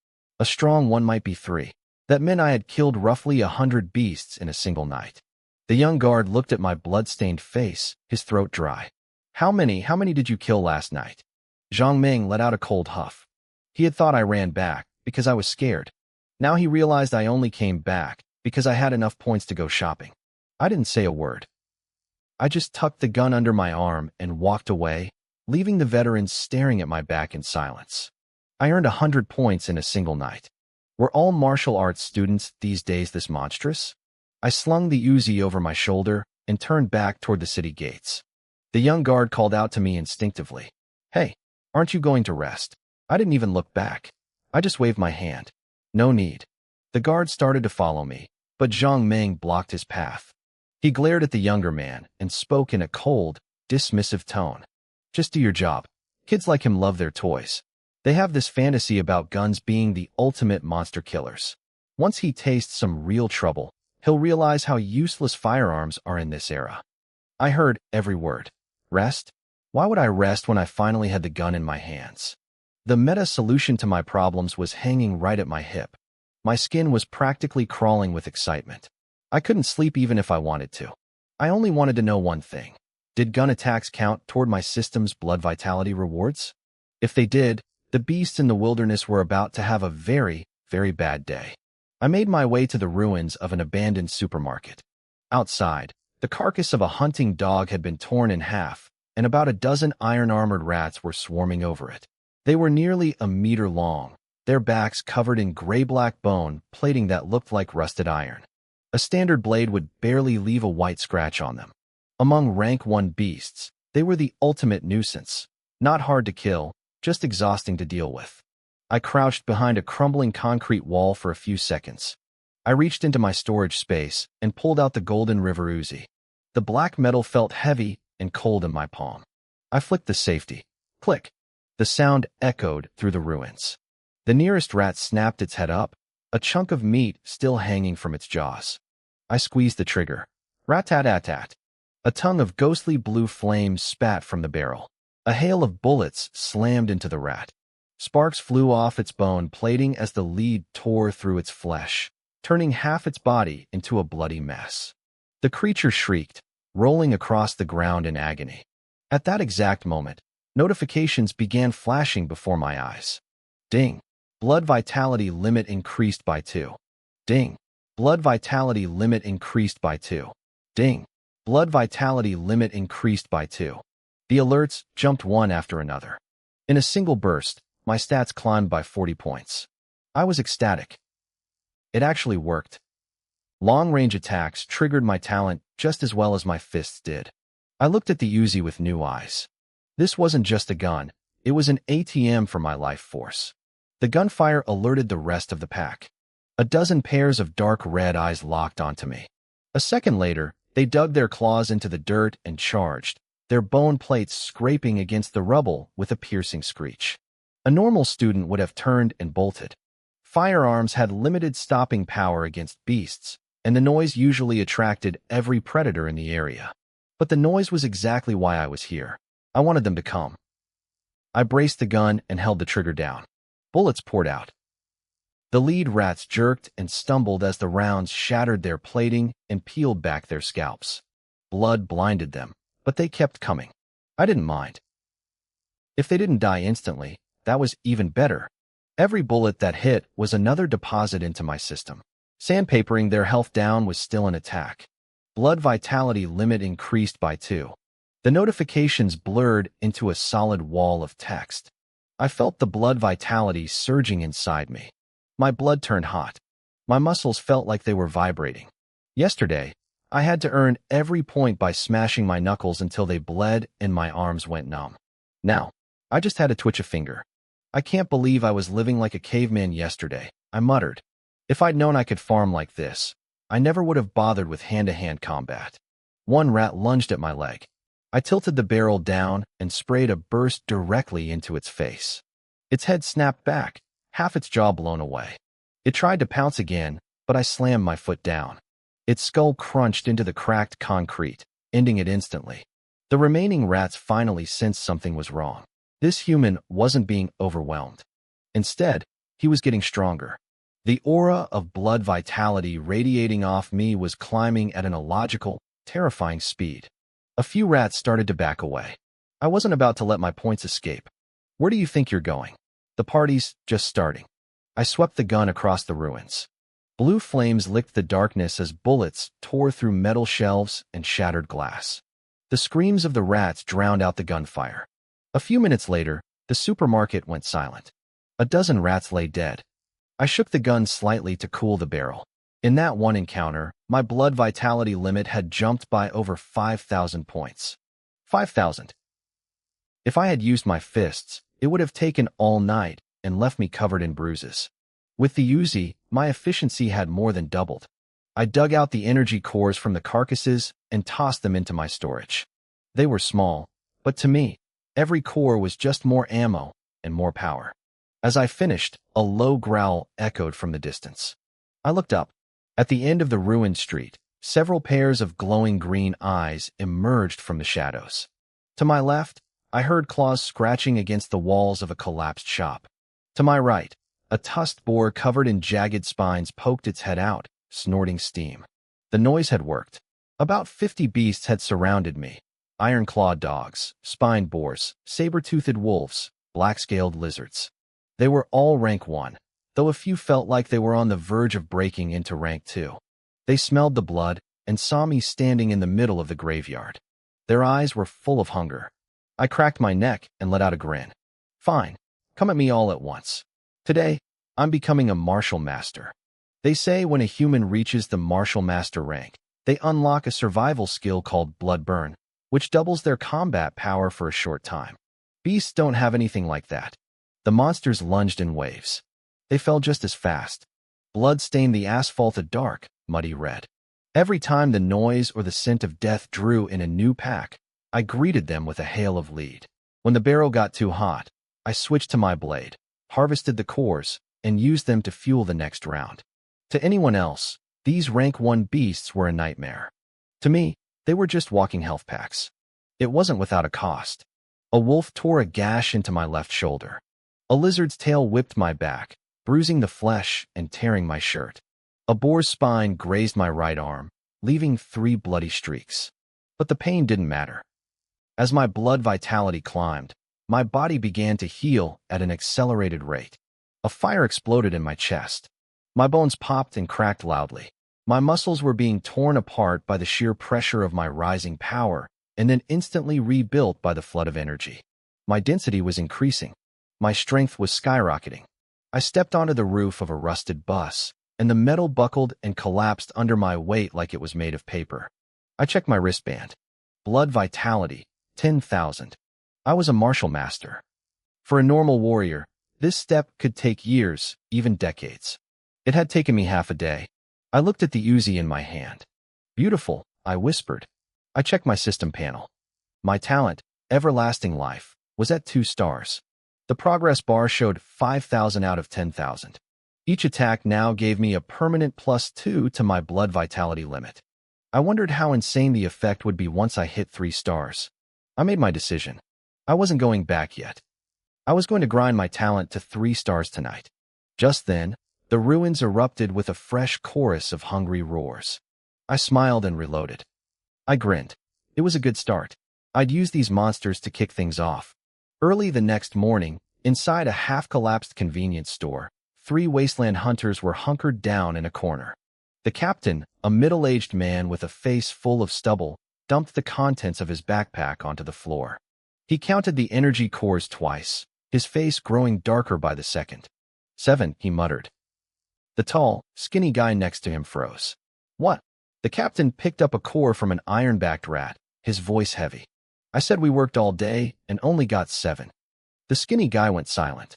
A strong one might be 3. That meant I had killed roughly 100 beasts in a single night. The young guard looked at my blood-stained face, his throat dry. How many did you kill last night? Zhang Ming let out a cold huff. He had thought I ran back because I was scared. Now he realized I only came back because I had enough points to go shopping. I didn't say a word. I just tucked the gun under my arm and walked away, leaving the veterans staring at my back in silence. I earned 100 points in a single night. Were all martial arts students these days this monstrous? I slung the Uzi over my shoulder and turned back toward the city gates. The young guard called out to me instinctively. Hey, aren't you going to rest? I didn't even look back. I just waved my hand. No need. The guard started to follow me, but Zhang Ming blocked his path. He glared at the younger man and spoke in a cold, dismissive tone. Just do your job. Kids like him love their toys. They have this fantasy about guns being the ultimate monster killers. Once he tastes some real trouble, he'll realize how useless firearms are in this era. I heard every word. Rest? Why would I rest when I finally had the gun in my hands? The meta solution to my problems was hanging right at my hip. My skin was practically crawling with excitement. I couldn't sleep even if I wanted to. I only wanted to know one thing. Did gun attacks count toward my system's blood vitality rewards? If they did, the beasts in the wilderness were about to have a very, very bad day. I made my way to the ruins of an abandoned supermarket. Outside, the carcass of a hunting dog had been torn in half, and about a dozen iron-armored rats were swarming over it. They were nearly a meter long, their backs covered in gray-black bone plating that looked like rusted iron. A standard blade would barely leave a white scratch on them. Among rank 1 beasts, they were the ultimate nuisance. Not hard to kill, just exhausting to deal with. I crouched behind a crumbling concrete wall for a few seconds. I reached into my storage space and pulled out the Golden River Uzi. The black metal felt heavy and cold in my palm. I flicked the safety. Click. The sound echoed through the ruins. The nearest rat snapped its head up, a chunk of meat still hanging from its jaws. I squeezed the trigger. Rat-tat-tat-tat. A tongue of ghostly blue flame spat from the barrel. A hail of bullets slammed into the rat. Sparks flew off its bone plating as the lead tore through its flesh, turning half its body into a bloody mess. The creature shrieked, rolling across the ground in agony. At that exact moment, notifications began flashing before my eyes. Ding. Blood vitality limit increased by 2. Ding. Blood vitality limit increased by 2. Ding. Blood vitality limit increased by 2. The alerts jumped one after another. In a single burst, my stats climbed by 40 points. I was ecstatic. It actually worked. Long-range attacks triggered my talent just as well as my fists did. I looked at the Uzi with new eyes. This wasn't just a gun, it was an ATM for my life force. The gunfire alerted the rest of the pack. A dozen pairs of dark red eyes locked onto me. A second later, they dug their claws into the dirt and charged, their bone plates scraping against the rubble with a piercing screech. A normal student would have turned and bolted. Firearms had limited stopping power against beasts, and the noise usually attracted every predator in the area. But the noise was exactly why I was here. I wanted them to come. I braced the gun and held the trigger down. Bullets poured out. The lead rats jerked and stumbled as the rounds shattered their plating and peeled back their scalps. Blood blinded them, but they kept coming. I didn't mind. If they didn't die instantly, that was even better. Every bullet that hit was another deposit into my system. Sandpapering their health down was still an attack. Blood vitality limit increased by 2. The notifications blurred into a solid wall of text. I felt the blood vitality surging inside me. My blood turned hot. My muscles felt like they were vibrating. Yesterday, I had to earn every point by smashing my knuckles until they bled and my arms went numb. Now, I just had to twitch a finger. I can't believe I was living like a caveman yesterday, I muttered. If I'd known I could farm like this, I never would have bothered with hand-to-hand combat. One rat lunged at my leg. I tilted the barrel down and sprayed a burst directly into its face. Its head snapped back, half its jaw blown away. It tried to pounce again, but I slammed my foot down. Its skull crunched into the cracked concrete, ending it instantly. The remaining rats finally sensed something was wrong. This human wasn't being overwhelmed. Instead, he was getting stronger. The aura of blood vitality radiating off me was climbing at an illogical, terrifying speed. A few rats started to back away. I wasn't about to let my points escape. Where do you think you're going? The party's just starting. I swept the gun across the ruins. Blue flames licked the darkness as bullets tore through metal shelves and shattered glass. The screams of the rats drowned out the gunfire. A few minutes later, the supermarket went silent. A dozen rats lay dead. I shook the gun slightly to cool the barrel. In that one encounter, my blood vitality limit had jumped by over 5,000 points. 5,000. If I had used my fists, it would have taken all night and left me covered in bruises. With the Uzi, my efficiency had more than doubled. I dug out the energy cores from the carcasses and tossed them into my storage. They were small, but to me, every core was just more ammo and more power. As I finished, a low growl echoed from the distance. I looked up. At the end of the ruined street, several pairs of glowing green eyes emerged from the shadows. To my left, I heard claws scratching against the walls of a collapsed shop. To my right, a tusked boar covered in jagged spines poked its head out, snorting steam. The noise had worked. About 50 beasts had surrounded me. Iron-clawed dogs, spined boars, saber-toothed wolves, black-scaled lizards. They were all rank 1, though a few felt like they were on the verge of breaking into rank 2. They smelled the blood and saw me standing in the middle of the graveyard. Their eyes were full of hunger. I cracked my neck and let out a grin. Fine, come at me all at once. Today, I'm becoming a martial master. They say when a human reaches the martial master rank, they unlock a survival skill called blood burn, which doubles their combat power for a short time. Beasts don't have anything like that. The monsters lunged in waves. They fell just as fast. Blood stained the asphalt a dark, muddy red. Every time the noise or the scent of death drew in a new pack, I greeted them with a hail of lead. When the barrel got too hot, I switched to my blade, harvested the cores, and used them to fuel the next round. To anyone else, these rank 1 beasts were a nightmare. To me, they were just walking health packs. It wasn't without a cost. A wolf tore a gash into my left shoulder. A lizard's tail whipped my back, bruising the flesh and tearing my shirt. A boar's spine grazed my right arm, leaving 3 bloody streaks. But the pain didn't matter. As my blood vitality climbed, my body began to heal at an accelerated rate. A fire exploded in my chest. My bones popped and cracked loudly. My muscles were being torn apart by the sheer pressure of my rising power, and then instantly rebuilt by the flood of energy. My density was increasing. My strength was skyrocketing. I stepped onto the roof of a rusted bus, and the metal buckled and collapsed under my weight like it was made of paper. I checked my wristband. Blood vitality, 10,000. I was a martial master. For a normal warrior, this step could take years, even decades. It had taken me half a day. I looked at the Uzi in my hand. Beautiful, I whispered. I checked my system panel. My talent, Everlasting Life, was at 2 stars. The progress bar showed 5,000 out of 10,000. Each attack now gave me a permanent +2 to my blood vitality limit. I wondered how insane the effect would be once I hit 3 stars. I made my decision. I wasn't going back yet. I was going to grind my talent to 3 stars tonight. Just then, the ruins erupted with a fresh chorus of hungry roars. I smiled and reloaded. I grinned. It was a good start. I'd use these monsters to kick things off. Early the next morning, inside a half-collapsed convenience store, 3 wasteland hunters were hunkered down in a corner. The captain, a middle-aged man with a face full of stubble, dumped the contents of his backpack onto the floor. He counted the energy cores twice, his face growing darker by the second. 7, he muttered. The tall, skinny guy next to him froze. What? The captain picked up a core from an iron-backed rat, his voice heavy. I said we worked all day and only got 7. The skinny guy went silent.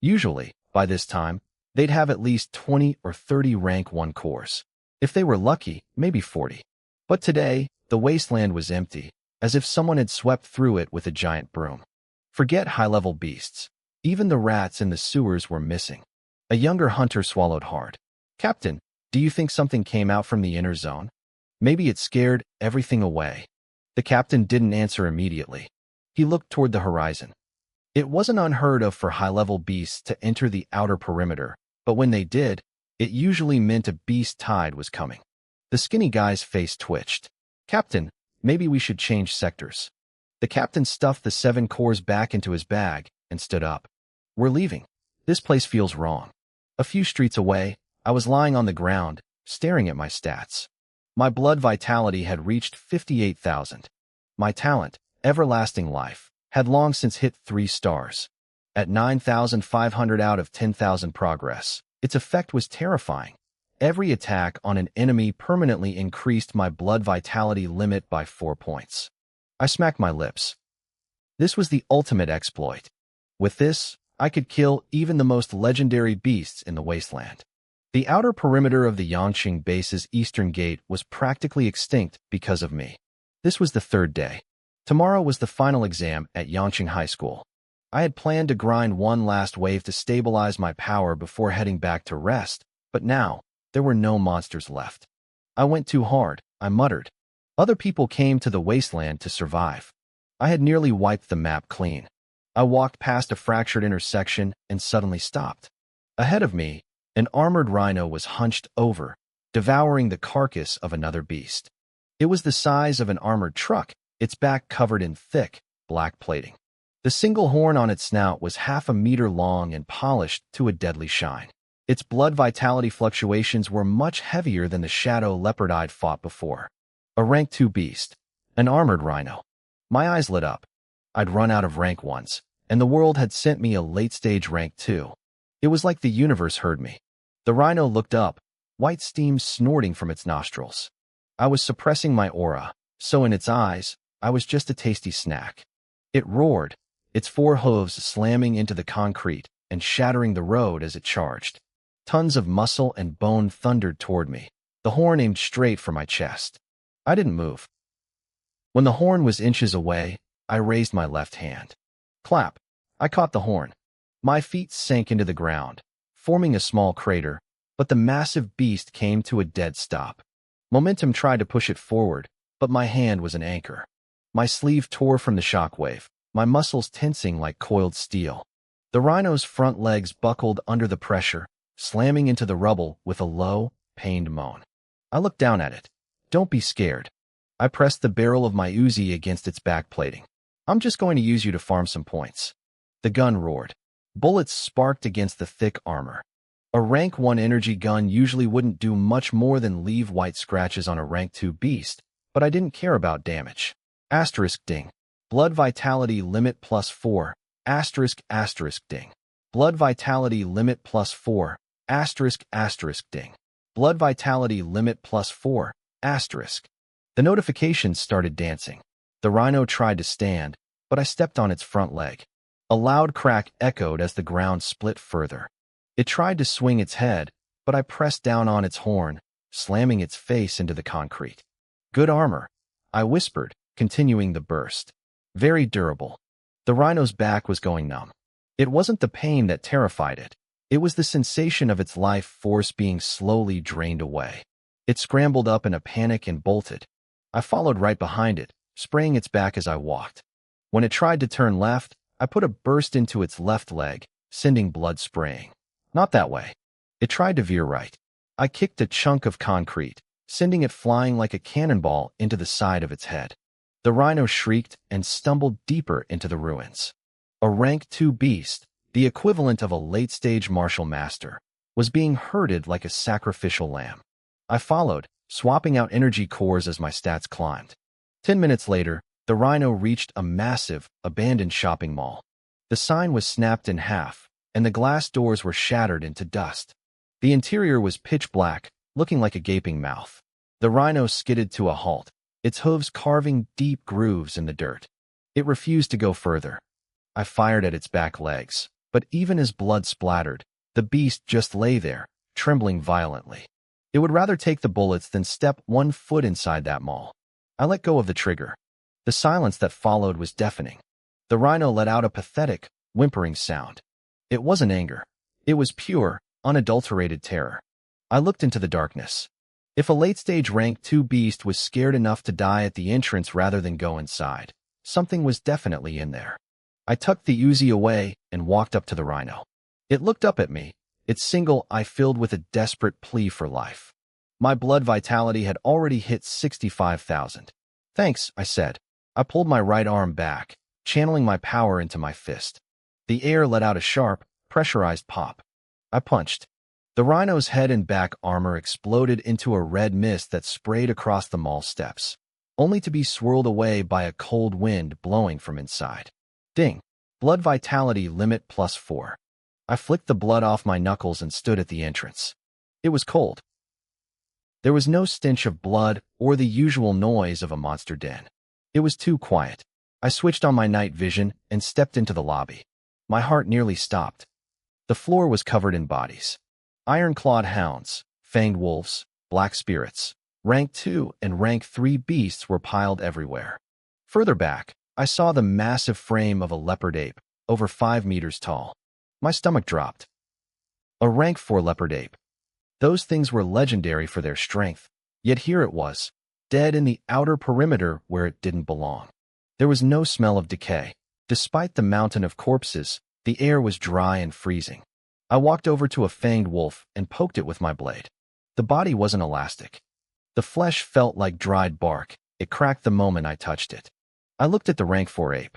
Usually, by this time, they'd have at least 20 or 30 rank 1 cores. If they were lucky, maybe 40. But today, the wasteland was empty, as if someone had swept through it with a giant broom. Forget high-level beasts. Even the rats in the sewers were missing. A younger hunter swallowed hard. Captain, do you think something came out from the inner zone? Maybe it scared everything away. The captain didn't answer immediately. He looked toward the horizon. It wasn't unheard of for high-level beasts to enter the outer perimeter, but when they did, it usually meant a beast tide was coming. The skinny guy's face twitched. Captain, maybe we should change sectors. The captain stuffed the 7 cores back into his bag and stood up. We're leaving. This place feels wrong. A few streets away, I was lying on the ground, staring at my stats. My blood vitality had reached 58,000. My talent, Everlasting Life, had long since hit 3 stars. At 9,500 out of 10,000 progress, its effect was terrifying. Every attack on an enemy permanently increased my blood vitality limit by 4 points. I smacked my lips. This was the ultimate exploit. With this, I could kill even the most legendary beasts in the wasteland. The outer perimeter of the Yangqing base's eastern gate was practically extinct because of me. This was the 3rd day. Tomorrow was the final exam at Yangqing High School. I had planned to grind one last wave to stabilize my power before heading back to rest, but now, there were no monsters left. I went too hard, I muttered. Other people came to the wasteland to survive. I had nearly wiped the map clean. I walked past a fractured intersection and suddenly stopped. Ahead of me, an armored rhino was hunched over, devouring the carcass of another beast. It was the size of an armored truck, its back covered in thick, black plating. The single horn on its snout was half a meter long and polished to a deadly shine. Its blood vitality fluctuations were much heavier than the shadow leopard I'd fought before. A rank 2 beast. An armored rhino. My eyes lit up. I'd run out of rank 1s, and the world had sent me a late-stage rank 2. It was like the universe heard me. The rhino looked up, white steam snorting from its nostrils. I was suppressing my aura, so in its eyes, I was just a tasty snack. It roared, its 4 hooves slamming into the concrete and shattering the road as it charged. Tons of muscle and bone thundered toward me, the horn aimed straight for my chest. I didn't move. When the horn was inches away, I raised my left hand. Clap! I caught the horn. My feet sank into the ground, forming a small crater, but the massive beast came to a dead stop. Momentum tried to push it forward, but my hand was an anchor. My sleeve tore from the shockwave, my muscles tensing like coiled steel. The rhino's front legs buckled under the pressure, slamming into the rubble with a low, pained moan. I looked down at it. Don't be scared. I pressed the barrel of my Uzi against its back plating. I'm just going to use you to farm some points. The gun roared. Bullets sparked against the thick armor. A rank 1 energy gun usually wouldn't do much more than leave white scratches on a rank 2 beast, but I didn't care about damage. Asterisk ding. Blood vitality limit +4. Asterisk ding. Blood vitality limit +4. Asterisk ding. Blood vitality limit +4. Asterisk. The notifications started dancing. The rhino tried to stand, but I stepped on its front leg. A loud crack echoed as the ground split further. It tried to swing its head, but I pressed down on its horn, slamming its face into the concrete. Good armor, I whispered, continuing the burst. Very durable. The rhino's back was going numb. It wasn't the pain that terrified it. It was the sensation of its life force being slowly drained away. It scrambled up in a panic and bolted. I followed right behind it, spraying its back as I walked. When it tried to turn left, I put a burst into its left leg, sending blood spraying. Not that way. It tried to veer right. I kicked a chunk of concrete, sending it flying like a cannonball into the side of its head. The rhino shrieked and stumbled deeper into the ruins. A rank 2 beast, the equivalent of a late-stage martial master, was being herded like a sacrificial lamb. I followed, swapping out energy cores as my stats climbed. 10 minutes later, the rhino reached a massive, abandoned shopping mall. The sign was snapped in half, and the glass doors were shattered into dust. The interior was pitch black, looking like a gaping mouth. The rhino skidded to a halt, its hooves carving deep grooves in the dirt. It refused to go further. I fired at its back legs, but even as blood splattered, the beast just lay there, trembling violently. It would rather take the bullets than step 1 foot inside that mall. I let go of the trigger. The silence that followed was deafening. The rhino let out a pathetic, whimpering sound. It wasn't anger. It was pure, unadulterated terror. I looked into the darkness. If a late-stage rank 2 beast was scared enough to die at the entrance rather than go inside, something was definitely in there. I tucked the Uzi away and walked up to the rhino. It looked up at me, its single eye filled with a desperate plea for life. My blood vitality had already hit 65,000. Thanks, I said. I pulled my right arm back, channeling my power into my fist. The air let out a sharp, pressurized pop. I punched. The rhino's head and back armor exploded into a red mist that sprayed across the mall steps, only to be swirled away by a cold wind blowing from inside. Ding! Blood vitality limit +4. I flicked the blood off my knuckles and stood at the entrance. It was cold. There was no stench of blood or the usual noise of a monster den. It was too quiet. I switched on my night vision and stepped into the lobby. My heart nearly stopped. The floor was covered in bodies. Iron-clawed hounds, fanged wolves, black spirits, rank 2 and rank 3 beasts were piled everywhere. Further back, I saw the massive frame of a leopard ape, over 5 meters tall. My stomach dropped. A rank 4 leopard ape. Those things were legendary for their strength, yet here it was, dead in the outer perimeter where it didn't belong. There was no smell of decay. Despite the mountain of corpses, the air was dry and freezing. I walked over to a fanged wolf and poked it with my blade. The body wasn't elastic. The flesh felt like dried bark. It cracked the moment I touched it. I looked at the rank 4 ape.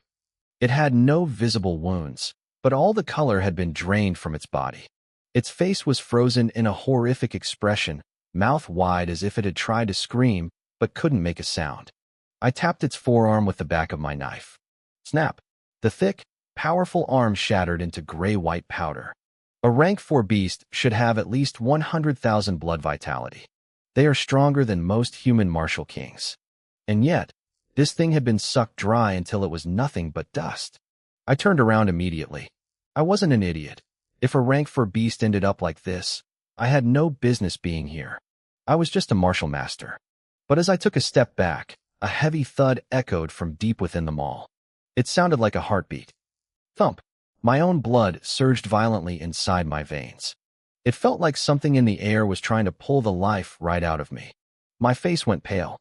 It had no visible wounds, but all the color had been drained from its body. Its face was frozen in a horrific expression, mouth wide as if it had tried to scream, but couldn't make a sound. I tapped its forearm with the back of my knife. Snap! The thick, powerful arm shattered into gray-white powder. A rank 4 beast should have at least 100,000 blood vitality. They are stronger than most human martial kings. And yet, this thing had been sucked dry until it was nothing but dust. I turned around immediately. I wasn't an idiot. If a rank 4 beast ended up like this, I had no business being here. I was just a martial master. But as I took a step back, a heavy thud echoed from deep within the mall. It sounded like a heartbeat. Thump! My own blood surged violently inside my veins. It felt like something in the air was trying to pull the life right out of me. My face went pale.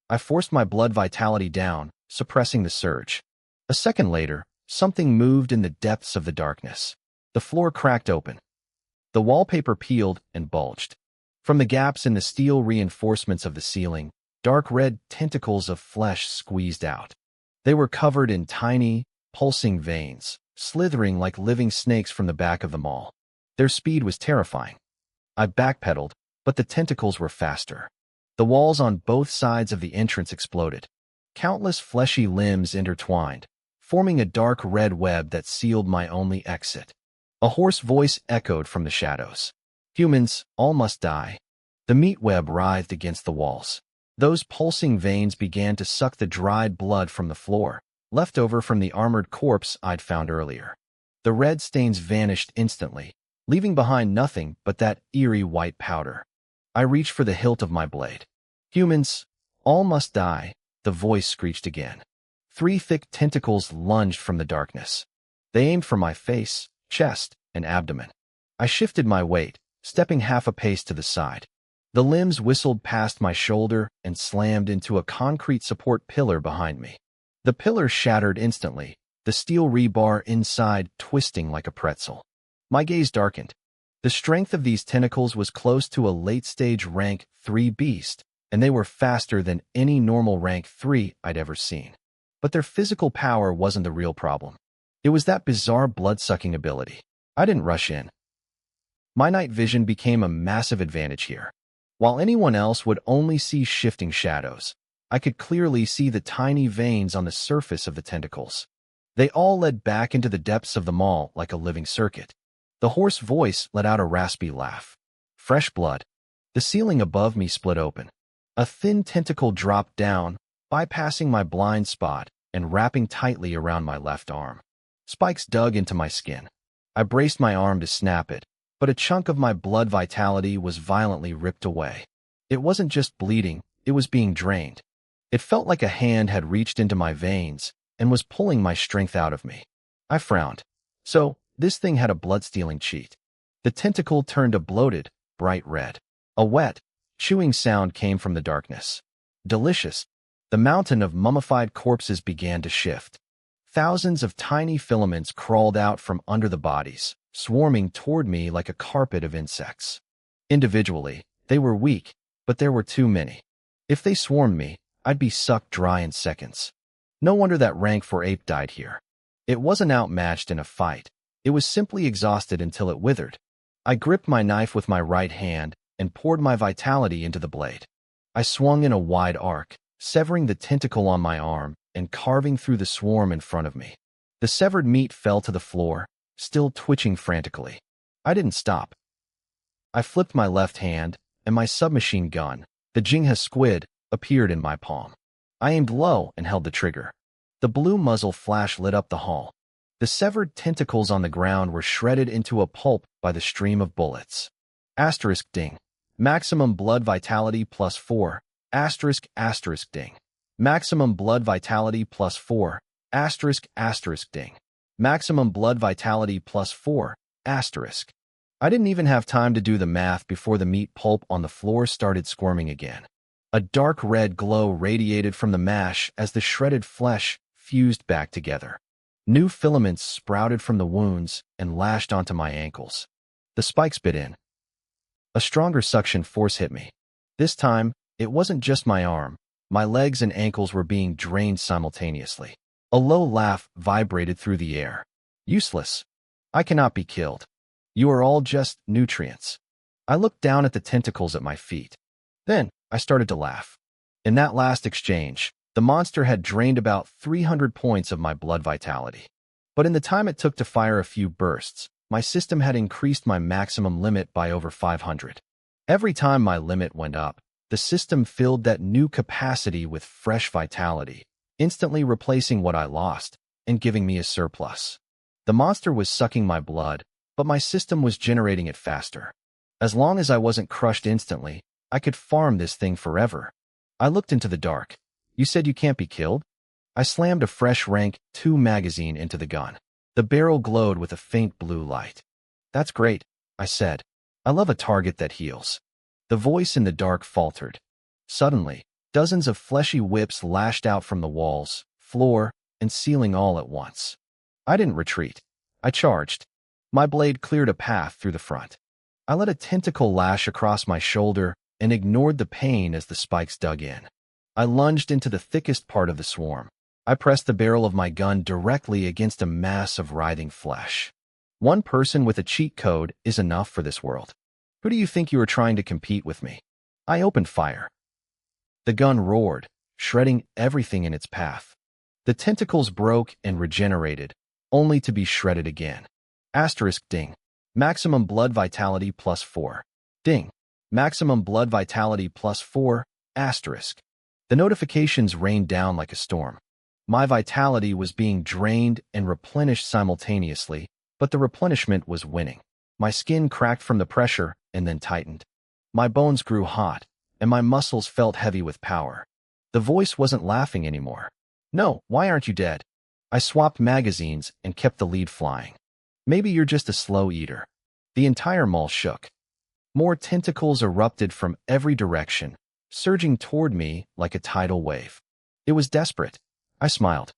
I forced my blood vitality down, suppressing the surge. A second later, something moved in the depths of the darkness. The floor cracked open. The wallpaper peeled and bulged. From the gaps in the steel reinforcements of the ceiling, dark red tentacles of flesh squeezed out. They were covered in tiny, pulsing veins, slithering like living snakes from the back of the mall. Their speed was terrifying. I backpedaled, but the tentacles were faster. The walls on both sides of the entrance exploded. Countless fleshy limbs intertwined, forming a dark red web that sealed my only exit. A hoarse voice echoed from the shadows. Humans, all must die. The meat web writhed against the walls. Those pulsing veins began to suck the dried blood from the floor, left over from the armored corpse I'd found earlier. The red stains vanished instantly, leaving behind nothing but that eerie white powder. I reached for the hilt of my blade. Humans, all must die, the voice screeched again. 3 thick tentacles lunged from the darkness. They aimed for my face, chest, and abdomen. I shifted my weight, stepping half a pace to the side. The limbs whistled past my shoulder and slammed into a concrete support pillar behind me. The pillar shattered instantly, the steel rebar inside twisting like a pretzel. My gaze darkened. The strength of these tentacles was close to a late-stage rank 3 beast, and they were faster than any normal rank 3 I'd ever seen. But their physical power wasn't the real problem. It was that bizarre blood-sucking ability. I didn't rush in. My night vision became a massive advantage here. While anyone else would only see shifting shadows, I could clearly see the tiny veins on the surface of the tentacles. They all led back into the depths of the maw like a living circuit. The hoarse voice let out a raspy laugh. Fresh blood. The ceiling above me split open. A thin tentacle dropped down, bypassing my blind spot and wrapping tightly around my left arm. Spikes dug into my skin. I braced my arm to snap it, but a chunk of my blood vitality was violently ripped away. It wasn't just bleeding, it was being drained. It felt like a hand had reached into my veins and was pulling my strength out of me. I frowned. So, this thing had a blood-stealing cheat. The tentacle turned a bloated, bright red. A wet, chewing sound came from the darkness. Delicious. The mountain of mummified corpses began to shift. Thousands of tiny filaments crawled out from under the bodies, swarming toward me like a carpet of insects. Individually, they were weak, but there were too many. If they swarmed me, I'd be sucked dry in seconds. No wonder that rank 4 ape died here. It wasn't outmatched in a fight. It was simply exhausted until it withered. I gripped my knife with my right hand and poured my vitality into the blade. I swung in a wide arc, severing the tentacle on my arm and carving through the swarm in front of me. The severed meat fell to the floor, still twitching frantically. I didn't stop. I flipped my left hand, and my submachine gun, the Jingha squid, appeared in my palm. I aimed low and held the trigger. The blue muzzle flash lit up the hall. The severed tentacles on the ground were shredded into a pulp by the stream of bullets. Asterisk ding. Maximum blood vitality plus 4. Asterisk asterisk ding. Maximum blood vitality plus 4. Asterisk asterisk ding. Maximum blood vitality plus 4. Asterisk. I didn't even have time to do the math before the meat pulp on the floor started squirming again. A dark red glow radiated from the mash as the shredded flesh fused back together. New filaments sprouted from the wounds and lashed onto my ankles. The spikes bit in. A stronger suction force hit me. This time, it wasn't just my arm. My legs and ankles were being drained simultaneously. A low laugh vibrated through the air. Useless. I cannot be killed. You are all just nutrients. I looked down at the tentacles at my feet. Then, I started to laugh. In that last exchange, the monster had drained about 300 points of my blood vitality. But in the time it took to fire a few bursts, my system had increased my maximum limit by over 500. Every time my limit went up, the system filled that new capacity with fresh vitality, instantly replacing what I lost and giving me a surplus. The monster was sucking my blood, but my system was generating it faster. As long as I wasn't crushed instantly, I could farm this thing forever. I looked into the dark. You said you can't be killed? I slammed a fresh rank 2 magazine into the gun. The barrel glowed with a faint blue light. That's great, I said. I love a target that heals. The voice in the dark faltered. Suddenly, dozens of fleshy whips lashed out from the walls, floor, and ceiling all at once. I didn't retreat. I charged. My blade cleared a path through the front. I let a tentacle lash across my shoulder and ignored the pain as the spikes dug in. I lunged into the thickest part of the swarm. I pressed the barrel of my gun directly against a mass of writhing flesh. One person with a cheat code is enough for this world. Who do you think you are trying to compete with me? I opened fire. The gun roared, shredding everything in its path. The tentacles broke and regenerated, only to be shredded again. Asterisk ding. Maximum blood vitality plus 4. Ding. Maximum blood vitality plus 4. Asterisk. The notifications rained down like a storm. My vitality was being drained and replenished simultaneously, but the replenishment was winning. My skin cracked from the pressure and then tightened. My bones grew hot, and my muscles felt heavy with power. The voice wasn't laughing anymore. No, why aren't you dead? I swapped magazines and kept the lead flying. Maybe you're just a slow eater. The entire mall shook. More tentacles erupted from every direction, surging toward me like a tidal wave. It was desperate. I smiled.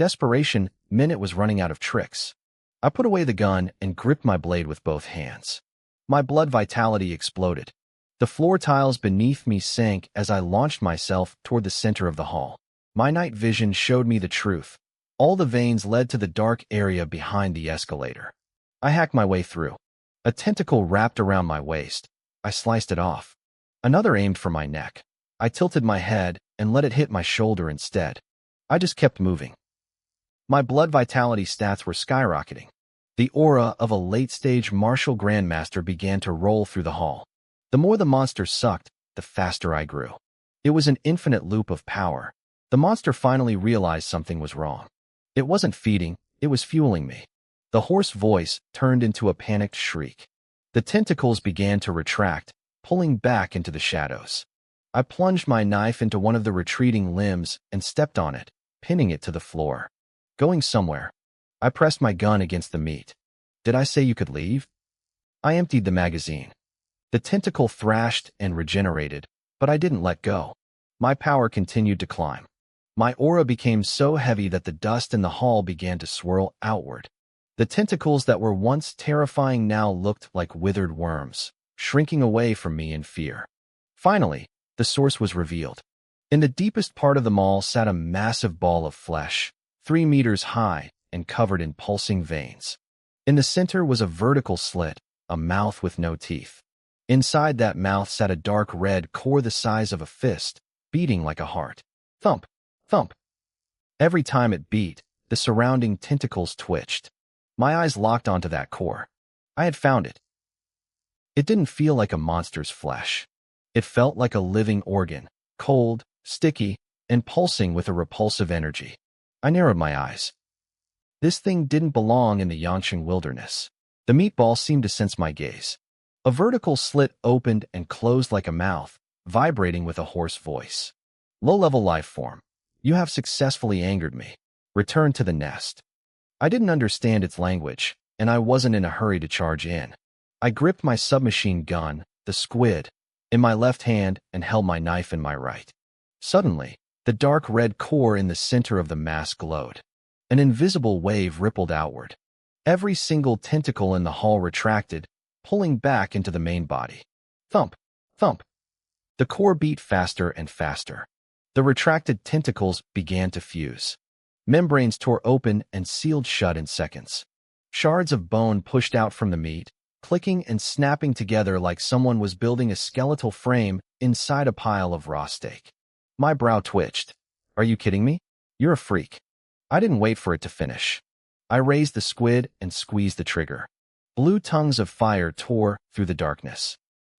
Desperation meant it was running out of tricks. I put away the gun and gripped my blade with both hands. My blood vitality exploded. The floor tiles beneath me sank as I launched myself toward the center of the hall. My night vision showed me the truth. All the veins led to the dark area behind the escalator. I hacked my way through. A tentacle wrapped around my waist. I sliced it off. Another aimed for my neck. I tilted my head and let it hit my shoulder instead. I just kept moving. My blood vitality stats were skyrocketing. The aura of a late-stage martial grandmaster began to roll through the hall. The more the monster sucked, the faster I grew. It was an infinite loop of power. The monster finally realized something was wrong. It wasn't feeding, it was fueling me. The hoarse voice turned into a panicked shriek. The tentacles began to retract, pulling back into the shadows. I plunged my knife into one of the retreating limbs and stepped on it, pinning it to the floor. Going somewhere. I pressed my gun against the meat. Did I say you could leave? I emptied the magazine. The tentacle thrashed and regenerated, but I didn't let go. My power continued to climb. My aura became so heavy that the dust in the hall began to swirl outward. The tentacles that were once terrifying now looked like withered worms, shrinking away from me in fear. Finally, the source was revealed. In the deepest part of the mall sat a massive ball of flesh, 3 meters high and covered in pulsing veins. In the center was a vertical slit, a mouth with no teeth. Inside that mouth sat a dark red core the size of a fist, beating like a heart. Thump, thump. Every time it beat, the surrounding tentacles twitched. My eyes locked onto that core. I had found it. It didn't feel like a monster's flesh. It felt like a living organ, cold, sticky, and pulsing with a repulsive energy. I narrowed my eyes. This thing didn't belong in the Yangqing wilderness. The meatball seemed to sense my gaze. A vertical slit opened and closed like a mouth, vibrating with a hoarse voice. Low-level life form, you have successfully angered me. Return to the nest. I didn't understand its language, and I wasn't in a hurry to charge in. I gripped my submachine gun, the squid, in my left hand and held my knife in my right. Suddenly, the dark red core in the center of the mass glowed. An invisible wave rippled outward. Every single tentacle in the hall retracted, pulling back into the main body. Thump, thump. The core beat faster and faster. The retracted tentacles began to fuse. Membranes tore open and sealed shut in seconds. Shards of bone pushed out from the meat, clicking and snapping together like someone was building a skeletal frame inside a pile of raw steak. My brow twitched. Are you kidding me? You're a freak. I didn't wait for it to finish. I raised the squid and squeezed the trigger. Blue tongues of fire tore through the darkness.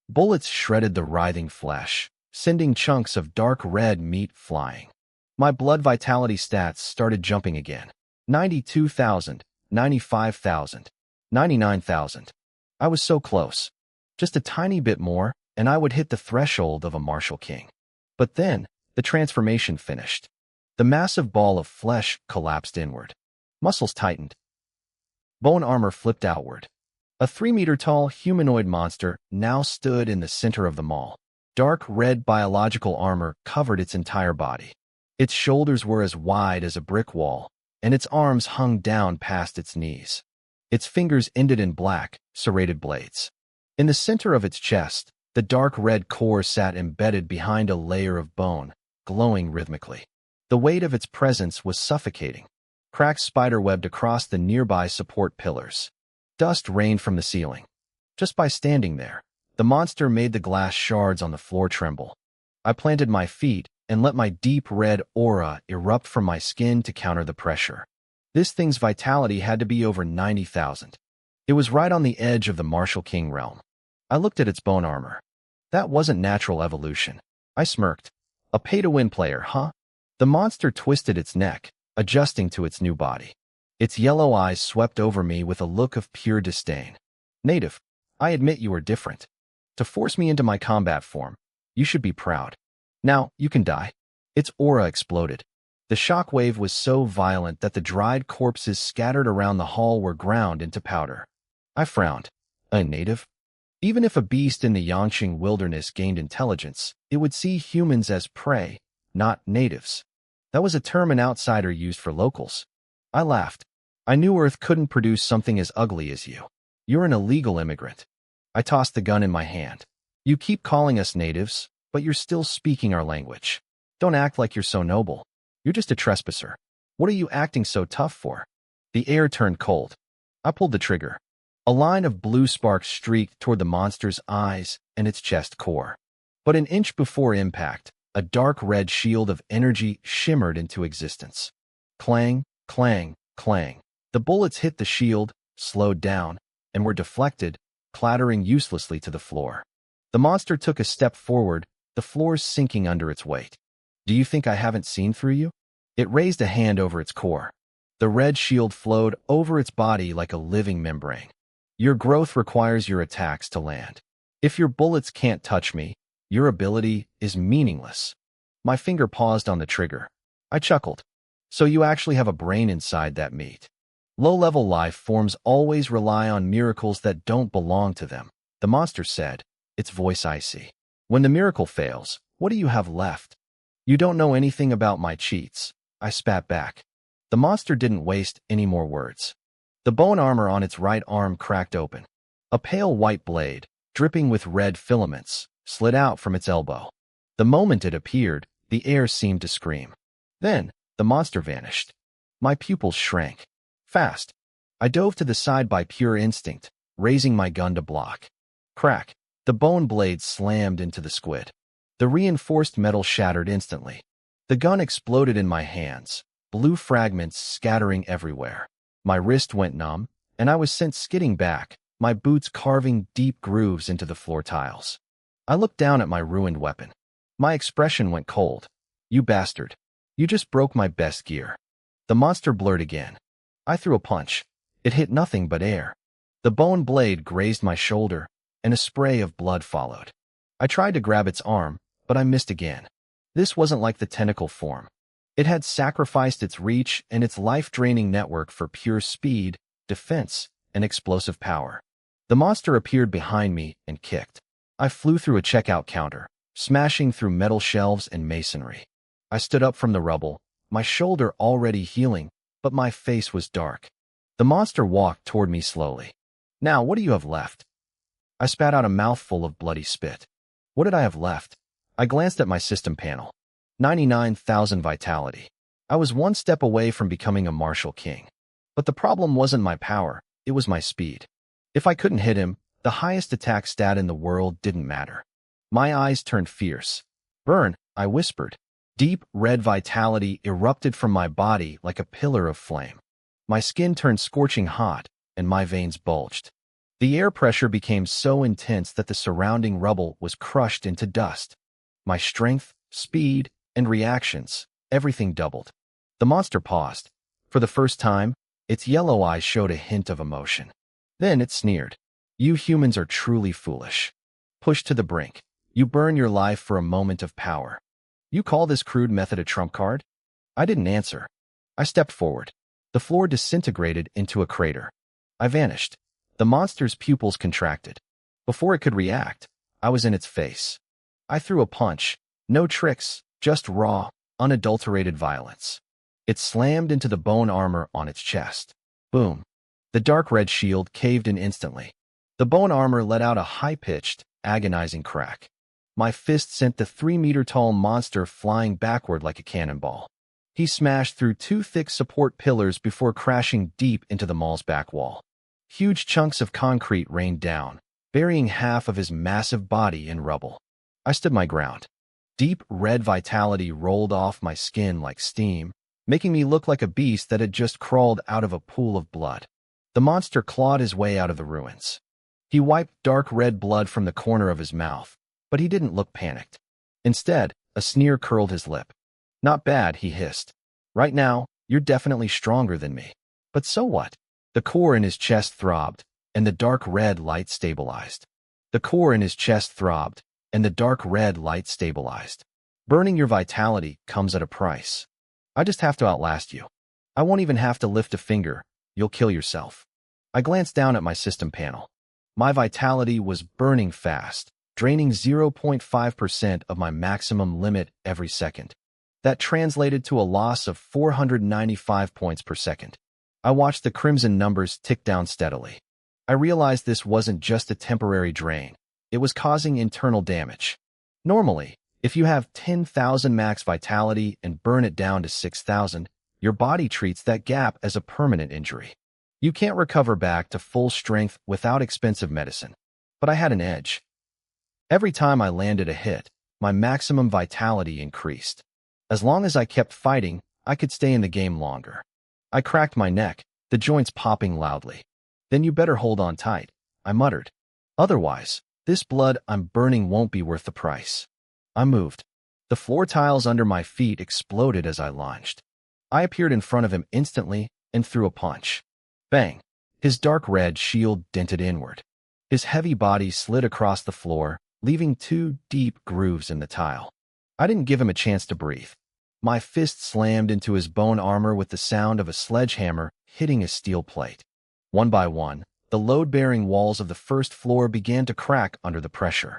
Bullets shredded the writhing flesh, sending chunks of dark red meat flying. My blood vitality stats started jumping again. 92,000, 95,000, 99,000. I was so close. Just a tiny bit more, and I would hit the threshold of a martial king. But then, the transformation finished. The massive ball of flesh collapsed inward. Muscles tightened. Bone armor flipped outward. A 3-meter-tall humanoid monster now stood in the center of the mall. Dark red biological armor covered its entire body. Its shoulders were as wide as a brick wall, and its arms hung down past its knees. Its fingers ended in black, serrated blades. In the center of its chest, the dark red core sat embedded behind a layer of bone, glowing rhythmically. The weight of its presence was suffocating. Cracks spiderwebbed across the nearby support pillars. Dust rained from the ceiling. Just by standing there, the monster made the glass shards on the floor tremble. I planted my feet and let my deep red aura erupt from my skin to counter the pressure. This thing's vitality had to be over 90,000. It was right on the edge of the Martial King realm. I looked at its bone armor. That wasn't natural evolution. I smirked. A pay-to-win player, huh? The monster twisted its neck, adjusting to its new body. Its yellow eyes swept over me with a look of pure disdain. Native, I admit you are different. To force me into my combat form, you should be proud. Now, you can die. Its aura exploded. The shockwave was so violent that the dried corpses scattered around the hall were ground into powder. I frowned. A native? Even if a beast in the Yangqing wilderness gained intelligence, it would see humans as prey, not natives. That was a term an outsider used for locals. I laughed. I knew Earth couldn't produce something as ugly as you. You're an illegal immigrant. I tossed the gun in my hand. You keep calling us natives, but you're still speaking our language. Don't act like you're so noble. You're just a trespasser. What are you acting so tough for? The air turned cold. I pulled the trigger. A line of blue sparks streaked toward the monster's eyes and its chest core. But an inch before impact, a dark red shield of energy shimmered into existence. Clang, clang, clang. The bullets hit the shield, slowed down, and were deflected, clattering uselessly to the floor. The monster took a step forward, the floor sinking under its weight. Do you think I haven't seen through you? It raised a hand over its core. The red shield flowed over its body like a living membrane. Your growth requires your attacks to land. If your bullets can't touch me, your ability is meaningless. My finger paused on the trigger. I chuckled. So you actually have a brain inside that meat. Low-level life forms always rely on miracles that don't belong to them, the monster said, its voice icy. When the miracle fails, what do you have left? You don't know anything about my cheats, I spat back. The monster didn't waste any more words. The bone armor on its right arm cracked open. A pale white blade, dripping with red filaments, slid out from its elbow. The moment it appeared, the air seemed to scream. Then, the monster vanished. My pupils shrank. Fast. I dove to the side by pure instinct, raising my gun to block. Crack. The bone blade slammed into the squid. The reinforced metal shattered instantly. The gun exploded in my hands, blue fragments scattering everywhere. My wrist went numb, and I was sent skidding back, my boots carving deep grooves into the floor tiles. I looked down at my ruined weapon. My expression went cold. You bastard. You just broke my best gear. The monster blurred again. I threw a punch. It hit nothing but air. The bone blade grazed my shoulder, and a spray of blood followed. I tried to grab its arm, but I missed again. This wasn't like the tentacle form. It had sacrificed its reach and its life-draining network for pure speed, defense, and explosive power. The monster appeared behind me and kicked. I flew through a checkout counter, smashing through metal shelves and masonry. I stood up from the rubble, my shoulder already healing, but my face was dark. The monster walked toward me slowly. Now, what do you have left? I spat out a mouthful of bloody spit. What did I have left? I glanced at my system panel. 99,000 vitality. I was one step away from becoming a martial king. But the problem wasn't my power, it was my speed. If I couldn't hit him, the highest attack stat in the world didn't matter. My eyes turned fierce. Burn, I whispered. Deep red vitality erupted from my body like a pillar of flame. My skin turned scorching hot, and my veins bulged. The air pressure became so intense that the surrounding rubble was crushed into dust. My strength, speed, and reactions, everything doubled. The monster paused. For the first time, its yellow eyes showed a hint of emotion. Then it sneered. You humans are truly foolish. Pushed to the brink, you burn your life for a moment of power. You call this crude method a trump card? I didn't answer. I stepped forward. The floor disintegrated into a crater. I vanished. The monster's pupils contracted. Before it could react, I was in its face. I threw a punch. No tricks, just raw, unadulterated violence. It slammed into the bone armor on its chest. Boom. The dark red shield caved in instantly. The bone armor let out a high-pitched, agonizing crack. My fist sent the 3-meter-tall monster flying backward like a cannonball. He smashed through 2 thick support pillars before crashing deep into the mall's back wall. Huge chunks of concrete rained down, burying half of his massive body in rubble. I stood my ground. Deep red vitality rolled off my skin like steam, making me look like a beast that had just crawled out of a pool of blood. The monster clawed his way out of the ruins. He wiped dark red blood from the corner of his mouth, but he didn't look panicked. Instead, a sneer curled his lip. Not bad, he hissed. Right now, you're definitely stronger than me. But so what? The core in his chest throbbed, and the dark red light stabilized. The core in his chest throbbed, and the dark red light stabilized. Burning your vitality comes at a price. I just have to outlast you. I won't even have to lift a finger. You'll kill yourself. I glanced down at my system panel. My vitality was burning fast, draining 0.5% of my maximum limit every second. That translated to a loss of 495 points per second. I watched the crimson numbers tick down steadily. I realized this wasn't just a temporary drain. It was causing internal damage. Normally, if you have 10,000 max vitality and burn it down to 6,000, your body treats that gap as a permanent injury. You can't recover back to full strength without expensive medicine. But I had an edge. Every time I landed a hit, my maximum vitality increased. As long as I kept fighting, I could stay in the game longer. I cracked my neck, the joints popping loudly. "Then you better hold on tight," I muttered. "Otherwise, this blood I'm burning won't be worth the price." I moved. The floor tiles under my feet exploded as I lunged. I appeared in front of him instantly and threw a punch. Bang! His dark red shield dented inward. His heavy body slid across the floor, leaving 2 deep grooves in the tile. I didn't give him a chance to breathe. My fist slammed into his bone armor with the sound of a sledgehammer hitting a steel plate. One by one, the load-bearing walls of the first floor began to crack under the pressure.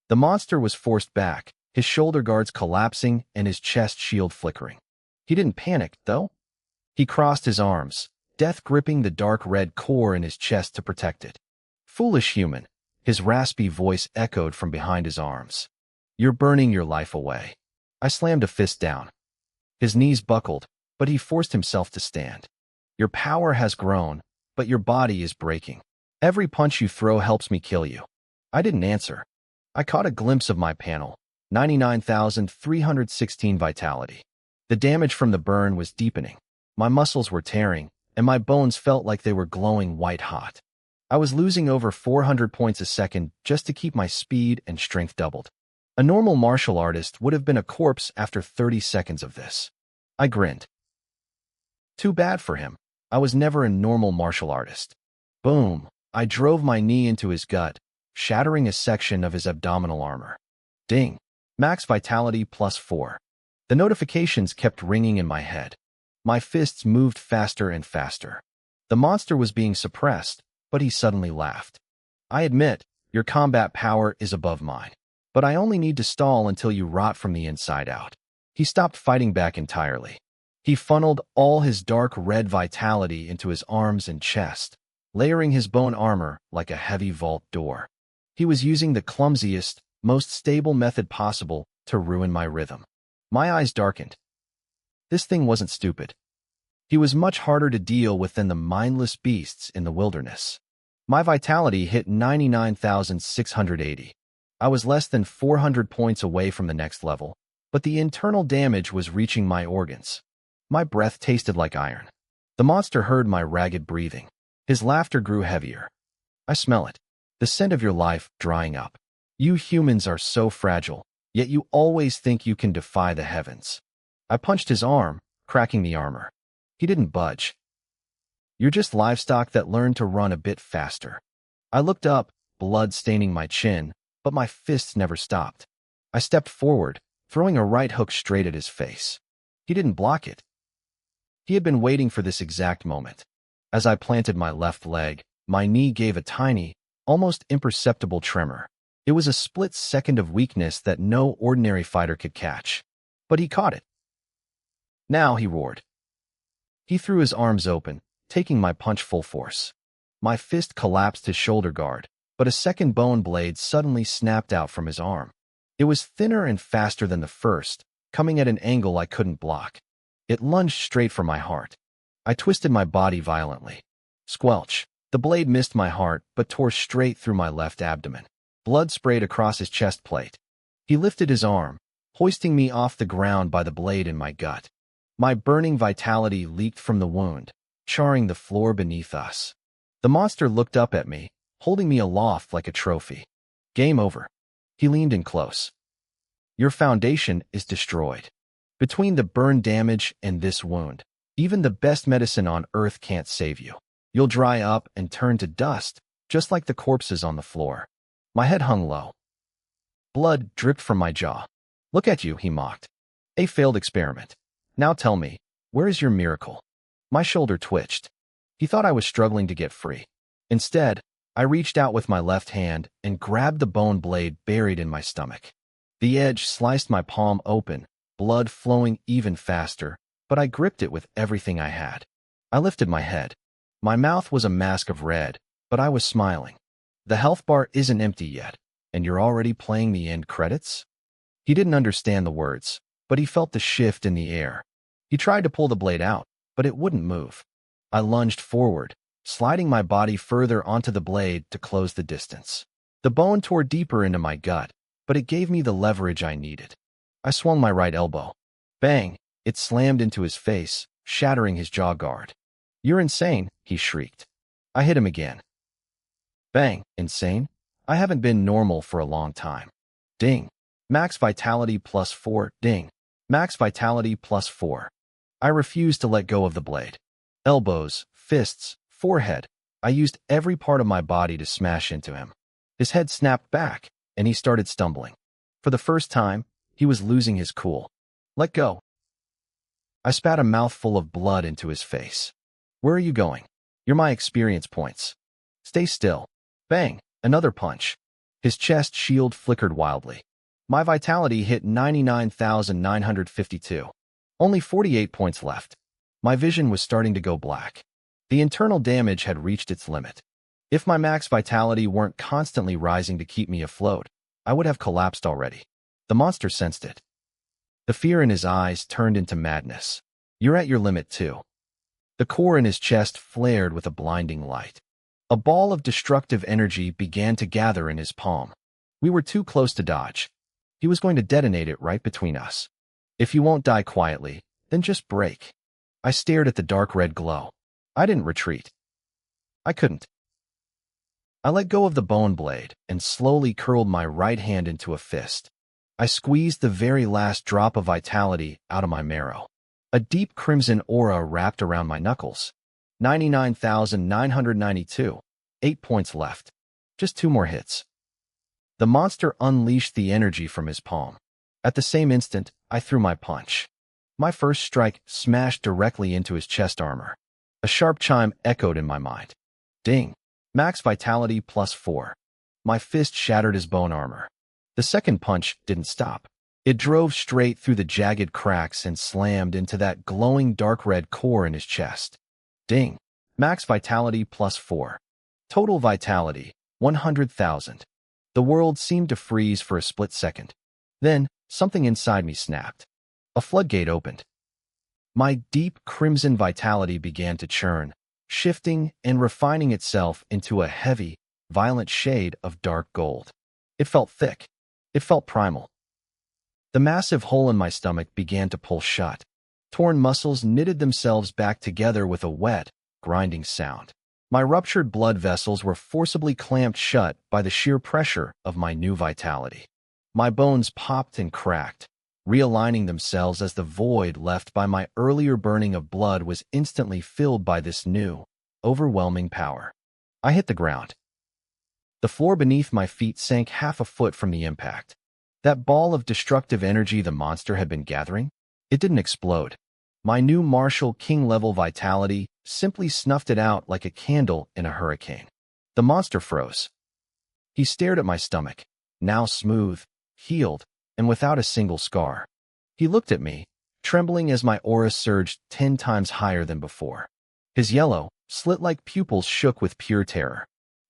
The monster was forced back, his shoulder guards collapsing and his chest shield flickering. He didn't panic, though. He crossed his arms, death gripping the dark red core in his chest to protect it. "Foolish human," his raspy voice echoed from behind his arms. "You're burning your life away." I slammed a fist down. His knees buckled, but he forced himself to stand. "Your power has grown, but your body is breaking. Every punch you throw helps me kill you." I didn't answer. I caught a glimpse of my panel, 99,316 vitality. The damage from the burn was deepening. My muscles were tearing, and my bones felt like they were glowing white-hot. I was losing over 400 points a second just to keep my speed and strength doubled. A normal martial artist would have been a corpse after 30 seconds of this. I grinned. Too bad for him. I was never a normal martial artist. Boom! I drove my knee into his gut, shattering a section of his abdominal armor. Ding! Max vitality +4. The notifications kept ringing in my head. My fists moved faster and faster. The monster was being suppressed, but he suddenly laughed. "I admit, your combat power is above mine, but I only need to stall until you rot from the inside out." He stopped fighting back entirely. He funneled all his dark red vitality into his arms and chest, layering his bone armor like a heavy vault door. He was using the clumsiest, most stable method possible to ruin my rhythm. My eyes darkened. This thing wasn't stupid. He was much harder to deal with than the mindless beasts in the wilderness. My vitality hit 99,680. I was less than 400 points away from the next level, but the internal damage was reaching my organs. My breath tasted like iron. The monster heard my ragged breathing. His laughter grew heavier. "I smell it. The scent of your life drying up. You humans are so fragile, yet you always think you can defy the heavens." I punched his arm, cracking the armor. He didn't budge. "You're just livestock that learned to run a bit faster." I looked up, blood staining my chin, but my fists never stopped. I stepped forward, throwing a right hook straight at his face. He didn't block it. He had been waiting for this exact moment. As I planted my left leg, my knee gave a tiny, almost imperceptible tremor. It was a split second of weakness that no ordinary fighter could catch. But he caught it. "Now," he roared. He threw his arms open, taking my punch full force. My fist collapsed his shoulder guard, but a second bone blade suddenly snapped out from his arm. It was thinner and faster than the first, coming at an angle I couldn't block. It lunged straight for my heart. I twisted my body violently. Squelch! The blade missed my heart, but tore straight through my left abdomen. Blood sprayed across his chest plate. He lifted his arm, hoisting me off the ground by the blade in my gut. My burning vitality leaked from the wound, charring the floor beneath us. The monster looked up at me, holding me aloft like a trophy. "Game over." He leaned in close. "Your foundation is destroyed. Between the burn damage and this wound, even the best medicine on Earth can't save you. You'll dry up and turn to dust, just like the corpses on the floor." My head hung low. Blood dripped from my jaw. "Look at you," he mocked. "A failed experiment. Now tell me, where is your miracle?" My shoulder twitched. He thought I was struggling to get free. Instead, I reached out with my left hand and grabbed the bone blade buried in my stomach. The edge sliced my palm open, blood flowing even faster, but I gripped it with everything I had. I lifted my head. My mouth was a mask of red, but I was smiling. The health bar isn't empty yet, and you're already playing the end credits? He didn't understand the words, but he felt the shift in the air. He tried to pull the blade out, but it wouldn't move. I lunged forward, sliding my body further onto the blade to close the distance. The bone tore deeper into my gut, but it gave me the leverage I needed. I swung my right elbow. Bang! It slammed into his face, shattering his jaw guard. "You're insane," he shrieked. I hit him again. Bang! Insane? I haven't been normal for a long time. Ding! Max vitality +4. Ding! Max vitality +4. I refused to let go of the blade. Elbows, fists, forehead. I used every part of my body to smash into him. His head snapped back, and he started stumbling. For the first time, he was losing his cool. "Let go." I spat a mouthful of blood into his face. "Where are you going? You're my experience points. Stay still." Bang! Another punch. His chest shield flickered wildly. My vitality hit 99,952. Only 48 points left. My vision was starting to go black. The internal damage had reached its limit. If my max vitality weren't constantly rising to keep me afloat, I would have collapsed already. The monster sensed it. The fear in his eyes turned into madness. "You're at your limit too." The core in his chest flared with a blinding light. A ball of destructive energy began to gather in his palm. We were too close to dodge. He was going to detonate it right between us. "If you won't die quietly, then just break." I stared at the dark red glow. I didn't retreat. I couldn't. I let go of the bone blade and slowly curled my right hand into a fist. I squeezed the very last drop of vitality out of my marrow. A deep crimson aura wrapped around my knuckles. 99,992. 8 points left. Just 2 more hits. The monster unleashed the energy from his palm. At the same instant, I threw my punch. My first strike smashed directly into his chest armor. A sharp chime echoed in my mind. Ding! Max vitality +4. My fist shattered his bone armor. The second punch didn't stop. It drove straight through the jagged cracks and slammed into that glowing dark red core in his chest. Ding! Max vitality +4. Total vitality, 100,000. The world seemed to freeze for a split second. Then, something inside me snapped. A floodgate opened. My deep crimson vitality began to churn, shifting and refining itself into a heavy, violent shade of dark gold. It felt thick. It felt primal. The massive hole in my stomach began to pull shut. Torn muscles knitted themselves back together with a wet, grinding sound. My ruptured blood vessels were forcibly clamped shut by the sheer pressure of my new vitality. My bones popped and cracked, realigning themselves as the void left by my earlier burning of blood was instantly filled by this new, overwhelming power. I hit the ground. The floor beneath my feet sank half a foot from the impact. That ball of destructive energy the monster had been gathering, it didn't explode. My new Martial King-level vitality simply snuffed it out like a candle in a hurricane. The monster froze. He stared at my stomach, now smooth, healed, and without a single scar. He looked at me, trembling as my aura surged 10 times higher than before. His yellow, slit-like pupils shook with pure terror.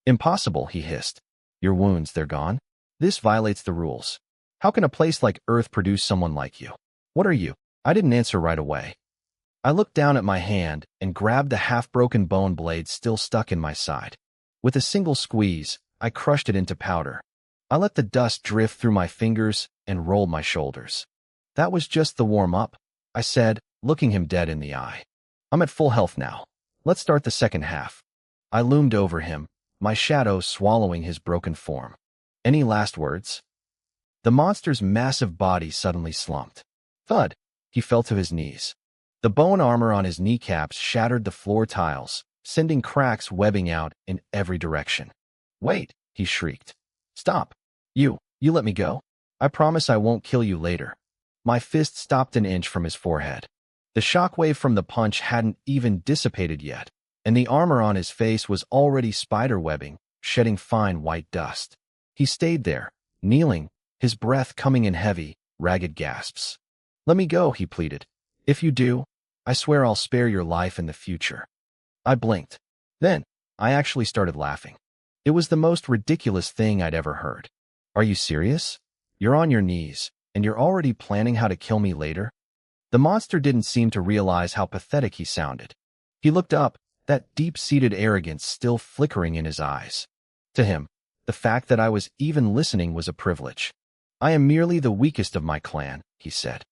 "Impossible," he hissed. "Your wounds, they're gone? This violates the rules. How can a place like Earth produce someone like you? What are you?" I didn't answer right away. I looked down at my hand and grabbed the half-broken bone blade still stuck in my side. With a single squeeze, I crushed it into powder. I let the dust drift through my fingers and rolled my shoulders. "That was just the warm-up," I said, looking him dead in the eye. "I'm at full health now. Let's start the second half." I loomed over him, my shadow swallowing his broken form. "Any last words?" The monster's massive body suddenly slumped. Thud! He fell to his knees. The bone armor on his kneecaps shattered the floor tiles, sending cracks webbing out in every direction. "Wait!" he shrieked. "Stop! You let me go? I promise I won't kill you later." My fist stopped an inch from his forehead. The shockwave from the punch hadn't even dissipated yet, and the armor on his face was already spiderwebbing, shedding fine white dust. He stayed there, kneeling, his breath coming in heavy, ragged gasps. "Let me go," he pleaded. "If you do, I swear I'll spare your life in the future." I blinked. Then, I actually started laughing. It was the most ridiculous thing I'd ever heard. Are you serious? You're on your knees, and you're already planning how to kill me later? The monster didn't seem to realize how pathetic he sounded. He looked up, that deep-seated arrogance still flickering in his eyes. To him, the fact that I was even listening was a privilege. I am merely the weakest of my clan, he said.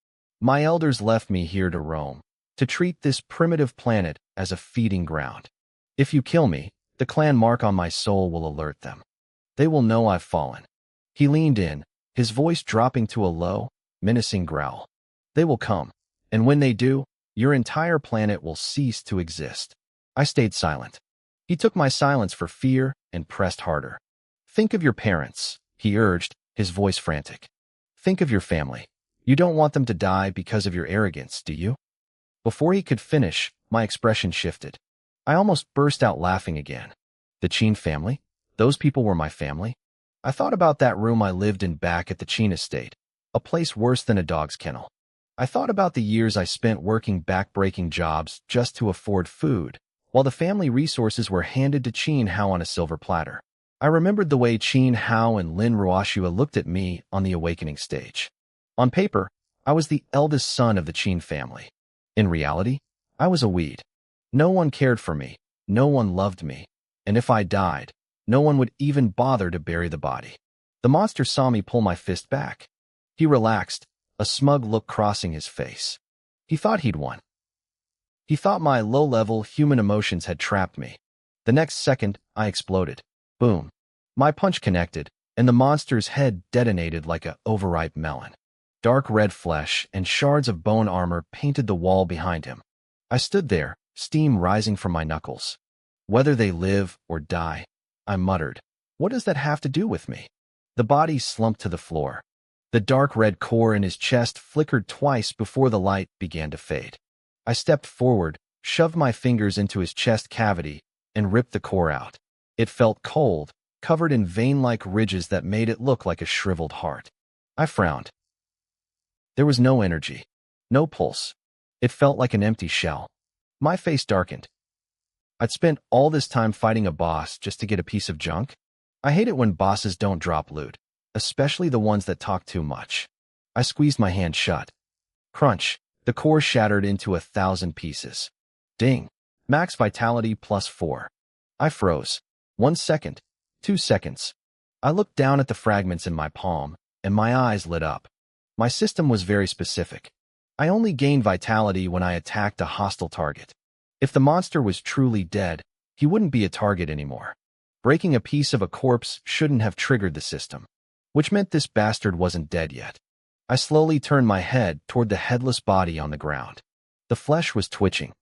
My elders left me here to roam, to treat this primitive planet as a feeding ground. If you kill me, the clan mark on my soul will alert them. They will know I've fallen. He leaned in, his voice dropping to a low, menacing growl. They will come, and when they do, your entire planet will cease to exist. I stayed silent. He took my silence for fear and pressed harder. Think of your parents, he urged, his voice frantic. Think of your family. You don't want them to die because of your arrogance, do you? Before he could finish, my expression shifted. I almost burst out laughing again. The Chin family? Those people were my family? I thought about that room I lived in back at the Chin estate, a place worse than a dog's kennel. I thought about the years I spent working back-breaking jobs just to afford food, while the family resources were handed to Chin Hao on a silver platter. I remembered the way Chin Hao and Lin Ruoxua looked at me on the awakening stage. On paper, I was the eldest son of the Chin family. In reality, I was a weed. No one cared for me, no one loved me, and if I died, no one would even bother to bury the body. The monster saw me pull my fist back. He relaxed, a smug look crossing his face. He thought he'd won. He thought my low-level human emotions had trapped me. The next second, I exploded. Boom. My punch connected, and the monster's head detonated like an overripe melon. Dark red flesh and shards of bone armor painted the wall behind him. I stood there, steam rising from my knuckles. Whether they live or die, I muttered. What does that have to do with me? The body slumped to the floor. The dark red core in his chest flickered twice before the light began to fade. I stepped forward, shoved my fingers into his chest cavity, and ripped the core out. It felt cold, covered in vein-like ridges that made it look like a shriveled heart. I frowned. There was no energy, no pulse. It felt like an empty shell. My face darkened. I'd spent all this time fighting a boss just to get a piece of junk. I hate it when bosses don't drop loot, especially the ones that talk too much. I squeezed my hand shut. Crunch. The core shattered into 1,000 pieces. Ding. Max vitality +4. I froze. 1 second. 2 seconds. I looked down at the fragments in my palm, and my eyes lit up. My system was very specific. I only gained vitality when I attacked a hostile target. If the monster was truly dead, he wouldn't be a target anymore. Breaking a piece of a corpse shouldn't have triggered the system, which meant this bastard wasn't dead yet. I slowly turned my head toward the headless body on the ground. The flesh was twitching.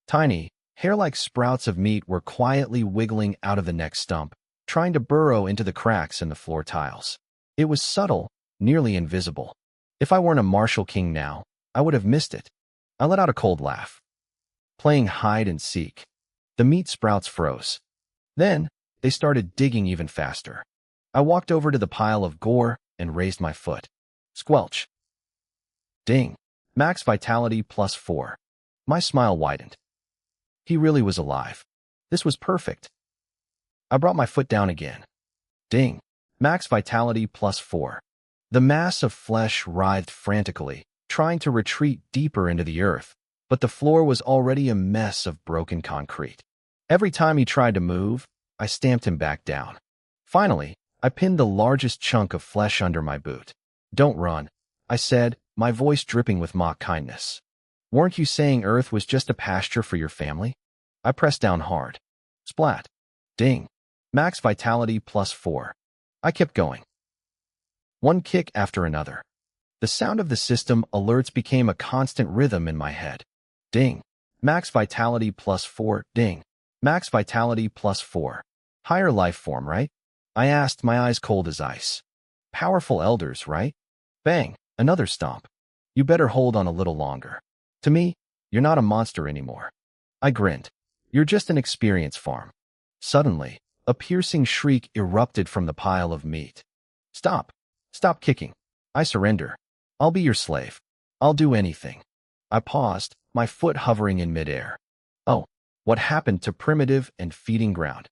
Tiny, hair-like sprouts of meat were quietly wiggling out of the neck stump, trying to burrow into the cracks in the floor tiles. It was subtle, nearly invisible. If I weren't a martial king now, I would have missed it. I let out a cold laugh. Playing hide and seek. The meat sprouts froze. Then, they started digging even faster. I walked over to the pile of gore and raised my foot. Squelch. Ding. Max vitality +4. My smile widened. He really was alive. This was perfect. I brought my foot down again. Ding. Max vitality +4. The mass of flesh writhed frantically, trying to retreat deeper into the earth, but the floor was already a mess of broken concrete. Every time he tried to move, I stamped him back down. Finally, I pinned the largest chunk of flesh under my boot. Don't run, I said, my voice dripping with mock kindness. Weren't you saying Earth was just a pasture for your family? I pressed down hard. Splat. Ding. Max vitality +4. I kept going. One kick after another. The sound of the system alerts became a constant rhythm in my head. Ding. Max vitality +4. Ding. Max vitality +4. Higher life form, right? I asked, my eyes cold as ice. Powerful elders, right? Bang. Another stomp. You better hold on a little longer. To me, you're not a monster anymore. I grinned. You're just an experience farm. Suddenly, a piercing shriek erupted from the pile of meat. Stop. Stop kicking. I surrender. I'll be your slave. I'll do anything. I paused, my foot hovering in midair. Oh, What happened to primitive and feeding ground?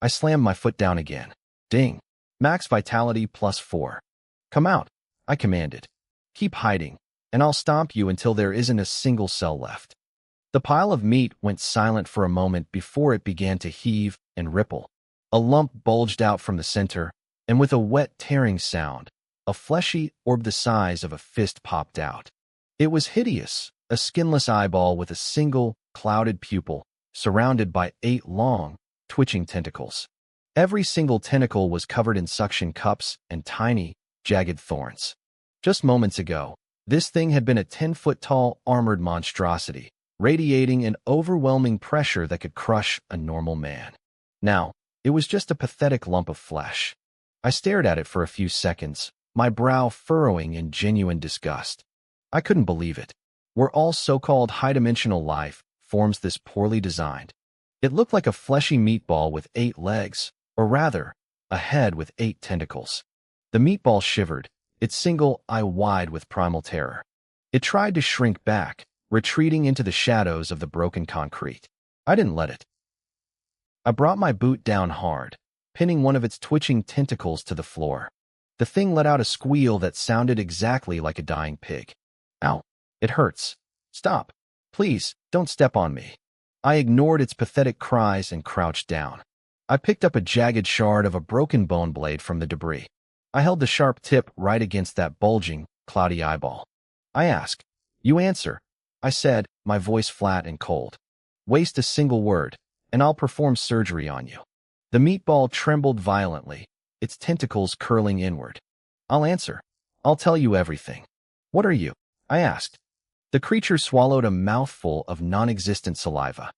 I slammed my foot down again. Ding. Max vitality +4. Come out, I commanded. Keep hiding, and I'll stomp you until there isn't a single cell left. The pile of meat went silent for a moment before it began to heave and ripple. A lump bulged out from the center, and with a wet tearing sound, a fleshy orb the size of a fist popped out. It was hideous, a skinless eyeball with a single, clouded pupil, surrounded by 8 long, twitching tentacles. Every single tentacle was covered in suction cups and tiny, jagged thorns. Just moments ago, this thing had been a 10-foot-tall armored monstrosity, radiating an overwhelming pressure that could crush a normal man. Now, it was just a pathetic lump of flesh. I stared at it for a few seconds, my brow furrowing in genuine disgust. I couldn't believe it. Were all so-called high-dimensional life forms this poorly designed? It looked like a fleshy meatball with 8 legs, or rather, a head with 8 tentacles. The meatball shivered, its single eye wide with primal terror. It tried to shrink back, retreating into the shadows of the broken concrete. I didn't let it. I brought my boot down hard, pinning one of its twitching tentacles to the floor. The thing let out a squeal that sounded exactly like a dying pig. Ow, it hurts. Stop. Please, don't step on me. I ignored its pathetic cries and crouched down. I picked up a jagged shard of a broken bone blade from the debris. I held the sharp tip right against that bulging, cloudy eyeball. I asked. You answer, I said, my voice flat and cold. Waste a single word, and I'll perform surgery on you. The meatball trembled violently, its tentacles curling inward. I'll answer. I'll tell you everything. What are you? I asked. The creature swallowed a mouthful of non-existent saliva.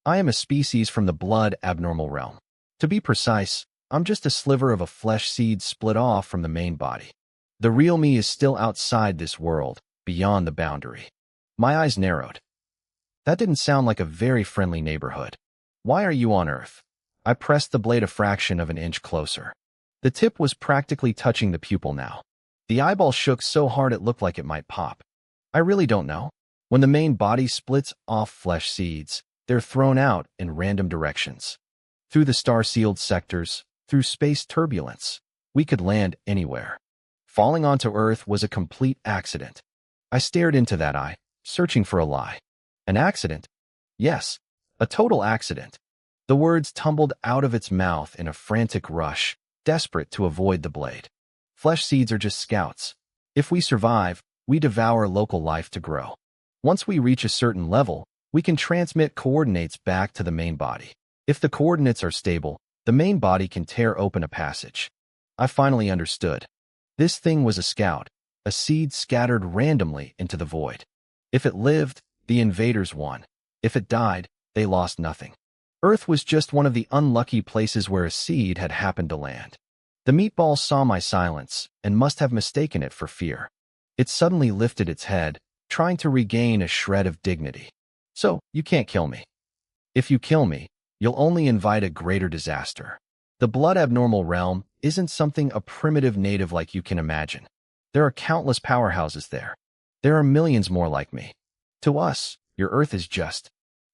I am a species from the blood abnormal realm. To be precise, I'm just a sliver of a flesh seed split off from the main body. The real me is still outside this world, beyond the boundary. My eyes narrowed. That didn't sound like a very friendly neighborhood. Why are you on Earth? I pressed the blade a fraction of an inch closer. The tip was practically touching the pupil now. The eyeball shook so hard it looked like it might pop. I really don't know. When the main body splits off flesh seeds, they're thrown out in random directions. Through the star-sealed sectors, through space turbulence. We could land anywhere. Falling onto Earth was a complete accident. I stared into that eye, searching for a lie. An accident? Yes, a total accident. The words tumbled out of its mouth in a frantic rush, desperate to avoid the blade. Flesh seeds are just scouts. If we survive, we devour local life to grow. Once we reach a certain level, we can transmit coordinates back to the main body. If the coordinates are stable, the main body can tear open a passage. I finally understood. This thing was a scout, a seed scattered randomly into the void. If it lived, the invaders won. If it died, they lost nothing. Earth was just one of the unlucky places where a seed had happened to land. The meatball saw my silence and must have mistaken it for fear. It suddenly lifted its head, trying to regain a shred of dignity. So, you can't kill me. If you kill me, you'll only invite a greater disaster. The blood abnormal realm isn't something a primitive native like you can imagine. There are countless powerhouses there. There are millions more like me. To us, your Earth is just.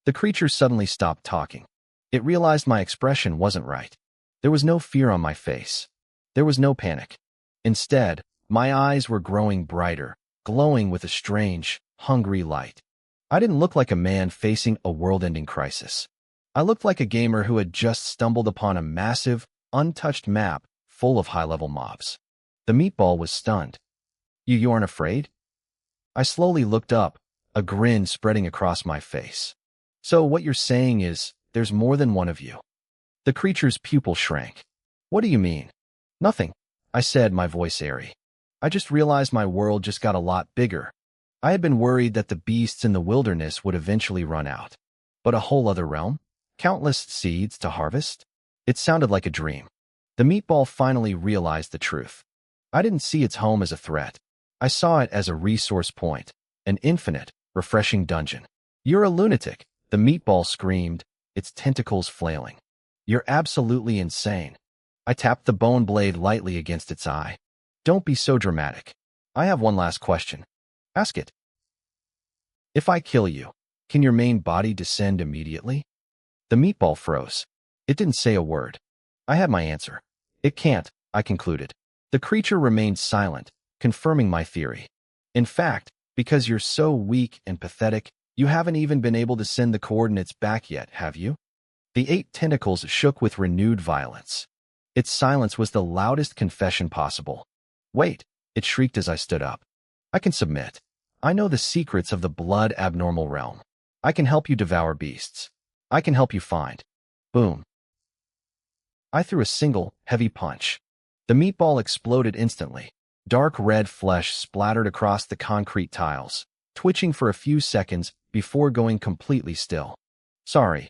The creature suddenly stopped talking. It realized my expression wasn't right. There was no fear on my face. There was no panic. Instead, my eyes were growing brighter, glowing with a strange, hungry light. I didn't look like a man facing a world-ending crisis. I looked like a gamer who had just stumbled upon a massive, untouched map full of high-level mobs. The meatball was stunned. You aren't afraid? I slowly looked up, a grin spreading across my face. So what you're saying is, there's more than one of you. The creature's pupil shrank. What do you mean? Nothing, I said, my voice airy. I just realized my world just got a lot bigger. I had been worried that the beasts in the wilderness would eventually run out. But a whole other realm? Countless seeds to harvest? It sounded like a dream. The meatball finally realized the truth. I didn't see its home as a threat. I saw it as a resource point, an infinite, refreshing dungeon. You're a lunatic, the meatball screamed, its tentacles flailing. You're absolutely insane. I tapped the bone blade lightly against its eye. Don't be so dramatic. I have one last question. Ask it. If I kill you, Can your main body descend immediately? The meatball froze. It didn't say a word. I had my answer. It can't, I concluded. The creature remained silent, confirming my theory. In fact, because you're so weak and pathetic, you haven't even been able to send the coordinates back yet, have you? The 8 tentacles shook with renewed violence. Its silence was the loudest confession possible. Wait, it shrieked as I stood up. I can submit. I know the secrets of the blood abnormal realm. I can help you devour beasts. I can help you find. Boom. I threw a single, heavy punch. The meatball exploded instantly. Dark red flesh splattered across the concrete tiles, twitching for a few seconds before going completely still. Sorry,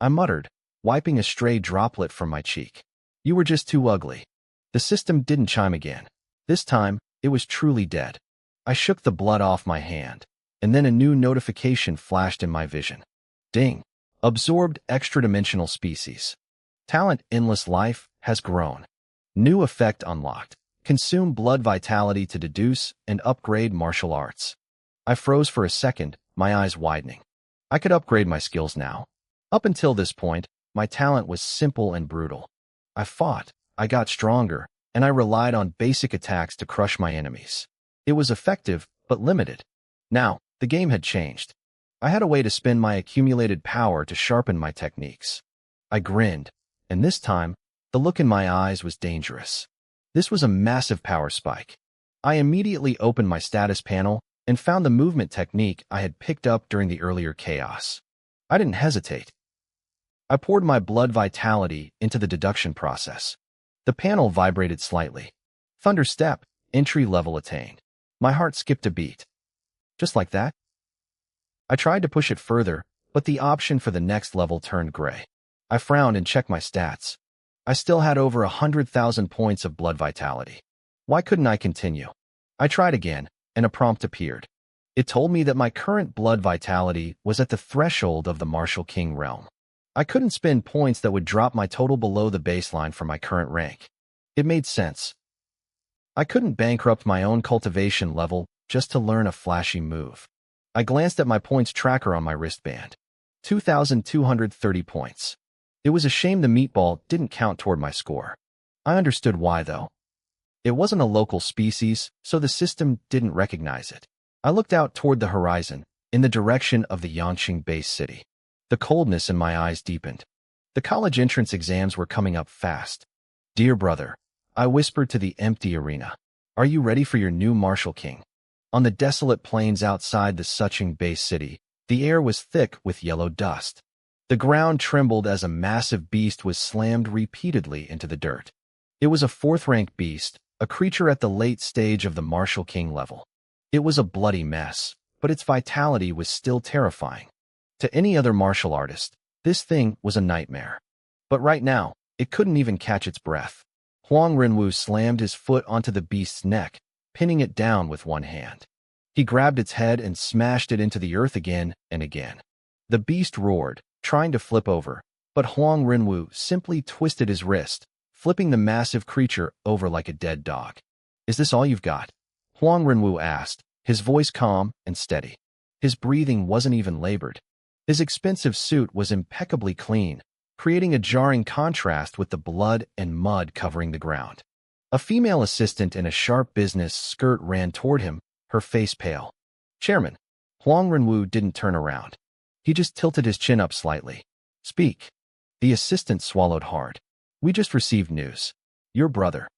I muttered, wiping a stray droplet from my cheek. You were just too ugly. The system didn't chime again. This time, it was truly dead. I shook the blood off my hand, and then a new notification flashed in my vision. Ding. Absorbed extra-dimensional species. Talent Endless Life has grown. New effect unlocked. Consume blood vitality to deduce and upgrade martial arts. I froze for a second, my eyes widening. I could upgrade my skills now. Up until this point, my talent was simple and brutal. I fought, I got stronger, and I relied on basic attacks to crush my enemies. It was effective, but limited. Now, the game had changed. I had a way to spend my accumulated power to sharpen my techniques. I grinned, and this time, the look in my eyes was dangerous. This was a massive power spike. I immediately opened my status panel and found the movement technique I had picked up during the earlier chaos. I didn't hesitate. I poured my blood vitality into the deduction process. The panel vibrated slightly. Thunder step, entry level attained. My heart skipped a beat. Just like that? I tried to push it further, but the option for the next level turned gray. I frowned and checked my stats. I still had over 100,000 points of blood vitality. Why couldn't I continue? I tried again, and a prompt appeared. It told me that my current blood vitality was at the threshold of the Martial King realm. I couldn't spend points that would drop my total below the baseline for my current rank. It made sense. I couldn't bankrupt my own cultivation level just to learn a flashy move. I glanced at my points tracker on my wristband. 2,230 points. It was a shame the meatball didn't count toward my score. I understood why, though. It wasn't a local species, so the system didn't recognize it. I looked out toward the horizon, in the direction of the Yangqing base city. The coldness in my eyes deepened. The college entrance exams were coming up fast. Dear brother, I whispered to the empty arena. Are you ready for your new Martial King? On the desolate plains outside the Yangqing base city, the air was thick with yellow dust. The ground trembled as a massive beast was slammed repeatedly into the dirt. It was a 4th-rank beast, a creature at the late stage of the Martial King level. It was a bloody mess, but its vitality was still terrifying. To any other martial artist, this thing was a nightmare. But right now, it couldn't even catch its breath. Huang Renwu slammed his foot onto the beast's neck, pinning it down with one hand. He grabbed its head and smashed it into the earth again and again. The beast roared, trying to flip over, but Huang Renwu simply twisted his wrist, flipping the massive creature over like a dead dog. Is this all you've got? Huang Renwu asked, his voice calm and steady. His breathing wasn't even labored. His expensive suit was impeccably clean, creating a jarring contrast with the blood and mud covering the ground. A female assistant in a sharp business skirt ran toward him, her face pale. Chairman, Huang Renwu didn't turn around. He just tilted his chin up slightly. Speak. The assistant swallowed hard. We just received news. Your brother.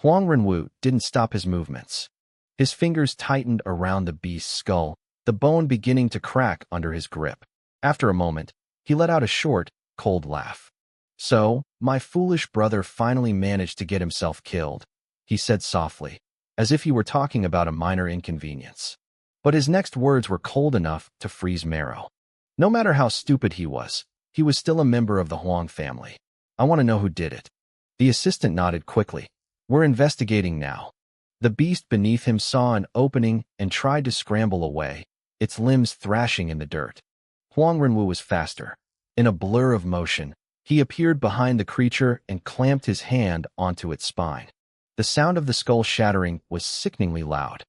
Huang Renwu didn't stop his movements. His fingers tightened around the beast's skull, the bone beginning to crack under his grip. After a moment, he let out a short, cold laugh. So, my foolish brother finally managed to get himself killed, he said softly, as if he were talking about a minor inconvenience. But his next words were cold enough to freeze marrow. No matter how stupid he was still a member of the Huang family. I want to know who did it. The assistant nodded quickly. We're investigating now. The beast beneath him saw an opening and tried to scramble away, its limbs thrashing in the dirt. Huang Renwu was faster. In a blur of motion, he appeared behind the creature and clamped his hand onto its spine. The sound of the skull shattering was sickeningly loud.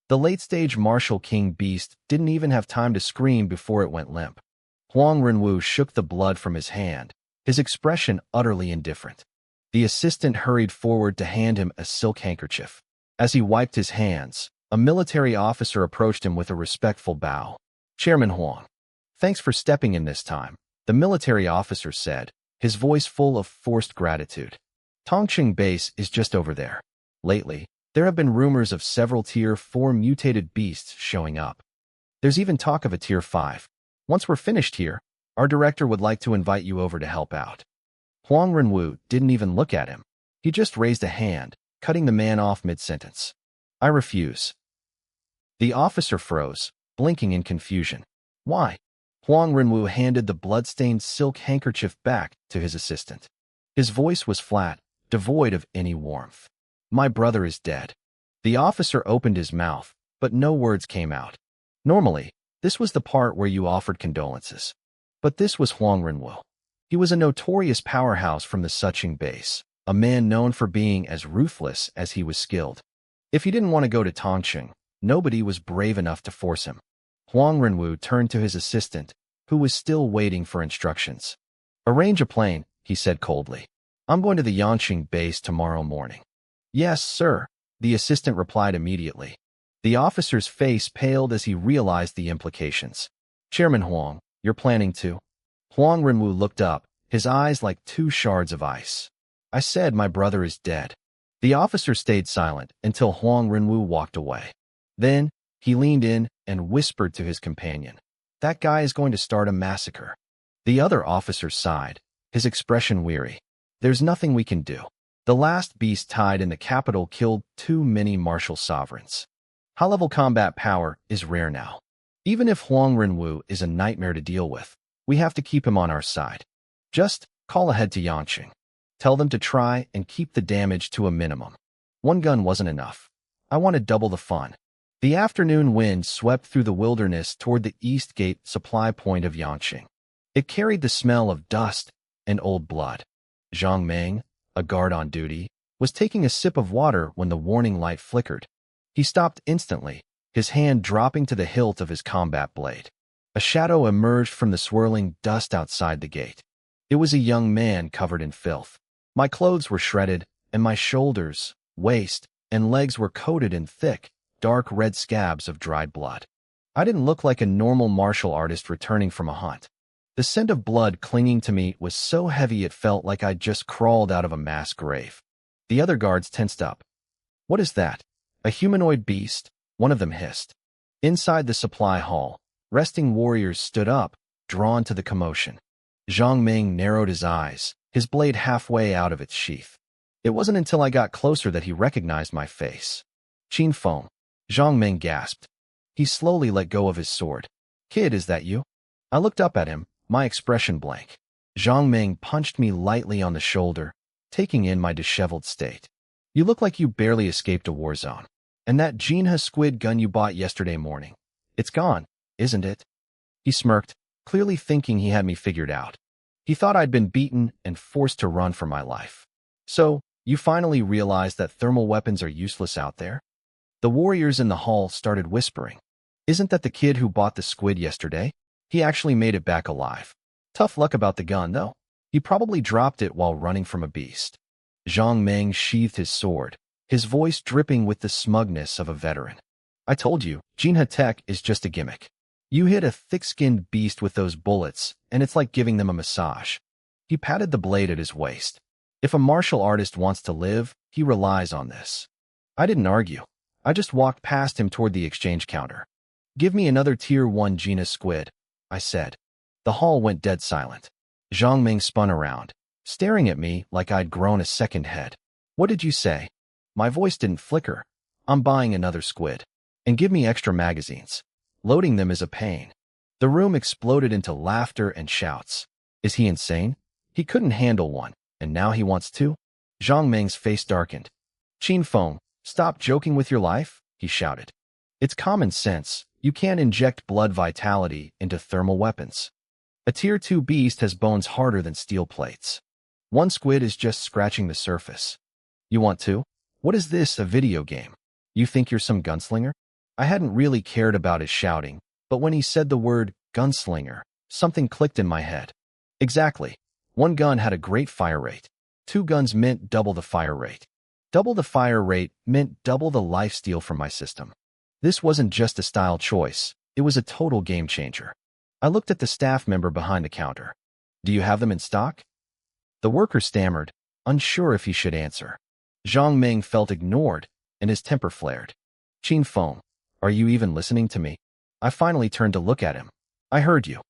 The late-stage Martial King beast didn't even have time to scream before it went limp. Huang Renwu shook the blood from his hand, his expression utterly indifferent. The assistant hurried forward to hand him a silk handkerchief. As he wiped his hands, a military officer approached him with a respectful bow. "Chairman Huang, thanks for stepping in this time," the military officer said, his voice full of forced gratitude. "Tongqing Base is just over there. Lately, there have been rumors of several Tier 4 mutated beasts showing up. There's even talk of a Tier 5. Once we're finished here, our director would like to invite you over to help out." Huang Renwu didn't even look at him. He just raised a hand, cutting the man off mid-sentence. "I refuse." The officer froze, blinking in confusion. "Why?" Huang Renwu handed the blood-stained silk handkerchief back to his assistant. His voice was flat, devoid of any warmth. "My brother is dead." The officer opened his mouth, but no words came out. Normally, this was the part where you offered condolences. But this was Huang Renwu. He was a notorious powerhouse from the Suqing base, a man known for being as ruthless as he was skilled. If he didn't want to go to Tongqing, nobody was brave enough to force him. Huang Renwu turned to his assistant, who was still waiting for instructions. "Arrange a plane," he said coldly. "I'm going to the Yanqing base tomorrow morning." "Yes, sir," the assistant replied immediately. The officer's face paled as he realized the implications. "Chairman Huang, you're planning to?" Huang Renwu looked up, his eyes like two shards of ice. "I said my brother is dead." The officer stayed silent until Huang Renwu walked away. Then, he leaned in and whispered to his companion, "That guy is going to start a massacre." The other officer sighed, his expression weary. "There's nothing we can do. The last beast tied in the capital killed too many martial sovereigns. High-level combat power is rare now. Even if Huang Renwu is a nightmare to deal with, we have to keep him on our side. Just call ahead to Yanqing. Tell them to try and keep the damage to a minimum. One gun wasn't enough. I want to double the fun." The afternoon wind swept through the wilderness toward the east gate supply point of Yanqing. It carried the smell of dust and old blood. Zhang Meng, a guard on duty, was taking a sip of water when the warning light flickered. He stopped instantly, his hand dropping to the hilt of his combat blade. A shadow emerged from the swirling dust outside the gate. It was a young man covered in filth. My clothes were shredded, and my shoulders, waist, and legs were coated in thick, dark red scabs of dried blood. I didn't look like a normal martial artist returning from a hunt. The scent of blood clinging to me was so heavy it felt like I'd just crawled out of a mass grave. The other guards tensed up. "What is that? A humanoid beast?" one of them hissed. Inside the supply hall, resting warriors stood up, drawn to the commotion. Zhang Ming narrowed his eyes, his blade halfway out of its sheath. It wasn't until I got closer that he recognized my face. "Qin Feng," Zhang Ming gasped. He slowly let go of his sword. "Kid, is that you?" I looked up at him, my expression blank. Zhang Ming punched me lightly on the shoulder, taking in my disheveled state. "You look like you barely escaped a war zone. And that Jinha squid gun you bought yesterday morning, it's gone, isn't it?" He smirked, clearly thinking he had me figured out. He thought I'd been beaten and forced to run for my life. "So, you finally realized that thermal weapons are useless out there?" The warriors in the hall started whispering. "Isn't that the kid who bought the squid yesterday? He actually made it back alive. Tough luck about the gun, though. He probably dropped it while running from a beast." Zhang Meng sheathed his sword, his voice dripping with the smugness of a veteran. "I told you, Jinha Tech is just a gimmick. You hit a thick-skinned beast with those bullets, and it's like giving them a massage." He patted the blade at his waist. "If a martial artist wants to live, he relies on this." I didn't argue. I just walked past him toward the exchange counter. "Give me another Tier 1 Jinha squid," I said. The hall went dead silent. Zhang Ming spun around, staring at me like I'd grown a second head. "What did you say?" My voice didn't flicker. "I'm buying another squid. And give me extra magazines. Loading them is a pain." The room exploded into laughter and shouts. Is he insane? He couldn't handle one, and now he wants two? Zhang Ming's face darkened. "Qin Feng, stop joking with your life," he shouted. "It's common sense. You can't inject blood vitality into thermal weapons. A Tier 2 beast has bones harder than steel plates. One squid is just scratching the surface. You want two? What is this, a video game? You think you're some gunslinger?" I hadn't really cared about his shouting, but when he said the word gunslinger, something clicked in my head. Exactly. One gun had a great fire rate. Two guns meant double the fire rate. Double the fire rate meant double the lifesteal from my system. This wasn't just a style choice, it was a total game changer. I looked at the staff member behind the counter. Do you have them in stock? The worker stammered, unsure if he should answer. Zhang Ming felt ignored, and his temper flared. Qin Feng, are you even listening to me? I finally turned to look at him. I heard you.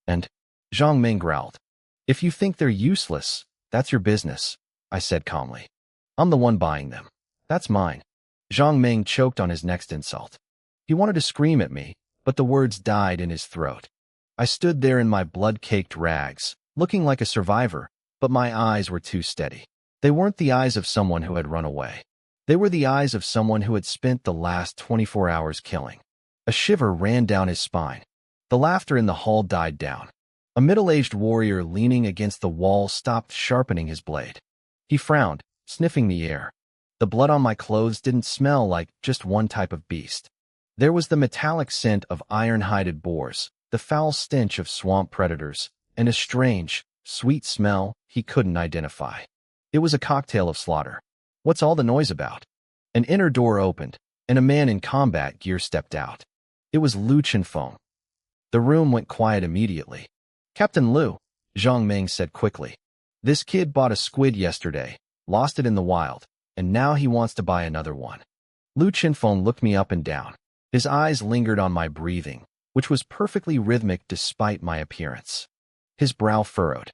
And Zhang Ming growled. If you think they're useless, that's your business, I said calmly. I'm the one buying them. That's mine. Zhang Ming choked on his next insult. He wanted to scream at me, but the words died in his throat. I stood there in my blood-caked rags, looking like a survivor, but my eyes were too steady. They weren't the eyes of someone who had run away. They were the eyes of someone who had spent the last 24 hours killing. A shiver ran down his spine. The laughter in the hall died down. A middle-aged warrior leaning against the wall stopped sharpening his blade. He frowned, sniffing the air. The blood on my clothes didn't smell like just one type of beast. There was the metallic scent of iron-hided boars, the foul stench of swamp predators, and a strange, sweet smell he couldn't identify. It was a cocktail of slaughter. What's all the noise about? An inner door opened, and a man in combat gear stepped out. It was Lu Qinfeng. The room went quiet immediately. Captain Lu, Zhang Ming said quickly. This kid bought a squid yesterday, lost it in the wild, and now he wants to buy another one. Lu Qinfeng looked me up and down. His eyes lingered on my breathing, which was perfectly rhythmic despite my appearance. His brow furrowed.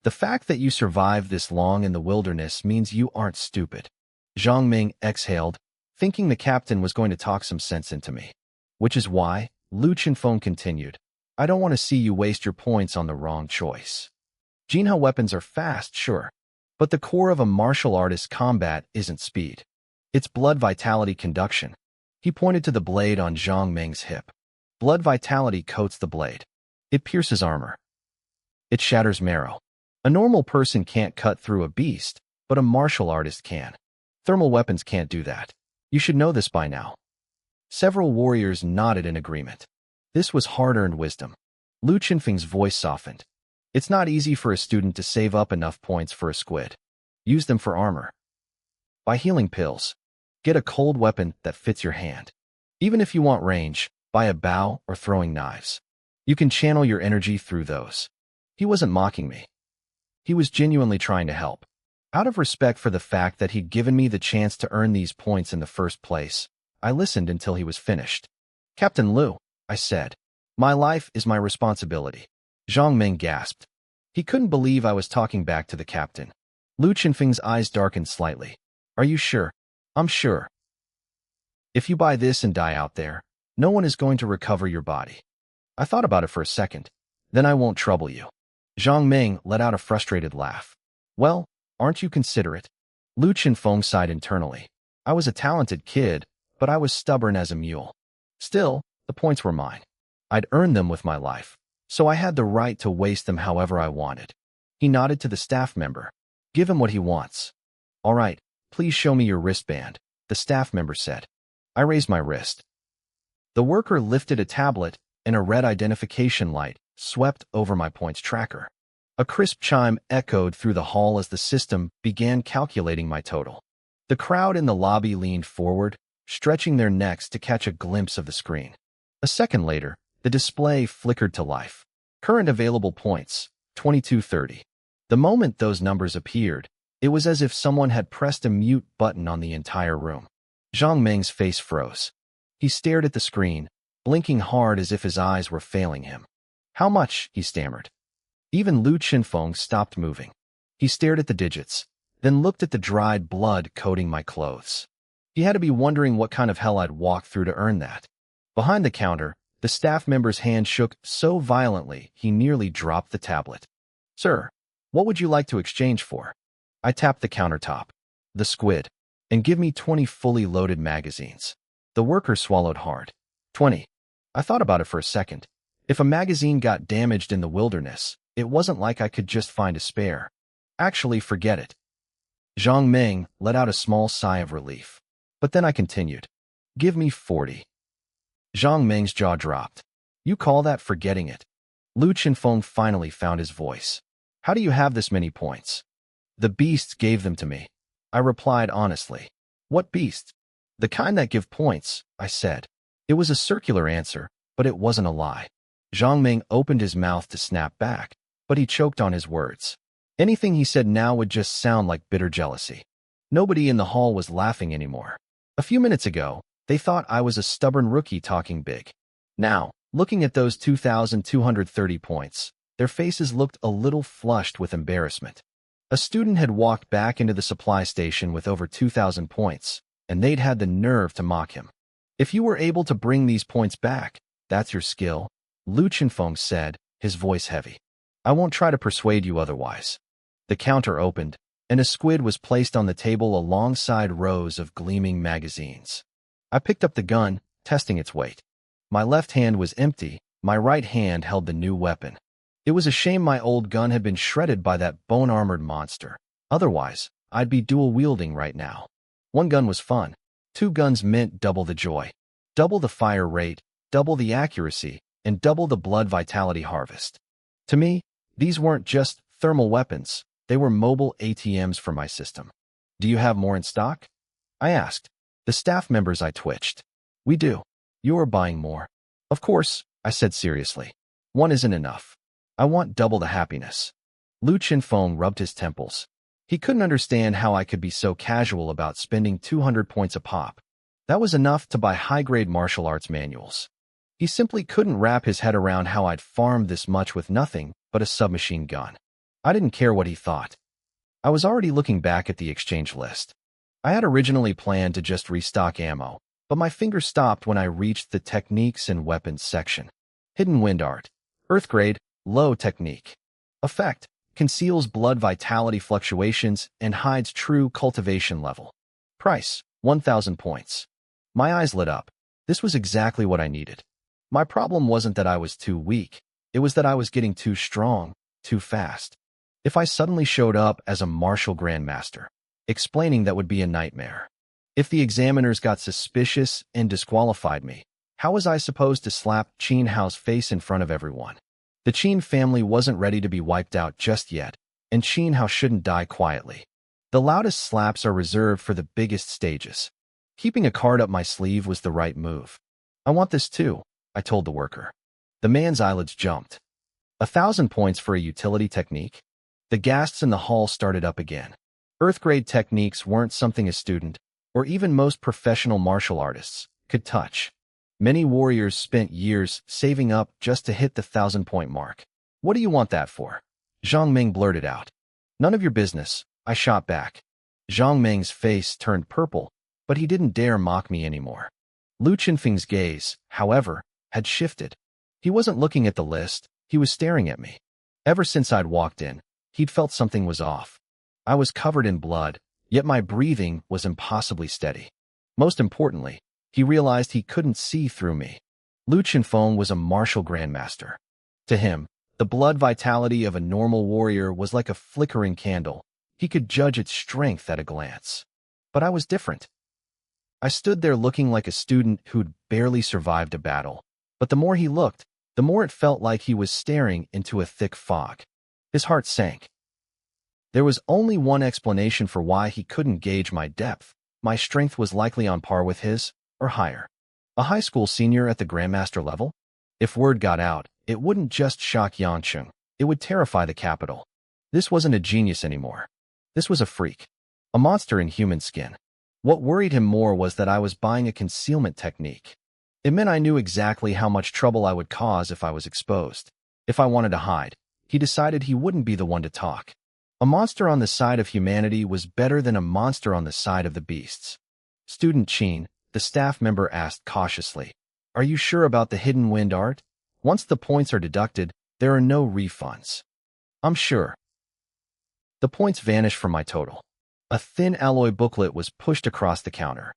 The fact that you survived this long in the wilderness means you aren't stupid. Zhang Ming exhaled, thinking the captain was going to talk some sense into me. Which is why, Lu Qinfeng continued, I don't want to see you waste your points on the wrong choice. Jinha weapons are fast, sure, but the core of a martial artist's combat isn't speed. It's blood vitality conduction. He pointed to the blade on Zhang Ming's hip. Blood vitality coats the blade. It pierces armor. It shatters marrow. A normal person can't cut through a beast, but a martial artist can. Thermal weapons can't do that. You should know this by now. Several warriors nodded in agreement. This was hard-earned wisdom. Lu Qinfeng's voice softened. It's not easy for a student to save up enough points for a squid. Use them for armor. Buy healing pills. Get a cold weapon that fits your hand. Even if you want range, buy a bow or throwing knives. You can channel your energy through those. He wasn't mocking me. He was genuinely trying to help. Out of respect for the fact that he'd given me the chance to earn these points in the first place, I listened until he was finished. Captain Lu, I said, my life is my responsibility. Zhang Ming gasped. He couldn't believe I was talking back to the captain. Lu Qinfeng's eyes darkened slightly. Are you sure? I'm sure. If you buy this and die out there, no one is going to recover your body. I thought about it for a second. Then I won't trouble you. Zhang Ming let out a frustrated laugh. Well, aren't you considerate? Lu Qinfeng sighed internally. I was a talented kid, but I was stubborn as a mule. Still, the points were mine. I'd earned them with my life, so I had the right to waste them however I wanted. He nodded to the staff member. Give him what he wants. All right, please show me your wristband, the staff member said. I raised my wrist. The worker lifted a tablet, and a red identification light swept over my points tracker. A crisp chime echoed through the hall as the system began calculating my total. The crowd in the lobby leaned forward, stretching their necks to catch a glimpse of the screen. A second later, the display flickered to life. Current available points, 2230. The moment those numbers appeared, it was as if someone had pressed a mute button on the entire room. Zhang Ming's face froze. He stared at the screen, blinking hard as if his eyes were failing him. How much? He stammered. Even Lu Qinfeng stopped moving. He stared at the digits, then looked at the dried blood coating my clothes. He had to be wondering what kind of hell I'd walked through to earn that. Behind the counter, the staff member's hand shook so violently he nearly dropped the tablet. Sir, what would you like to exchange for? I tapped the countertop. The squid. And give me 20 fully loaded magazines. The worker swallowed hard. 20. I thought about it for a second. If a magazine got damaged in the wilderness, it wasn't like I could just find a spare. Actually, forget it. Zhang Ming let out a small sigh of relief. But then I continued. Give me 40. Zhang Meng's jaw dropped. You call that forgetting it? Lu Qinfeng finally found his voice. How do you have this many points? The beasts gave them to me. I replied honestly. What beasts? The kind that give points, I said. It was a circular answer, but it wasn't a lie. Zhang Meng opened his mouth to snap back, but he choked on his words. Anything he said now would just sound like bitter jealousy. Nobody in the hall was laughing anymore. A few minutes ago, they thought I was a stubborn rookie talking big. Now, looking at those 2,230 points, their faces looked a little flushed with embarrassment. A student had walked back into the supply station with over 2,000 points, and they'd had the nerve to mock him. If you were able to bring these points back, that's your skill, Lu Qinfeng said, his voice heavy. I won't try to persuade you otherwise. The counter opened, and a squid was placed on the table alongside rows of gleaming magazines. I picked up the gun, testing its weight. My left hand was empty, my right hand held the new weapon. It was a shame my old gun had been shredded by that bone-armored monster. Otherwise, I'd be dual-wielding right now. One gun was fun. 2 guns meant double the joy. Double the fire rate, double the accuracy, and double the blood vitality harvest. To me, these weren't just thermal weapons, they were mobile ATMs for my system. Do you have more in stock? I asked. The staff members I twitched. We do. You're buying more. Of course, I said seriously. One isn't enough. I want double the happiness. Lu Qinfeng rubbed his temples. He couldn't understand how I could be so casual about spending 200 points a pop. That was enough to buy high-grade martial arts manuals. He simply couldn't wrap his head around how I'd farmed this much with nothing but a submachine gun. I didn't care what he thought. I was already looking back at the exchange list. I had originally planned to just restock ammo, but my fingers stopped when I reached the techniques and weapons section. Hidden wind art. Earth grade, low technique. Effect. Conceals blood vitality fluctuations and hides true cultivation level. Price. 1,000 points. My eyes lit up. This was exactly what I needed. My problem wasn't that I was too weak. It was that I was getting too strong, too fast. If I suddenly showed up as a martial grandmaster, explaining that would be a nightmare. If the examiners got suspicious and disqualified me, how was I supposed to slap Qin Hao's face in front of everyone? The Qin family wasn't ready to be wiped out just yet, and Qin Hao shouldn't die quietly. The loudest slaps are reserved for the biggest stages. Keeping a card up my sleeve was the right move. I want this too, I told the worker. The man's eyelids jumped. 1,000 points for a utility technique? The gasps in the hall started up again. Earth-grade techniques weren't something a student, or even most professional martial artists, could touch. Many warriors spent years saving up just to hit the 1,000-point mark. What do you want that for? Zhang Meng blurted out. None of your business, I shot back. Zhang Meng's face turned purple, but he didn't dare mock me anymore. Lu Qinfeng's gaze, however, had shifted. He wasn't looking at the list, he was staring at me. Ever since I'd walked in, he'd felt something was off. I was covered in blood, yet my breathing was impossibly steady. Most importantly, he realized he couldn't see through me. Lu Qinfeng was a martial grandmaster. To him, the blood vitality of a normal warrior was like a flickering candle. He could judge its strength at a glance. But I was different. I stood there looking like a student who'd barely survived a battle. But the more he looked, the more it felt like he was staring into a thick fog. His heart sank. There was only one explanation for why he couldn't gauge my depth. My strength was likely on par with his, or higher. A high school senior at the grandmaster level? If word got out, it wouldn't just shock Yancheng, it would terrify the capital. This wasn't a genius anymore. This was a freak. A monster in human skin. What worried him more was that I was buying a concealment technique. It meant I knew exactly how much trouble I would cause if I was exposed. If I wanted to hide, he decided he wouldn't be the one to talk. A monster on the side of humanity was better than a monster on the side of the beasts. Student Qin, the staff member asked cautiously, "Are you sure about the hidden wind art? Once the points are deducted, there are no refunds." "I'm sure." The points vanished from my total. A thin alloy booklet was pushed across the counter.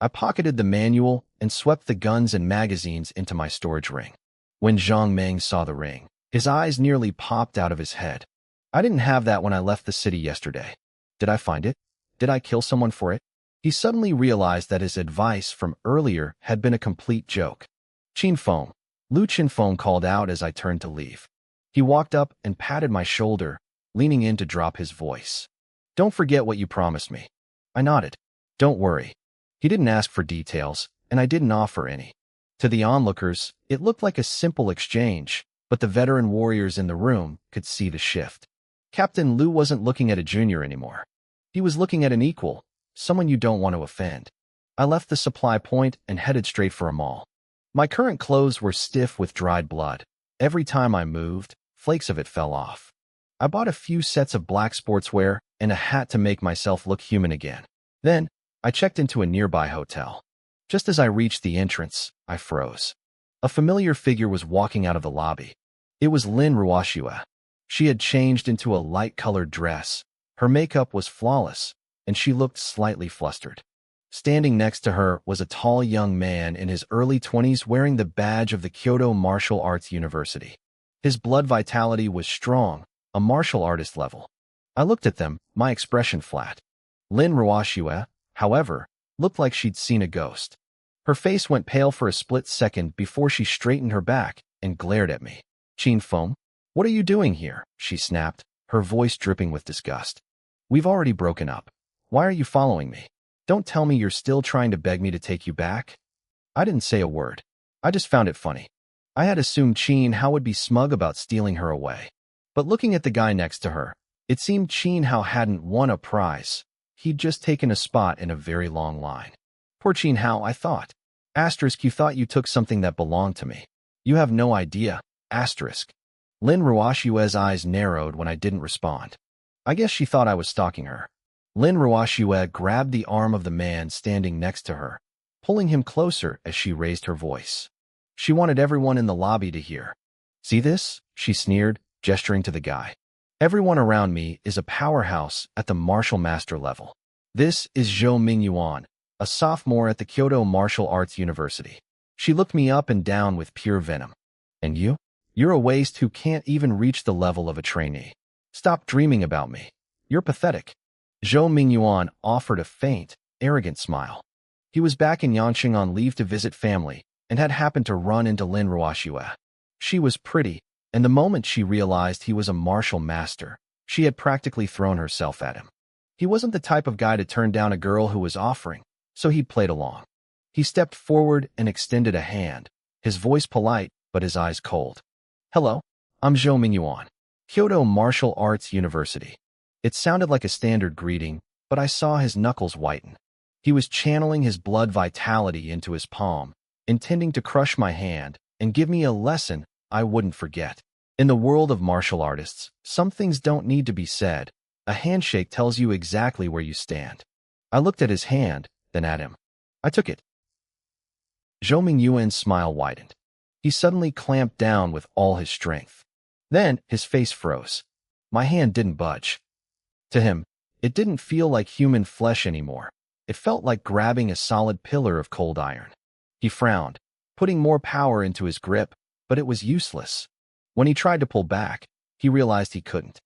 I pocketed the manual and swept the guns and magazines into my storage ring. When Zhang Meng saw the ring, his eyes nearly popped out of his head. I didn't have that when I left the city yesterday. Did I find it? Did I kill someone for it? He suddenly realized that his advice from earlier had been a complete joke. Chinfeng, Lu Chinfeng called out as I turned to leave. He walked up and patted my shoulder, leaning in to drop his voice. Don't forget what you promised me. I nodded. Don't worry. He didn't ask for details, and I didn't offer any. To the onlookers, it looked like a simple exchange, but the veteran warriors in the room could see the shift. Captain Lu wasn't looking at a junior anymore. He was looking at an equal, someone you don't want to offend. I left the supply point and headed straight for a mall. My current clothes were stiff with dried blood. Every time I moved, flakes of it fell off. I bought a few sets of black sportswear and a hat to make myself look human again. Then, I checked into a nearby hotel. Just as I reached the entrance, I froze. A familiar figure was walking out of the lobby. It was Lin Ruoxue. She had changed into a light-colored dress. Her makeup was flawless, and she looked slightly flustered. Standing next to her was a tall young man in his early 20s wearing the badge of the Kyoto Martial Arts University. His blood vitality was strong, a martial artist level. I looked at them, my expression flat. Lin Ruoxue, however, looked like she'd seen a ghost. Her face went pale for a split second before she straightened her back and glared at me. Chinfeng, what are you doing here? She snapped, her voice dripping with disgust. We've already broken up. Why are you following me? Don't tell me you're still trying to beg me to take you back? I didn't say a word. I just found it funny. I had assumed Qin Hao would be smug about stealing her away. But looking at the guy next to her, it seemed Qin Hao hadn't won a prize. He'd just taken a spot in a very long line. Poor Qin Hao, I thought. Asterisk, you thought you took something that belonged to me. You have no idea. Asterisk. Lin Ruoxue's eyes narrowed when I didn't respond. I guess she thought I was stalking her. Lin Ruoxue grabbed the arm of the man standing next to her, pulling him closer as she raised her voice. She wanted everyone in the lobby to hear. See this? She sneered, gesturing to the guy. Everyone around me is a powerhouse at the martial master level. This is Zhou Mingyuan, a sophomore at the Kyoto Martial Arts University. She looked me up and down with pure venom. And you? You're a waste who can't even reach the level of a trainee. Stop dreaming about me. You're pathetic. Zhou Mingyuan offered a faint, arrogant smile. He was back in Yanqing on leave to visit family and had happened to run into Lin Ruoxue. She was pretty, and the moment she realized he was a martial master, she had practically thrown herself at him. He wasn't the type of guy to turn down a girl who was offering, so he played along. He stepped forward and extended a hand, his voice polite but his eyes cold. Hello, I'm Zhou Mingyuan, Kyoto Martial Arts University. It sounded like a standard greeting, but I saw his knuckles whiten. He was channeling his blood vitality into his palm, intending to crush my hand and give me a lesson I wouldn't forget. In the world of martial artists, some things don't need to be said. A handshake tells you exactly where you stand. I looked at his hand, then at him. I took it. Zhou Mingyuan's smile widened. He suddenly clamped down with all his strength. Then his face froze. My hand didn't budge. To him, it didn't feel like human flesh anymore. It felt like grabbing a solid pillar of cold iron. He frowned, putting more power into his grip, but it was useless. When he tried to pull back, he realized he couldn't.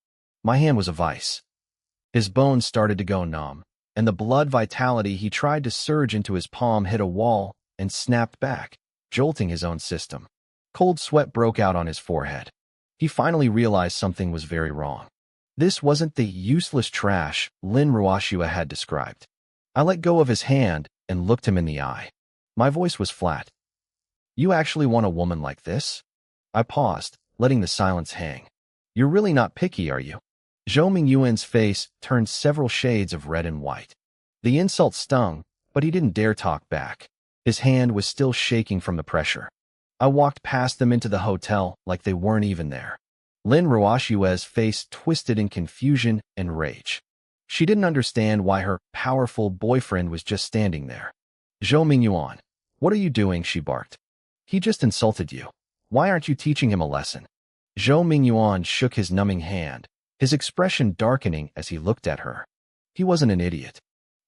My hand was a vice. His bones started to go numb, and the blood vitality he tried to surge into his palm hit a wall and snapped back, jolting his own system. Cold sweat broke out on his forehead. He finally realized something was very wrong. This wasn't the useless trash Lin Ruoxue had described. I let go of his hand and looked him in the eye. My voice was flat. You actually want a woman like this? I paused, letting the silence hang. You're really not picky, are you? Zhou Mingyuan's face turned several shades of red and white. The insult stung, but he didn't dare talk back. His hand was still shaking from the pressure. I walked past them into the hotel like they weren't even there. Lin Ruoxue's face twisted in confusion and rage. She didn't understand why her powerful boyfriend was just standing there. Zhou Mingyuan, what are you doing? She barked. He just insulted you. Why aren't you teaching him a lesson? Zhou Mingyuan shook his numbing hand, his expression darkening as he looked at her. He wasn't an idiot.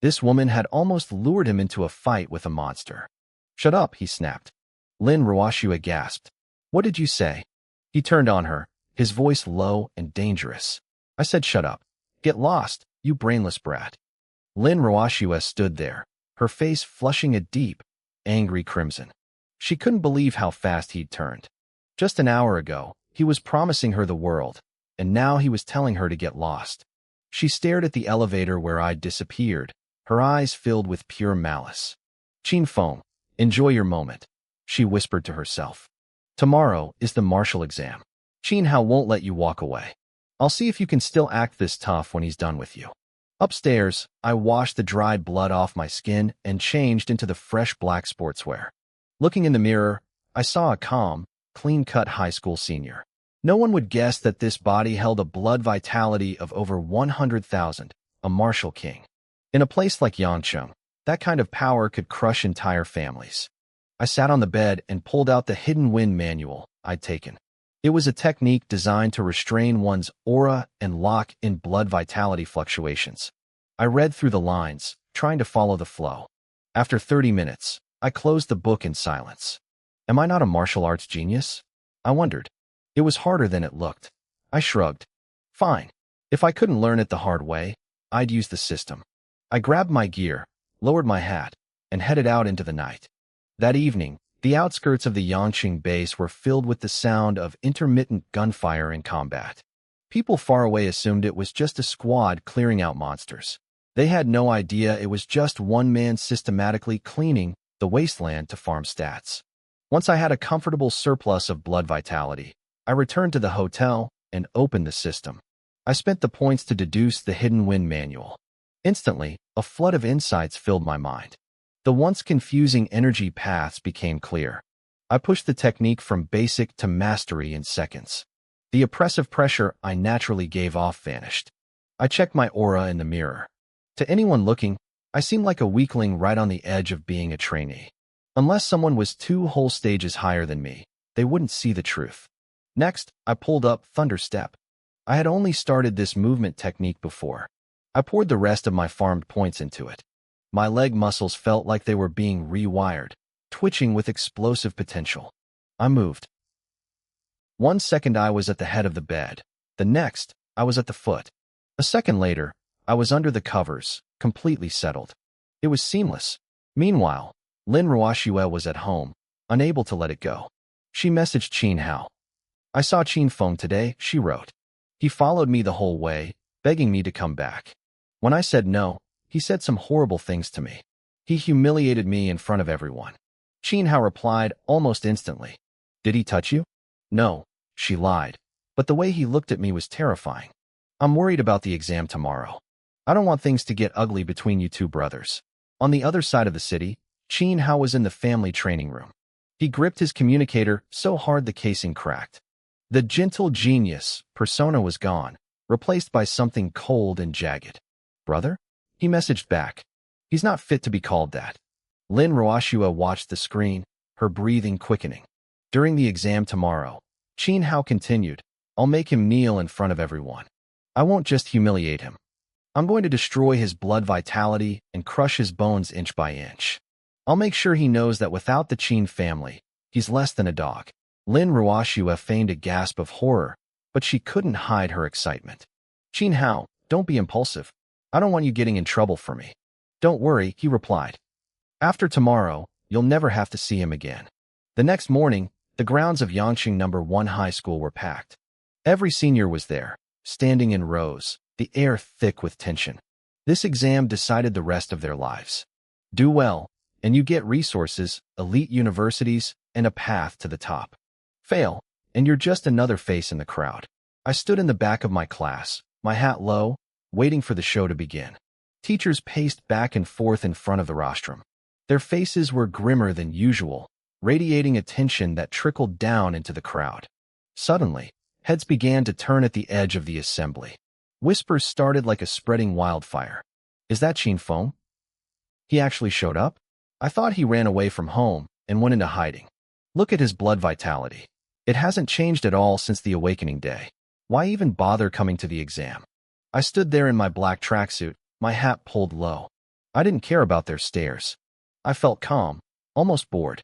This woman had almost lured him into a fight with a monster. Shut up, he snapped. Lin Ruoxue gasped. What did you say? He turned on her, his voice low and dangerous. I said shut up. Get lost, you brainless brat. Lin Roashua stood there, her face flushing a deep, angry crimson. She couldn't believe how fast he'd turned. Just an hour ago, he was promising her the world, and now he was telling her to get lost. She stared at the elevator where I'd disappeared, her eyes filled with pure malice. "Qin Feng, enjoy your moment," she whispered to herself. "Tomorrow is the martial exam. Qin Hao won't let you walk away. I'll see if you can still act this tough when he's done with you." Upstairs, I washed the dried blood off my skin and changed into the fresh black sportswear. Looking in the mirror, I saw a calm, clean-cut high school senior. No one would guess that this body held a blood vitality of over 100,000, a martial king. In a place like Yangcheng, that kind of power could crush entire families. I sat on the bed and pulled out the Hidden Wind manual I'd taken. It was a technique designed to restrain one's aura and lock in blood vitality fluctuations. I read through the lines, trying to follow the flow. After 30 minutes, I closed the book in silence. Am I not a martial arts genius? I wondered. It was harder than it looked. I shrugged. Fine. If I couldn't learn it the hard way, I'd use the system. I grabbed my gear, lowered my hat, and headed out into the night. That evening, the outskirts of the Yangqing base were filled with the sound of intermittent gunfire and combat. People far away assumed it was just a squad clearing out monsters. They had no idea it was just one man systematically cleaning the wasteland to farm stats. Once I had a comfortable surplus of blood vitality, I returned to the hotel and opened the system. I spent the points to deduce the Hidden Wind manual. Instantly, a flood of insights filled my mind. The once confusing energy paths became clear. I pushed the technique from basic to mastery in seconds. The oppressive pressure I naturally gave off vanished. I checked my aura in the mirror. To anyone looking, I seemed like a weakling right on the edge of being a trainee. Unless someone was 2 whole stages higher than me, they wouldn't see the truth. Next, I pulled up Thunder Step. I had only started this movement technique before. I poured the rest of my farmed points into it. My leg muscles felt like they were being rewired, twitching with explosive potential. I moved. 1 second I was at the head of the bed. The next, I was at the foot. A second later, I was under the covers, completely settled. It was seamless. Meanwhile, Lin Roashua was at home, unable to let it go. She messaged Qin Hao. "I saw Qin Feng today," she wrote. "He followed me the whole way, begging me to come back. When I said no, he said some horrible things to me. He humiliated me in front of everyone." Qin Hao replied almost instantly. "Did he touch you?" "No," she lied. "But the way he looked at me was terrifying. I'm worried about the exam tomorrow. I don't want things to get ugly between you two brothers." On the other side of the city, Qin Hao was in the family training room. He gripped his communicator so hard the casing cracked. The gentle genius persona was gone, replaced by something cold and jagged. "Brother?" He messaged back. "He's not fit to be called that." Lin Roashua watched the screen, her breathing quickening. "During the exam tomorrow," Qin Hao continued, "I'll make him kneel in front of everyone. I won't just humiliate him. I'm going to destroy his blood vitality and crush his bones inch by inch. I'll make sure he knows that without the Qin family, he's less than a dog." Lin Roashua feigned a gasp of horror, but she couldn't hide her excitement. "Qin Hao, don't be impulsive. I don't want you getting in trouble for me." "Don't worry," he replied. "After tomorrow, you'll never have to see him again." The next morning, the grounds of Yangqing No. 1 High School were packed. Every senior was there, standing in rows, the air thick with tension. This exam decided the rest of their lives. Do well, and you get resources, elite universities, and a path to the top. Fail, and you're just another face in the crowd. I stood in the back of my class, my hat low, waiting for the show to begin. Teachers paced back and forth in front of the rostrum. Their faces were grimmer than usual, radiating a tension that trickled down into the crowd. Suddenly, heads began to turn at the edge of the assembly. Whispers started like a spreading wildfire. "Is that Qin Feng? He actually showed up? I thought he ran away from home and went into hiding. Look at his blood vitality. It hasn't changed at all since the awakening day. Why even bother coming to the exam?" I stood there in my black tracksuit, my hat pulled low. I didn't care about their stares. I felt calm, almost bored.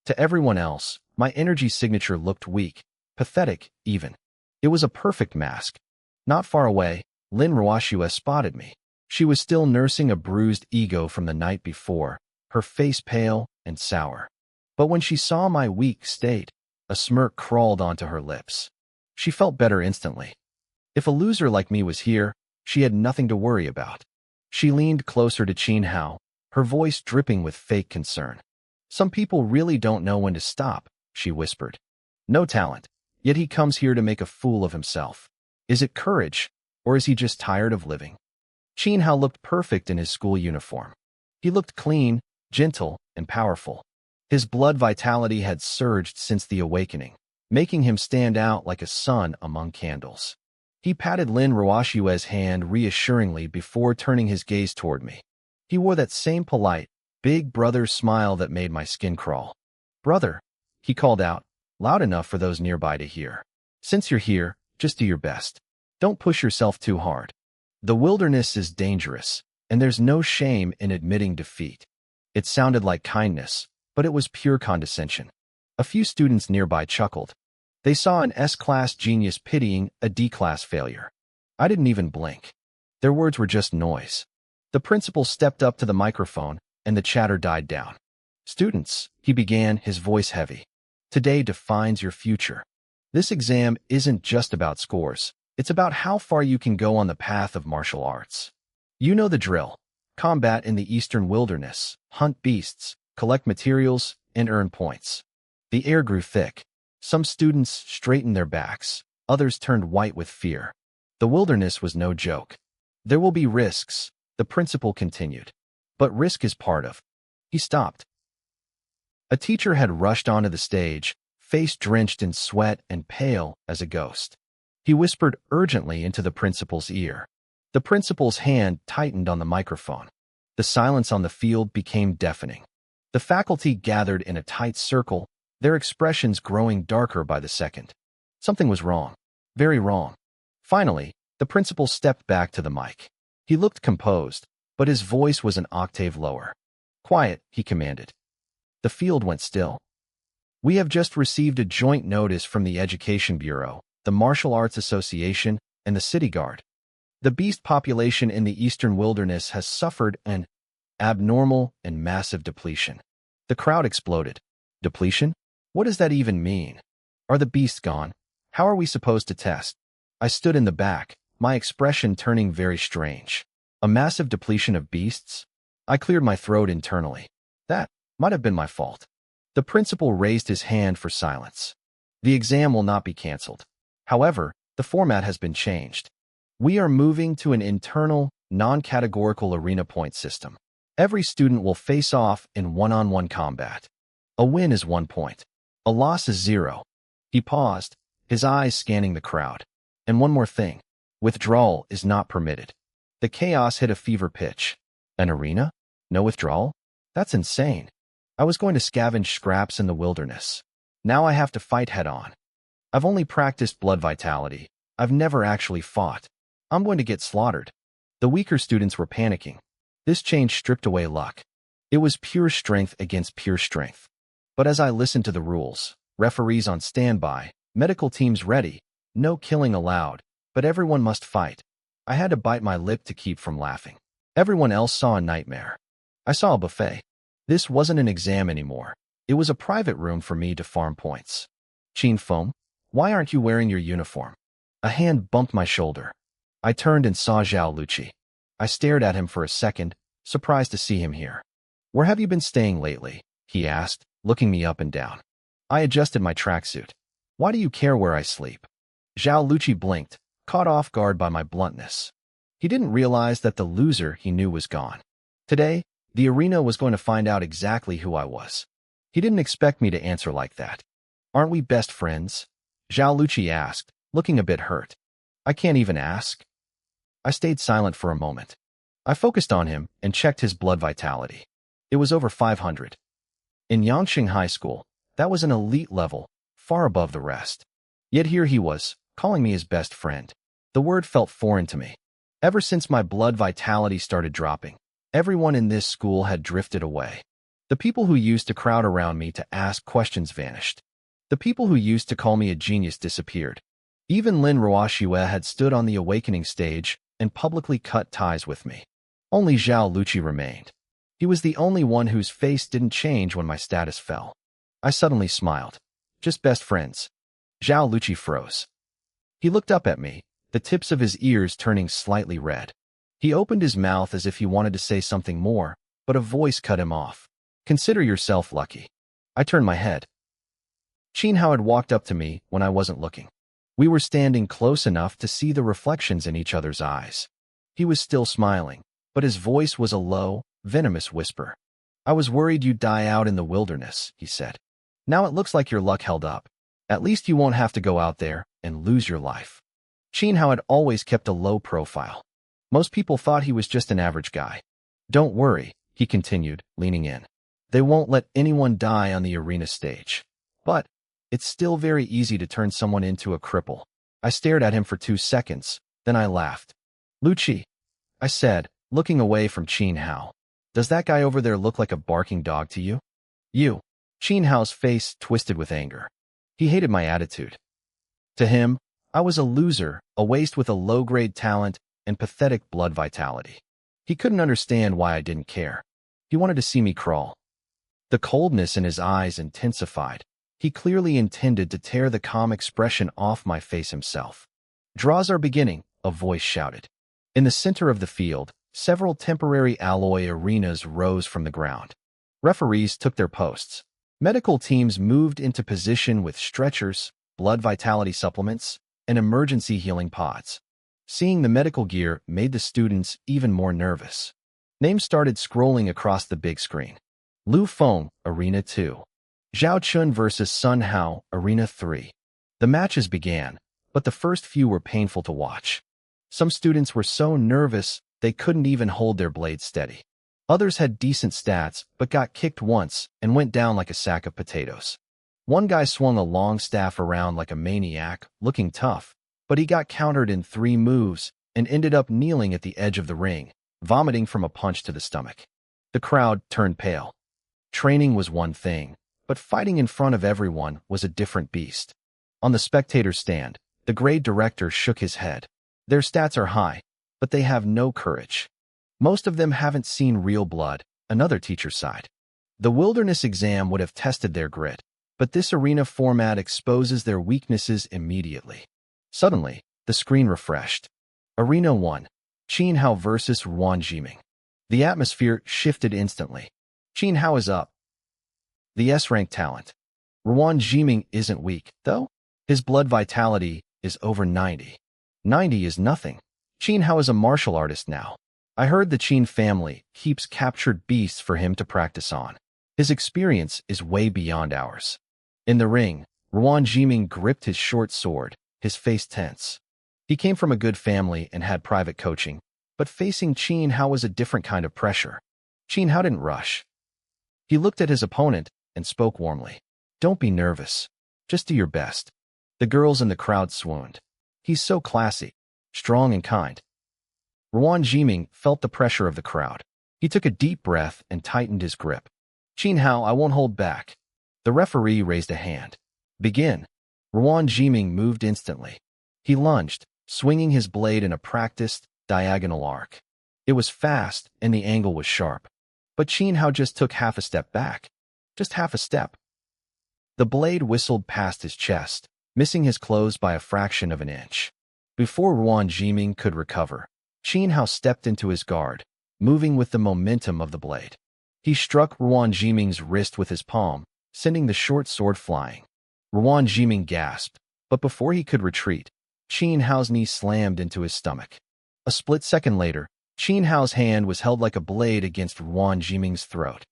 To everyone else, my energy signature looked weak, pathetic even. It was a perfect mask. Not far away, Lin Roashua spotted me. She was still nursing a bruised ego from the night before, her face pale and sour. But when she saw my weak state, a smirk crawled onto her lips. She felt better instantly. If a loser like me was here, she had nothing to worry about. She leaned closer to Qinhao, her voice dripping with fake concern. Some people really don't know when to stop, she whispered. No talent, yet he comes here to make a fool of himself. Is it courage, or is he just tired of living? Qinhao looked perfect in his school uniform. He looked clean, gentle, and powerful. His blood vitality had surged since the awakening, making him stand out like a sun among candles. He patted Lin Ruoshue's hand reassuringly before turning his gaze toward me. He wore that same polite, big brother smile that made my skin crawl. Brother, he called out, loud enough for those nearby to hear. Since you're here, just do your best. Don't push yourself too hard. The wilderness is dangerous, and there's no shame in admitting defeat. It sounded like kindness, but it was pure condescension. A few students nearby chuckled. They saw an S-class genius pitying a D-class failure. I didn't even blink. Their words were just noise. The principal stepped up to the microphone, and the chatter died down. Students, he began, his voice heavy. Today defines your future. This exam isn't just about scores. It's about how far you can go on the path of martial arts. You know the drill. Combat in the eastern wilderness, hunt beasts, collect materials, and earn points. The air grew thick. Some students straightened their backs. Others turned white with fear. The wilderness was no joke. There will be risks, the principal continued. But risk is part of. He stopped. A teacher had rushed onto the stage, face drenched in sweat and pale as a ghost. He whispered urgently into the principal's ear. The principal's hand tightened on the microphone. The silence on the field became deafening. The faculty gathered in a tight circle, their expressions growing darker by the second. Something was wrong. Very wrong. Finally, the principal stepped back to the mic. He looked composed, but his voice was an octave lower. Quiet, he commanded. The field went still. We have just received a joint notice from the Education Bureau, the Martial Arts Association, and the City Guard. The beast population in the eastern wilderness has suffered an abnormal and massive depletion. The crowd exploded. Depletion? What does that even mean? Are the beasts gone? How are we supposed to test? I stood in the back, my expression turning very strange. A massive depletion of beasts? I cleared my throat internally. That might have been my fault. The principal raised his hand for silence. The exam will not be canceled. However, the format has been changed. We are moving to an internal, non-categorical arena point system. Every student will face off in one-on-one combat. A win is 1 point. A loss is 0. He paused, his eyes scanning the crowd. And one more thing. Withdrawal is not permitted. The chaos hit a fever pitch. An arena? No withdrawal? That's insane. I was going to scavenge scraps in the wilderness. Now I have to fight head-on. I've only practiced blood vitality. I've never actually fought. I'm going to get slaughtered. The weaker students were panicking. This change stripped away luck. It was pure strength against pure strength. But as I listened to the rules, referees on standby, medical teams ready, no killing allowed, but everyone must fight. I had to bite my lip to keep from laughing. Everyone else saw a nightmare. I saw a buffet. This wasn't an exam anymore. It was a private room for me to farm points. Qin Feng, why aren't you wearing your uniform? A hand bumped my shoulder. I turned and saw Zhao Luqi. I stared at him for a second, surprised to see him here. Where have you been staying lately? He asked, looking me up and down. I adjusted my tracksuit. Why do you care where I sleep? Zhao Luqi blinked, caught off guard by my bluntness. He didn't realize that the loser he knew was gone. Today, the arena was going to find out exactly who I was. He didn't expect me to answer like that. Aren't we best friends? Zhao Luqi asked, looking a bit hurt. I can't even ask. I stayed silent for a moment. I focused on him and checked his blood vitality. It was over 500. In Yangqing High School, that was an elite level, far above the rest. Yet here he was, calling me his best friend. The word felt foreign to me. Ever since my blood vitality started dropping, everyone in this school had drifted away. The people who used to crowd around me to ask questions vanished. The people who used to call me a genius disappeared. Even Lin Ruoshue had stood on the awakening stage and publicly cut ties with me. Only Zhao Luqi remained. He was the only one whose face didn't change when my status fell. I suddenly smiled. Just best friends. Zhao Luqi froze. He looked up at me, the tips of his ears turning slightly red. He opened his mouth as if he wanted to say something more, but a voice cut him off. Consider yourself lucky. I turned my head. Qin Hao had walked up to me when I wasn't looking. We were standing close enough to see the reflections in each other's eyes. He was still smiling, but his voice was a low, venomous whisper. I was worried you'd die out in the wilderness, he said. Now it looks like your luck held up. At least you won't have to go out there and lose your life. Qin Hao had always kept a low profile. Most people thought he was just an average guy. Don't worry, he continued, leaning in. They won't let anyone die on the arena stage. But it's still very easy to turn someone into a cripple. I stared at him for 2 seconds, then I laughed. Luqi, I said, looking away from Qin Hao. Does that guy over there look like a barking dog to you? You. Qin Hao's face twisted with anger. He hated my attitude. To him, I was a loser, a waste with a low-grade talent and pathetic blood vitality. He couldn't understand why I didn't care. He wanted to see me crawl. The coldness in his eyes intensified. He clearly intended to tear the calm expression off my face himself. Draws are beginning, a voice shouted. In the center of the field, several temporary alloy arenas rose from the ground. Referees took their posts. Medical teams moved into position with stretchers, blood vitality supplements, and emergency healing pods. Seeing the medical gear made the students even more nervous. Names started scrolling across the big screen. Lu Feng, Arena 2. Zhao Chun vs. Sun Hao, Arena 3. The matches began, but the first few were painful to watch. Some students were so nervous they couldn't even hold their blades steady. Others had decent stats but got kicked once and went down like a sack of potatoes. One guy swung a long staff around like a maniac, looking tough, but he got countered in 3 moves and ended up kneeling at the edge of the ring, vomiting from a punch to the stomach. The crowd turned pale. Training was one thing, but fighting in front of everyone was a different beast. On the spectator stand, the grade director shook his head. Their stats are high, but they have no courage. Most of them haven't seen real blood, another teacher sighed. The wilderness exam would have tested their grit, but this arena format exposes their weaknesses immediately. Suddenly, the screen refreshed. Arena 1. Qin Hao vs. Ruan Jiming. The atmosphere shifted instantly. Qin Hao is up. The S-rank talent. Ruan Jiming isn't weak, though. His blood vitality is over 90. 90 is nothing. Qin Hao is a martial artist now. I heard the Qin family keeps captured beasts for him to practice on. His experience is way beyond ours. In the ring, Ruan Jiming gripped his short sword, his face tense. He came from a good family and had private coaching, but facing Qin Hao was a different kind of pressure. Qin Hao didn't rush. He looked at his opponent and spoke warmly. Don't be nervous. Just do your best. The girls in the crowd swooned. He's so classy, strong and kind. Ruan Jiming felt the pressure of the crowd. He took a deep breath and tightened his grip. Qin Hao, I won't hold back. The referee raised a hand. Begin. Ruan Jiming moved instantly. He lunged, swinging his blade in a practiced, diagonal arc. It was fast and the angle was sharp. But Qin Hao just took half a step back. Just half a step. The blade whistled past his chest, missing his clothes by a fraction of an inch. Before Ruan Jiming could recover, Qin Hao stepped into his guard, moving with the momentum of the blade. He struck Ruan Jiming's wrist with his palm, sending the short sword flying. Ruan Jiming gasped, but before he could retreat, Qin Hao's knee slammed into his stomach. A split second later, Qin Hao's hand was held like a blade against Ruan Jiming's throat.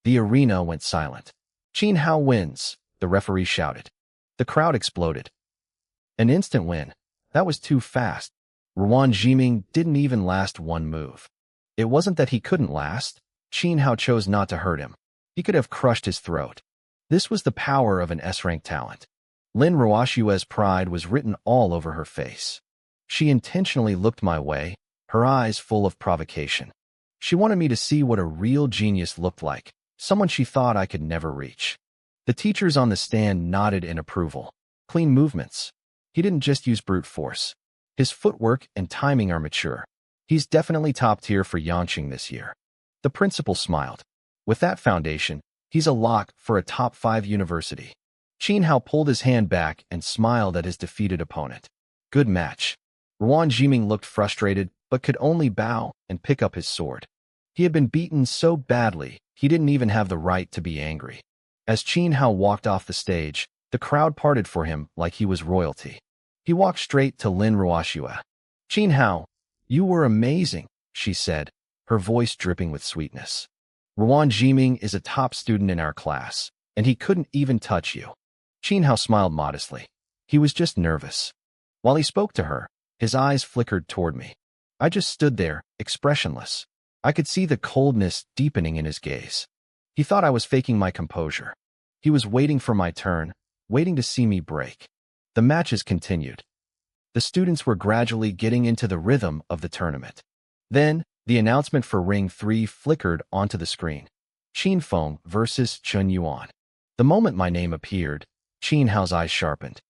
The arena went silent. Qin Hao wins, the referee shouted. The crowd exploded. An instant win. That was too fast. Ruan Jiming didn't even last one move. It wasn't that he couldn't last. Qin Hao chose not to hurt him. He could have crushed his throat. This was the power of an S-rank talent. Lin Ruoshue's pride was written all over her face. She intentionally looked my way, her eyes full of provocation. She wanted me to see what a real genius looked like, someone she thought I could never reach. The teachers on the stand nodded in approval. Clean movements. He didn't just use brute force. His footwork and timing are mature. He's definitely top tier for Yanqing this year. The principal smiled. With that foundation, he's a lock for a top 5 university. Qin Hao pulled his hand back and smiled at his defeated opponent. Good match. Ruan Jiming looked frustrated, but could only bow and pick up his sword. He had been beaten so badly, he didn't even have the right to be angry. As Qin Hao walked off the stage, the crowd parted for him like he was royalty. He walked straight to Lin Ruoxue. Qin Hao, you were amazing, she said, her voice dripping with sweetness. Ruan Jiming is a top student in our class, and he couldn't even touch you. Qin Hao smiled modestly. He was just nervous. While he spoke to her, his eyes flickered toward me. I just stood there, expressionless. I could see the coldness deepening in his gaze. He thought I was faking my composure. He was waiting for my turn, waiting to see me break. The matches continued. The students were gradually getting into the rhythm of the tournament. Then, the announcement for Ring 3 flickered onto the screen. Qin Feng versus Chen Yuan. The moment my name appeared, Qin Hao's eyes sharpened.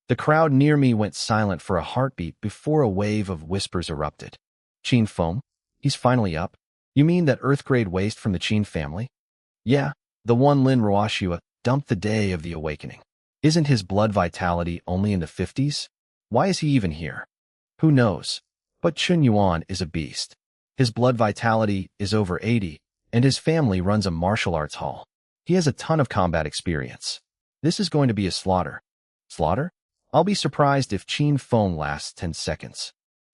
The crowd near me went silent for a heartbeat before a wave of whispers erupted. Qin Feng? He's finally up? You mean that Earth-grade waste from the Qin family? Yeah, the one Lin Ruoxue dumped the day of the awakening. Isn't his blood vitality only in the 50s? Why is he even here? Who knows? But Chen Yuan is a beast. His blood vitality is over 80, and his family runs a martial arts hall. He has a ton of combat experience. This is going to be a slaughter. Slaughter? I'll be surprised if Qin Feng lasts 10 seconds.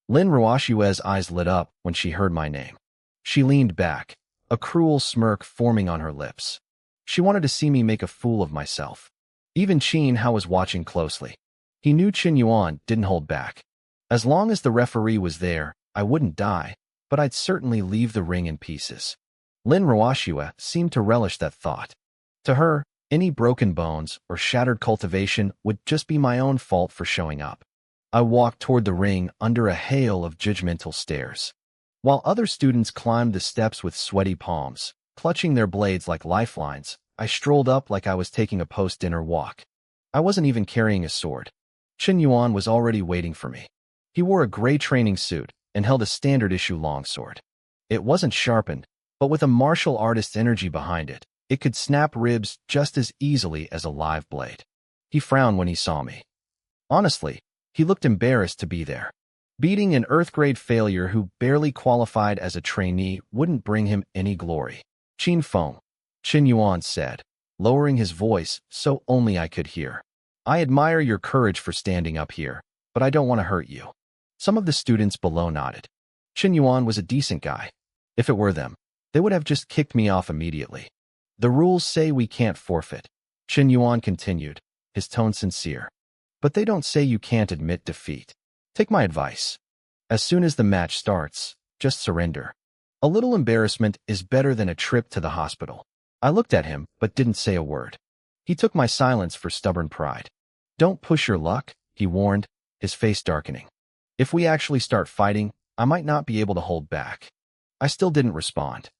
Lin Ruoxue's eyes lit up when she heard my name. She leaned back, a cruel smirk forming on her lips. She wanted to see me make a fool of myself. Even Qin Hao was watching closely. He knew Chen Yuan didn't hold back. As long as the referee was there, I wouldn't die, but I'd certainly leave the ring in pieces. Lin Ruoxue seemed to relish that thought. To her, any broken bones or shattered cultivation would just be my own fault for showing up. I walked toward the ring under a hail of judgmental stares. While other students climbed the steps with sweaty palms, clutching their blades like lifelines, I strolled up like I was taking a post-dinner walk. I wasn't even carrying a sword. Chen Yuan was already waiting for me. He wore a gray training suit and held a standard-issue longsword. It wasn't sharpened, but with a martial artist's energy behind it, it could snap ribs just as easily as a live blade. He frowned when he saw me. Honestly, he looked embarrassed to be there. Beating an Earth-grade failure who barely qualified as a trainee wouldn't bring him any glory. Qin Feng, Chen Yuan said, lowering his voice so only I could hear. I admire your courage for standing up here, but I don't want to hurt you. Some of the students below nodded. Chen Yuan was a decent guy. If it were them, they would have just kicked me off immediately. The rules say we can't forfeit. Chen Yuan continued, his tone sincere. But they don't say you can't admit defeat. Take my advice. As soon as the match starts, just surrender. A little embarrassment is better than a trip to the hospital. I looked at him, but didn't say a word. He took my silence for stubborn pride. Don't push your luck, he warned, his face darkening. If we actually start fighting, I might not be able to hold back. I still didn't respond.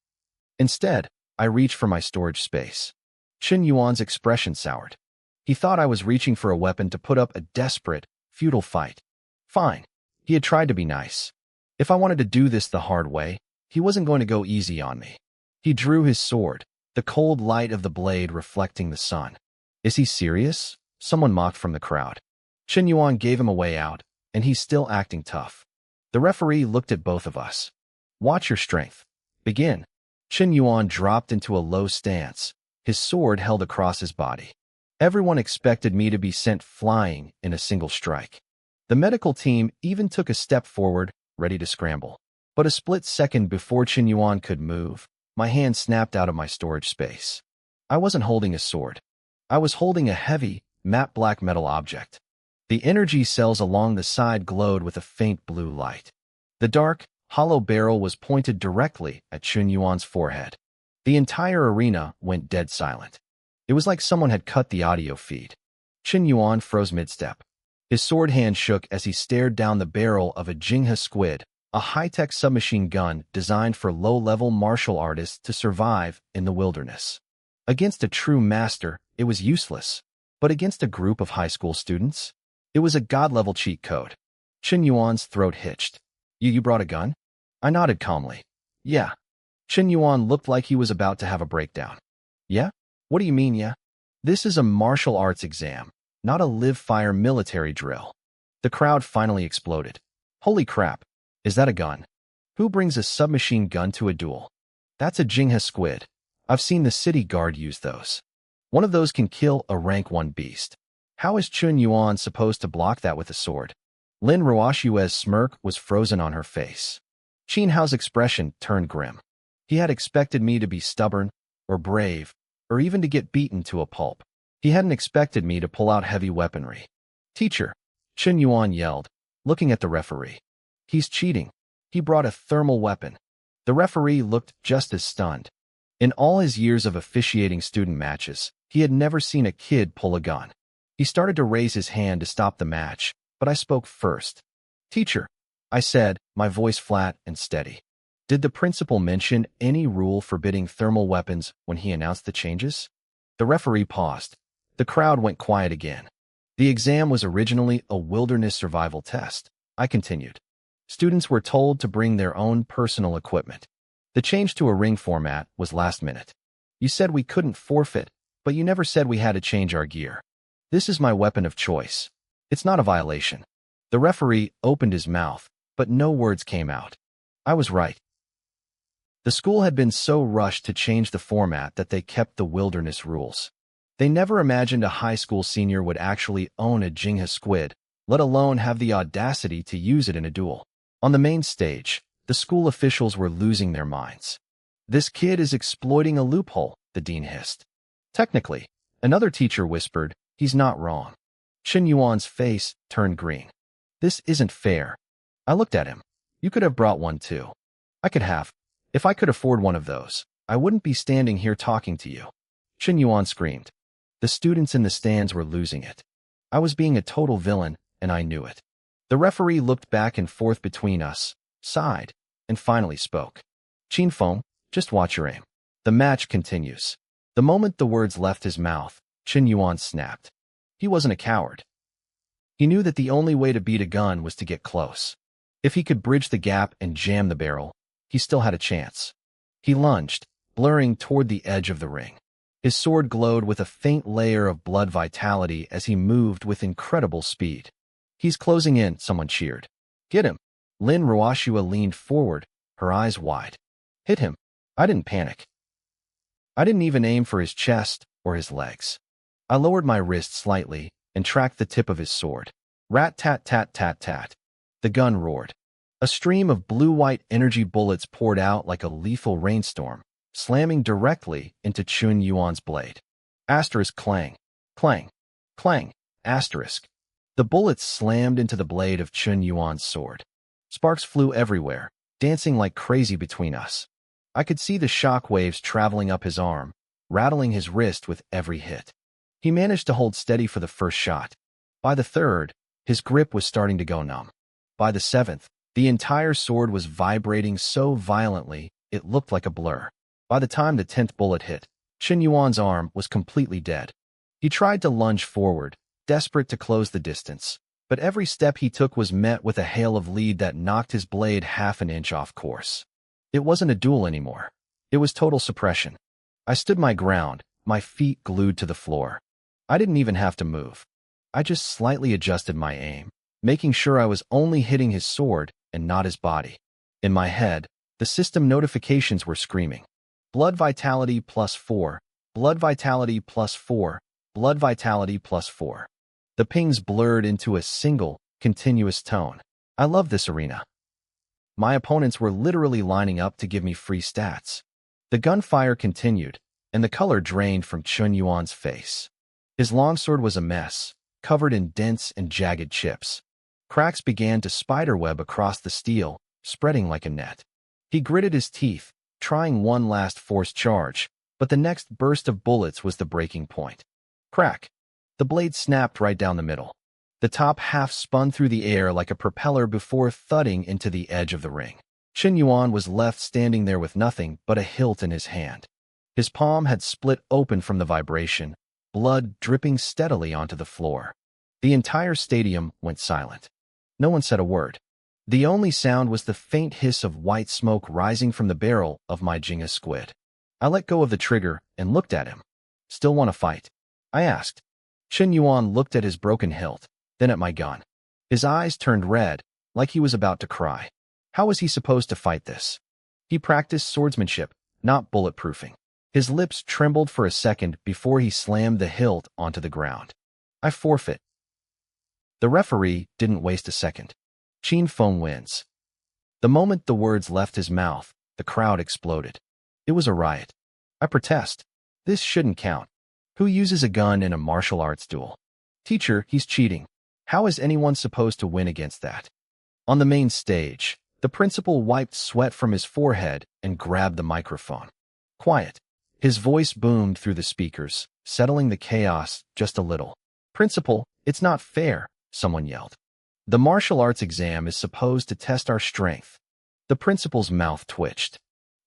Instead, I reached for my storage space. Chen Yuan's expression soured. He thought I was reaching for a weapon to put up a desperate, futile fight. Fine. He had tried to be nice. If I wanted to do this the hard way, he wasn't going to go easy on me. He drew his sword, the cold light of the blade reflecting the sun. Is he serious? Someone mocked from the crowd. Chen Yuan gave him a way out, and he's still acting tough. The referee looked at both of us. Watch your strength. Begin. Chen Yuan dropped into a low stance, his sword held across his body. Everyone expected me to be sent flying in a single strike. The medical team even took a step forward, ready to scramble. But a split second before Chen Yuan could move, my hand snapped out of my storage space. I wasn't holding a sword. I was holding a heavy, matte black metal object. The energy cells along the side glowed with a faint blue light. The dark, hollow barrel was pointed directly at Chen Yuan's forehead. The entire arena went dead silent. It was like someone had cut the audio feed. Chen Yuan froze mid-step. His sword hand shook as he stared down the barrel of a Jinghe squid, a high-tech submachine gun designed for low-level martial artists to survive in the wilderness. Against a true master, it was useless. But against a group of high school students, it was a god-level cheat code. Chen Yuan's throat hitched. You brought a gun? I nodded calmly. Yeah. Chen Yuan looked like he was about to have a breakdown. Yeah? What do you mean, yeah? This is a martial arts exam, not a live-fire military drill. The crowd finally exploded. Holy crap, is that a gun? Who brings a submachine gun to a duel? That's a Jingha squid. I've seen the city guard use those. One of those can kill a rank 1 beast. How is Chen Yuan supposed to block that with a sword? Lin Ruoshue's smirk was frozen on her face. Qin Hao's expression turned grim. He had expected me to be stubborn, or brave, or even to get beaten to a pulp. He hadn't expected me to pull out heavy weaponry. Teacher, Chen Yuan yelled, looking at the referee. He's cheating. He brought a thermal weapon. The referee looked just as stunned. In all his years of officiating student matches, he had never seen a kid pull a gun. He started to raise his hand to stop the match, but I spoke first. Teacher, I said, my voice flat and steady. Did the principal mention any rule forbidding thermal weapons when he announced the changes? The referee paused. The crowd went quiet again. The exam was originally a wilderness survival test. I continued. Students were told to bring their own personal equipment. The change to a ring format was last minute. You said we couldn't forfeit, but you never said we had to change our gear. This is my weapon of choice. It's not a violation. The referee opened his mouth, but no words came out. I was right. The school had been so rushed to change the format that they kept the wilderness rules. They never imagined a high school senior would actually own a Jingha squid, let alone have the audacity to use it in a duel. On the main stage, the school officials were losing their minds. This kid is exploiting a loophole, the dean hissed. Technically, another teacher whispered, he's not wrong. Chen Yuan's face turned green. This isn't fair. I looked at him. You could have brought one too. I could have. If I could afford one of those, I wouldn't be standing here talking to you. Chen Yuan screamed. The students in the stands were losing it. I was being a total villain, and I knew it. The referee looked back and forth between us, sighed, and finally spoke. Qin Feng, just watch your aim. The match continues. The moment the words left his mouth, Chen Yuan snapped. He wasn't a coward. He knew that the only way to beat a gun was to get close. If he could bridge the gap and jam the barrel, he still had a chance. He lunged, blurring toward the edge of the ring. His sword glowed with a faint layer of blood vitality as he moved with incredible speed. He's closing in, someone cheered. Get him. Lin Ruoshua leaned forward, her eyes wide. Hit him. I didn't panic. I didn't even aim for his chest or his legs. I lowered my wrist slightly and tracked the tip of his sword. Rat-tat-tat-tat-tat. The gun roared. A stream of blue-white energy bullets poured out like a lethal rainstorm, slamming directly into Chen Yuan's blade. Asterisk clang. Clang. Clang. Asterisk. The bullets slammed into the blade of Chen Yuan's sword. Sparks flew everywhere, dancing like crazy between us. I could see the shock waves traveling up his arm, rattling his wrist with every hit. He managed to hold steady for the first shot. By the third, his grip was starting to go numb. By the seventh, the entire sword was vibrating so violently it looked like a blur. By the time the 10th bullet hit, Chen Yuan's arm was completely dead. He tried to lunge forward, desperate to close the distance, but every step he took was met with a hail of lead that knocked his blade half an inch off course. It wasn't a duel anymore. It was total suppression. I stood my ground, my feet glued to the floor. I didn't even have to move. I just slightly adjusted my aim, making sure I was only hitting his sword and not his body. In my head, the system notifications were screaming. Blood vitality +4, blood vitality +4, blood vitality +4. The pings blurred into a single, continuous tone. I love this arena. My opponents were literally lining up to give me free stats. The gunfire continued, and the color drained from Chen Yuan's face. His longsword was a mess, covered in dents and jagged chips. Cracks began to spiderweb across the steel, spreading like a net. He gritted his teeth, trying one last forced charge, but the next burst of bullets was the breaking point. Crack! The blade snapped right down the middle. The top half spun through the air like a propeller before thudding into the edge of the ring. Chen Yuan was left standing there with nothing but a hilt in his hand. His palm had split open from the vibration, blood dripping steadily onto the floor. The entire stadium went silent. No one said a word. The only sound was the faint hiss of white smoke rising from the barrel of my Jenga squid. I let go of the trigger and looked at him. "Still want to fight?" I asked. Shin Yuan looked at his broken hilt, then at my gun. His eyes turned red, like he was about to cry. How was he supposed to fight this? He practiced swordsmanship, not bulletproofing. His lips trembled for a second before he slammed the hilt onto the ground. "I forfeit." The referee didn't waste a second. Qin Feng wins. The moment the words left his mouth, the crowd exploded. It was a riot. I protest. This shouldn't count. Who uses a gun in a martial arts duel? Teacher, he's cheating. How is anyone supposed to win against that? On the main stage, the principal wiped sweat from his forehead and grabbed the microphone. Quiet. His voice boomed through the speakers, settling the chaos just a little. "Principal, it's not fair," someone yelled. "The martial arts exam is supposed to test our strength." The principal's mouth twitched.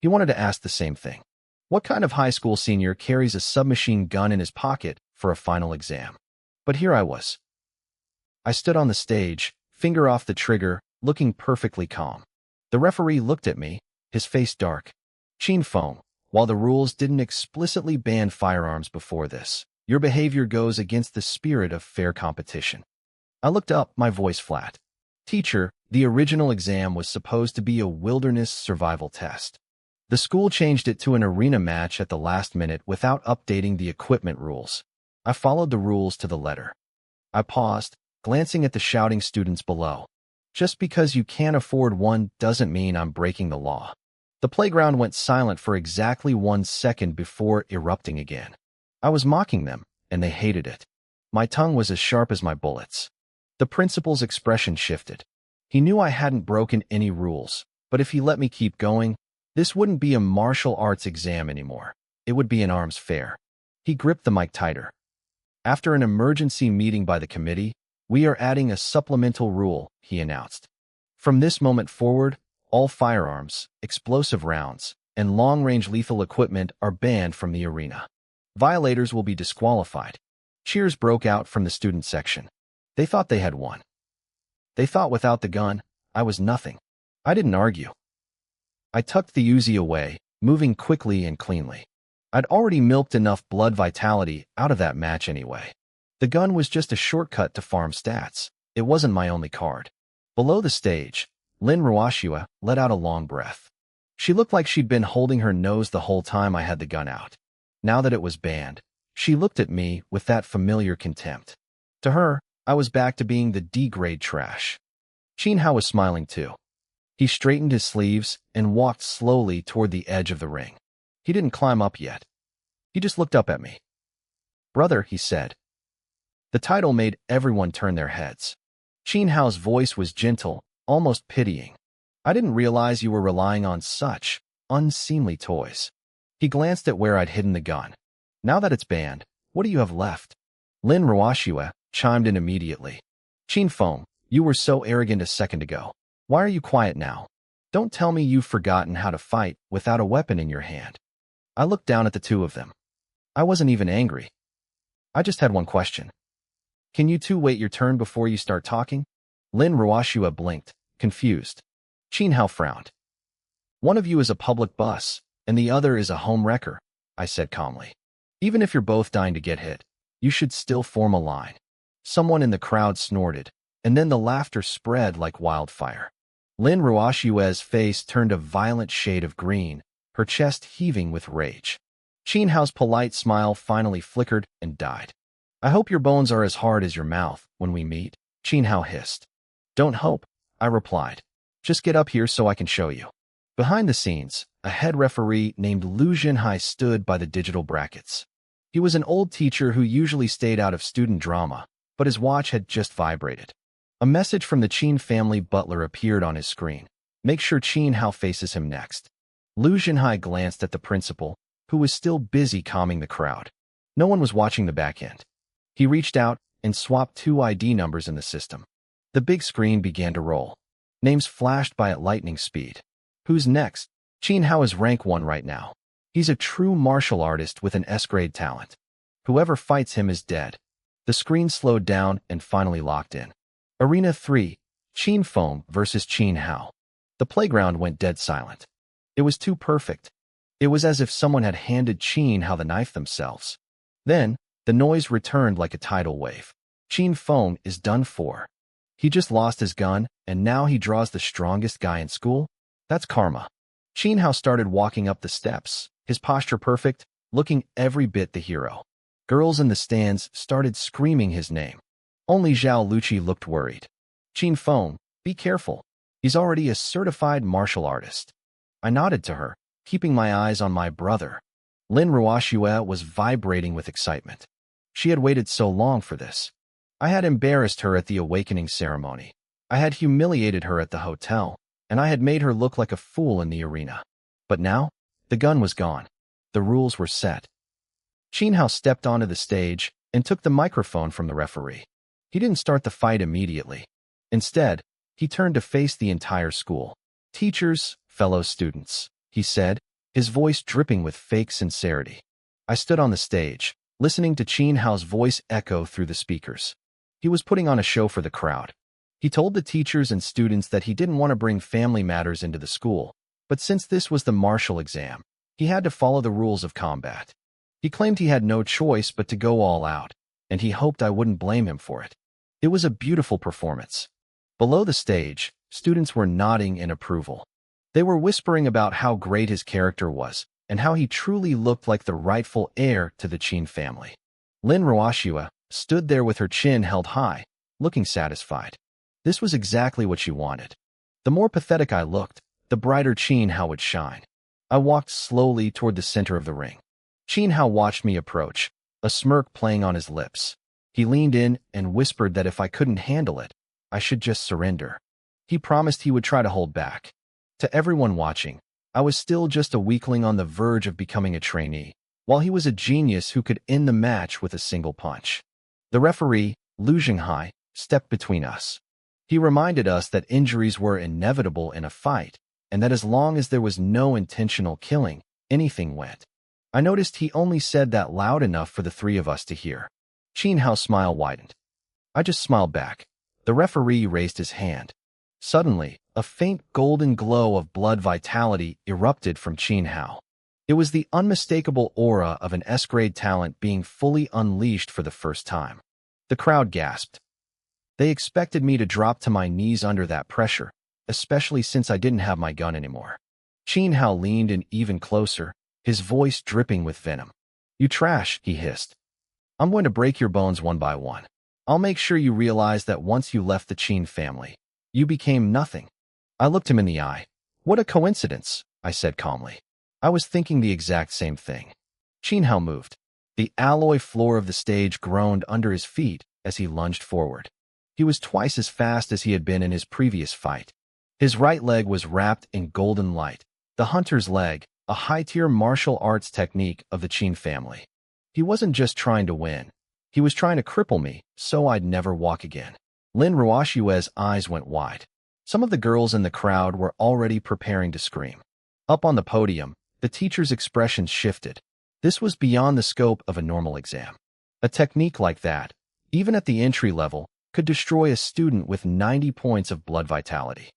He wanted to ask the same thing. What kind of high school senior carries a submachine gun in his pocket for a final exam? But here I was. I stood on the stage, finger off the trigger, looking perfectly calm. The referee looked at me, his face dark. "Qin Feng, while the rules didn't explicitly ban firearms before this, your behavior goes against the spirit of fair competition." I looked up, my voice flat. "Teacher, the original exam was supposed to be a wilderness survival test. The school changed it to an arena match at the last minute without updating the equipment rules. I followed the rules to the letter." I paused, glancing at the shouting students below. Just because you can't afford one doesn't mean I'm breaking the law. The playground went silent for exactly 1 second before erupting again. I was mocking them, and they hated it. My tongue was as sharp as my bullets. The principal's expression shifted. He knew I hadn't broken any rules, but if he let me keep going, this wouldn't be a martial arts exam anymore. It would be an arms fair. He gripped the mic tighter. "After an emergency meeting by the committee, we are adding a supplemental rule," he announced. "From this moment forward, all firearms, explosive rounds, and long-range lethal equipment are banned from the arena. Violators will be disqualified." Cheers broke out from the student section. They thought they had won. They thought without the gun, I was nothing. I didn't argue. I tucked the Uzi away, moving quickly and cleanly. I'd already milked enough blood vitality out of that match anyway. The gun was just a shortcut to farm stats. It wasn't my only card. Below the stage, Lin Ruashua let out a long breath. She looked like she'd been holding her nose the whole time I had the gun out. Now that it was banned, she looked at me with that familiar contempt. To her, I was back to being the D-grade trash. Qin Hao was smiling too. He straightened his sleeves and walked slowly toward the edge of the ring. He didn't climb up yet. He just looked up at me. "Brother," he said. The title made everyone turn their heads. Qin Hao's voice was gentle, almost pitying. "I didn't realize you were relying on such unseemly toys." He glanced at where I'd hidden the gun. "Now that it's banned, what do you have left?" Lin Ruashua chimed in immediately. "Qin Feng, you were so arrogant a second ago. Why are you quiet now? Don't tell me you've forgotten how to fight without a weapon in your hand." I looked down at the two of them. I wasn't even angry. I just had one question. "Can you two wait your turn before you start talking?" Lin Ruashua blinked, confused. Qin Hao frowned. "One of you is a public bus, and the other is a home wrecker," I said calmly. "Even if you're both dying to get hit, you should still form a line." Someone in the crowd snorted, and then the laughter spread like wildfire. Lin Ruashua's face turned a violent shade of green, her chest heaving with rage. Qin Hao's polite smile finally flickered and died. "I hope your bones are as hard as your mouth when we meet," Qin Hao hissed. "Don't hope," I replied. "Just get up here so I can show you." Behind the scenes, a head referee named Lu Jinhai stood by the digital brackets. He was an old teacher who usually stayed out of student drama, but his watch had just vibrated. A message from the Qin family butler appeared on his screen. "Make sure Qin Hao faces him next." Lu Jinhai glanced at the principal, who was still busy calming the crowd. No one was watching the back end. He reached out and swapped 2 ID numbers in the system. The big screen began to roll. Names flashed by at lightning speed. "Who's next?" "Qin Hao is rank 1 right now. He's a true martial artist with an S-grade talent. Whoever fights him is dead." The screen slowed down and finally locked in. "Arena 3, Qin Foam versus Qin Hao. The playground went dead silent. It was too perfect. It was as if someone had handed Qin Hao the knife themselves. Then, the noise returned like a tidal wave. Qin Foam is done for. He just lost his gun, and now he draws the strongest guy in school? That's karma. Qin Hao started walking up the steps, his posture perfect, looking every bit the hero. Girls in the stands started screaming his name. Only Zhao Luqi looked worried. Qin Foam, be careful. He's already a certified martial artist. I nodded to her, keeping my eyes on my brother. Lin Ruoxue was vibrating with excitement. She had waited so long for this. I had embarrassed her at the awakening ceremony. I had humiliated her at the hotel, and I had made her look like a fool in the arena. But now, the gun was gone. The rules were set. Qin Hao stepped onto the stage and took the microphone from the referee. He didn't start the fight immediately. Instead, he turned to face the entire school. Teachers, fellow students, he said, his voice dripping with fake sincerity. I stood on the stage, listening to Qin Hao's voice echo through the speakers. He was putting on a show for the crowd. He told the teachers and students that he didn't want to bring family matters into the school, but since this was the martial exam, he had to follow the rules of combat. He claimed he had no choice but to go all out, and he hoped I wouldn't blame him for it. It was a beautiful performance. Below the stage, students were nodding in approval. They were whispering about how great his character was and how he truly looked like the rightful heir to the Qin family. Lin Ruoxue stood there with her chin held high, looking satisfied. This was exactly what she wanted. The more pathetic I looked, the brighter Qin Hao would shine. I walked slowly toward the center of the ring. Qin Hao watched me approach, a smirk playing on his lips. He leaned in and whispered that if I couldn't handle it, I should just surrender. He promised he would try to hold back. To everyone watching, I was still just a weakling on the verge of becoming a trainee, while he was a genius who could end the match with a single punch. The referee, Lu Jinghai, stepped between us. He reminded us that injuries were inevitable in a fight, and that as long as there was no intentional killing, anything went. I noticed he only said that loud enough for the three of us to hear. Qin Hao's smile widened. I just smiled back. The referee raised his hand. Suddenly, a faint golden glow of blood vitality erupted from Qin Hao. It was the unmistakable aura of an S-grade talent being fully unleashed for the first time. The crowd gasped. They expected me to drop to my knees under that pressure, especially since I didn't have my gun anymore. Qin Hao leaned in even closer, his voice dripping with venom. You trash, he hissed. I'm going to break your bones one by one. I'll make sure you realize that once you left the Qin family, you became nothing. I looked him in the eye. What a coincidence, I said calmly. I was thinking the exact same thing. Qin Hao moved. The alloy floor of the stage groaned under his feet as he lunged forward. He was twice as fast as he had been in his previous fight. His right leg was wrapped in golden light, the hunter's leg, a high-tier martial arts technique of the Qin family. He wasn't just trying to win. He was trying to cripple me, so I'd never walk again. Lin Ruoxue's eyes went wide. Some of the girls in the crowd were already preparing to scream. Up on the podium, the teacher's expressions shifted. This was beyond the scope of a normal exam. A technique like that, even at the entry level, could destroy a student with 90 points of blood vitality.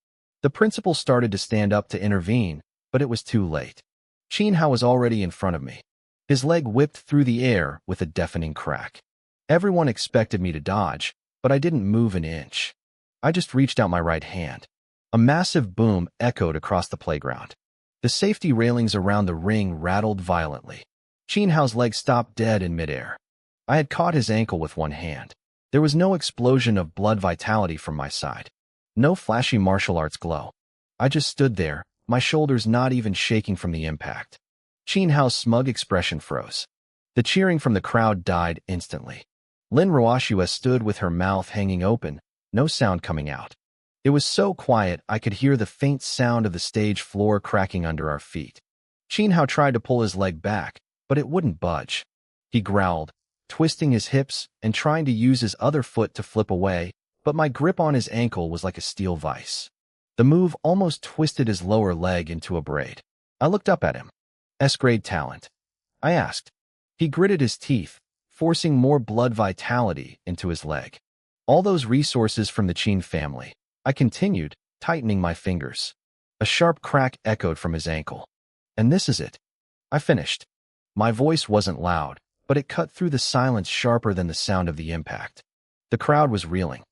The principal started to stand up to intervene, but it was too late. Qin Hao was already in front of me. His leg whipped through the air with a deafening crack. Everyone expected me to dodge, but I didn't move an inch. I just reached out my right hand. A massive boom echoed across the playground. The safety railings around the ring rattled violently. Qin Hao's leg stopped dead in midair. I had caught his ankle with one hand. There was no explosion of blood vitality from my side. No flashy martial arts glow. I just stood there, my shoulders not even shaking from the impact. Qin Hao's smug expression froze. The cheering from the crowd died instantly. Lin Ruoxue stood with her mouth hanging open, no sound coming out. It was so quiet I could hear the faint sound of the stage floor cracking under our feet. Qin Hao tried to pull his leg back, but it wouldn't budge. He growled, twisting his hips and trying to use his other foot to flip away, but my grip on his ankle was like a steel vise. The move almost twisted his lower leg into a braid. I looked up at him. S-grade talent. I asked. He gritted his teeth, forcing more blood vitality into his leg. All those resources from the Qin family. I continued, tightening my fingers. A sharp crack echoed from his ankle. And this is it. I finished. My voice wasn't loud, but it cut through the silence sharper than the sound of the impact. The crowd was reeling.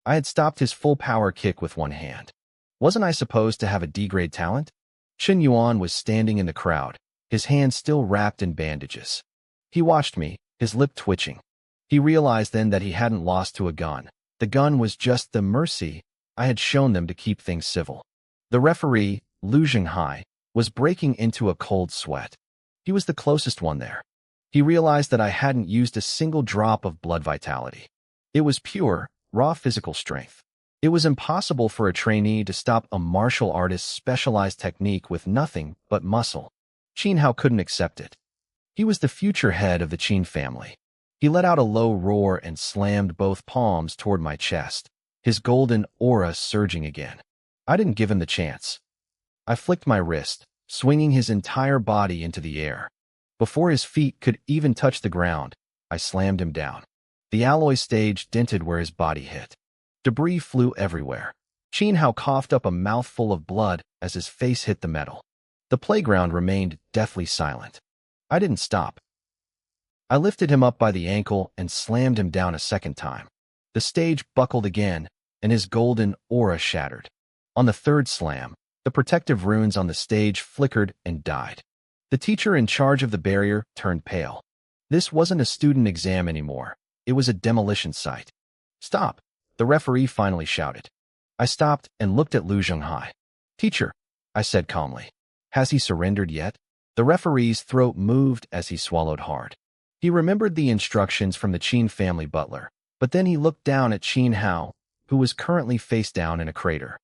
I had stopped his full-power kick with one hand. Wasn't I supposed to have a D-grade talent? Chen Yuan was standing in the crowd, his hand still wrapped in bandages. He watched me, his lip twitching. He realized then that he hadn't lost to a gun. The gun was just the mercy I had shown them to keep things civil. The referee, Lu Zhenghai, was breaking into a cold sweat. He was the closest one there. He realized that I hadn't used a single drop of blood vitality. It was pure, raw physical strength. It was impossible for a trainee to stop a martial artist's specialized technique with nothing but muscle. Qin Hao couldn't accept it. He was the future head of the Qin family. He let out a low roar and slammed both palms toward my chest, his golden aura surging again. I didn't give him the chance. I flicked my wrist, swinging his entire body into the air. Before his feet could even touch the ground, I slammed him down. The alloy stage dented where his body hit. Debris flew everywhere. Qin Hao coughed up a mouthful of blood as his face hit the metal. The playground remained deathly silent. I didn't stop. I lifted him up by the ankle and slammed him down a second time. The stage buckled again, and his golden aura shattered. On the third slam, the protective runes on the stage flickered and died. The teacher in charge of the barrier turned pale. This wasn't a student exam anymore. It was a demolition site. Stop, the referee finally shouted. I stopped and looked at Lu Zhenghai. Teacher, I said calmly. Has he surrendered yet? The referee's throat moved as he swallowed hard. He remembered the instructions from the Qin family butler, but then he looked down at Qin Hao, who was currently face down in a crater.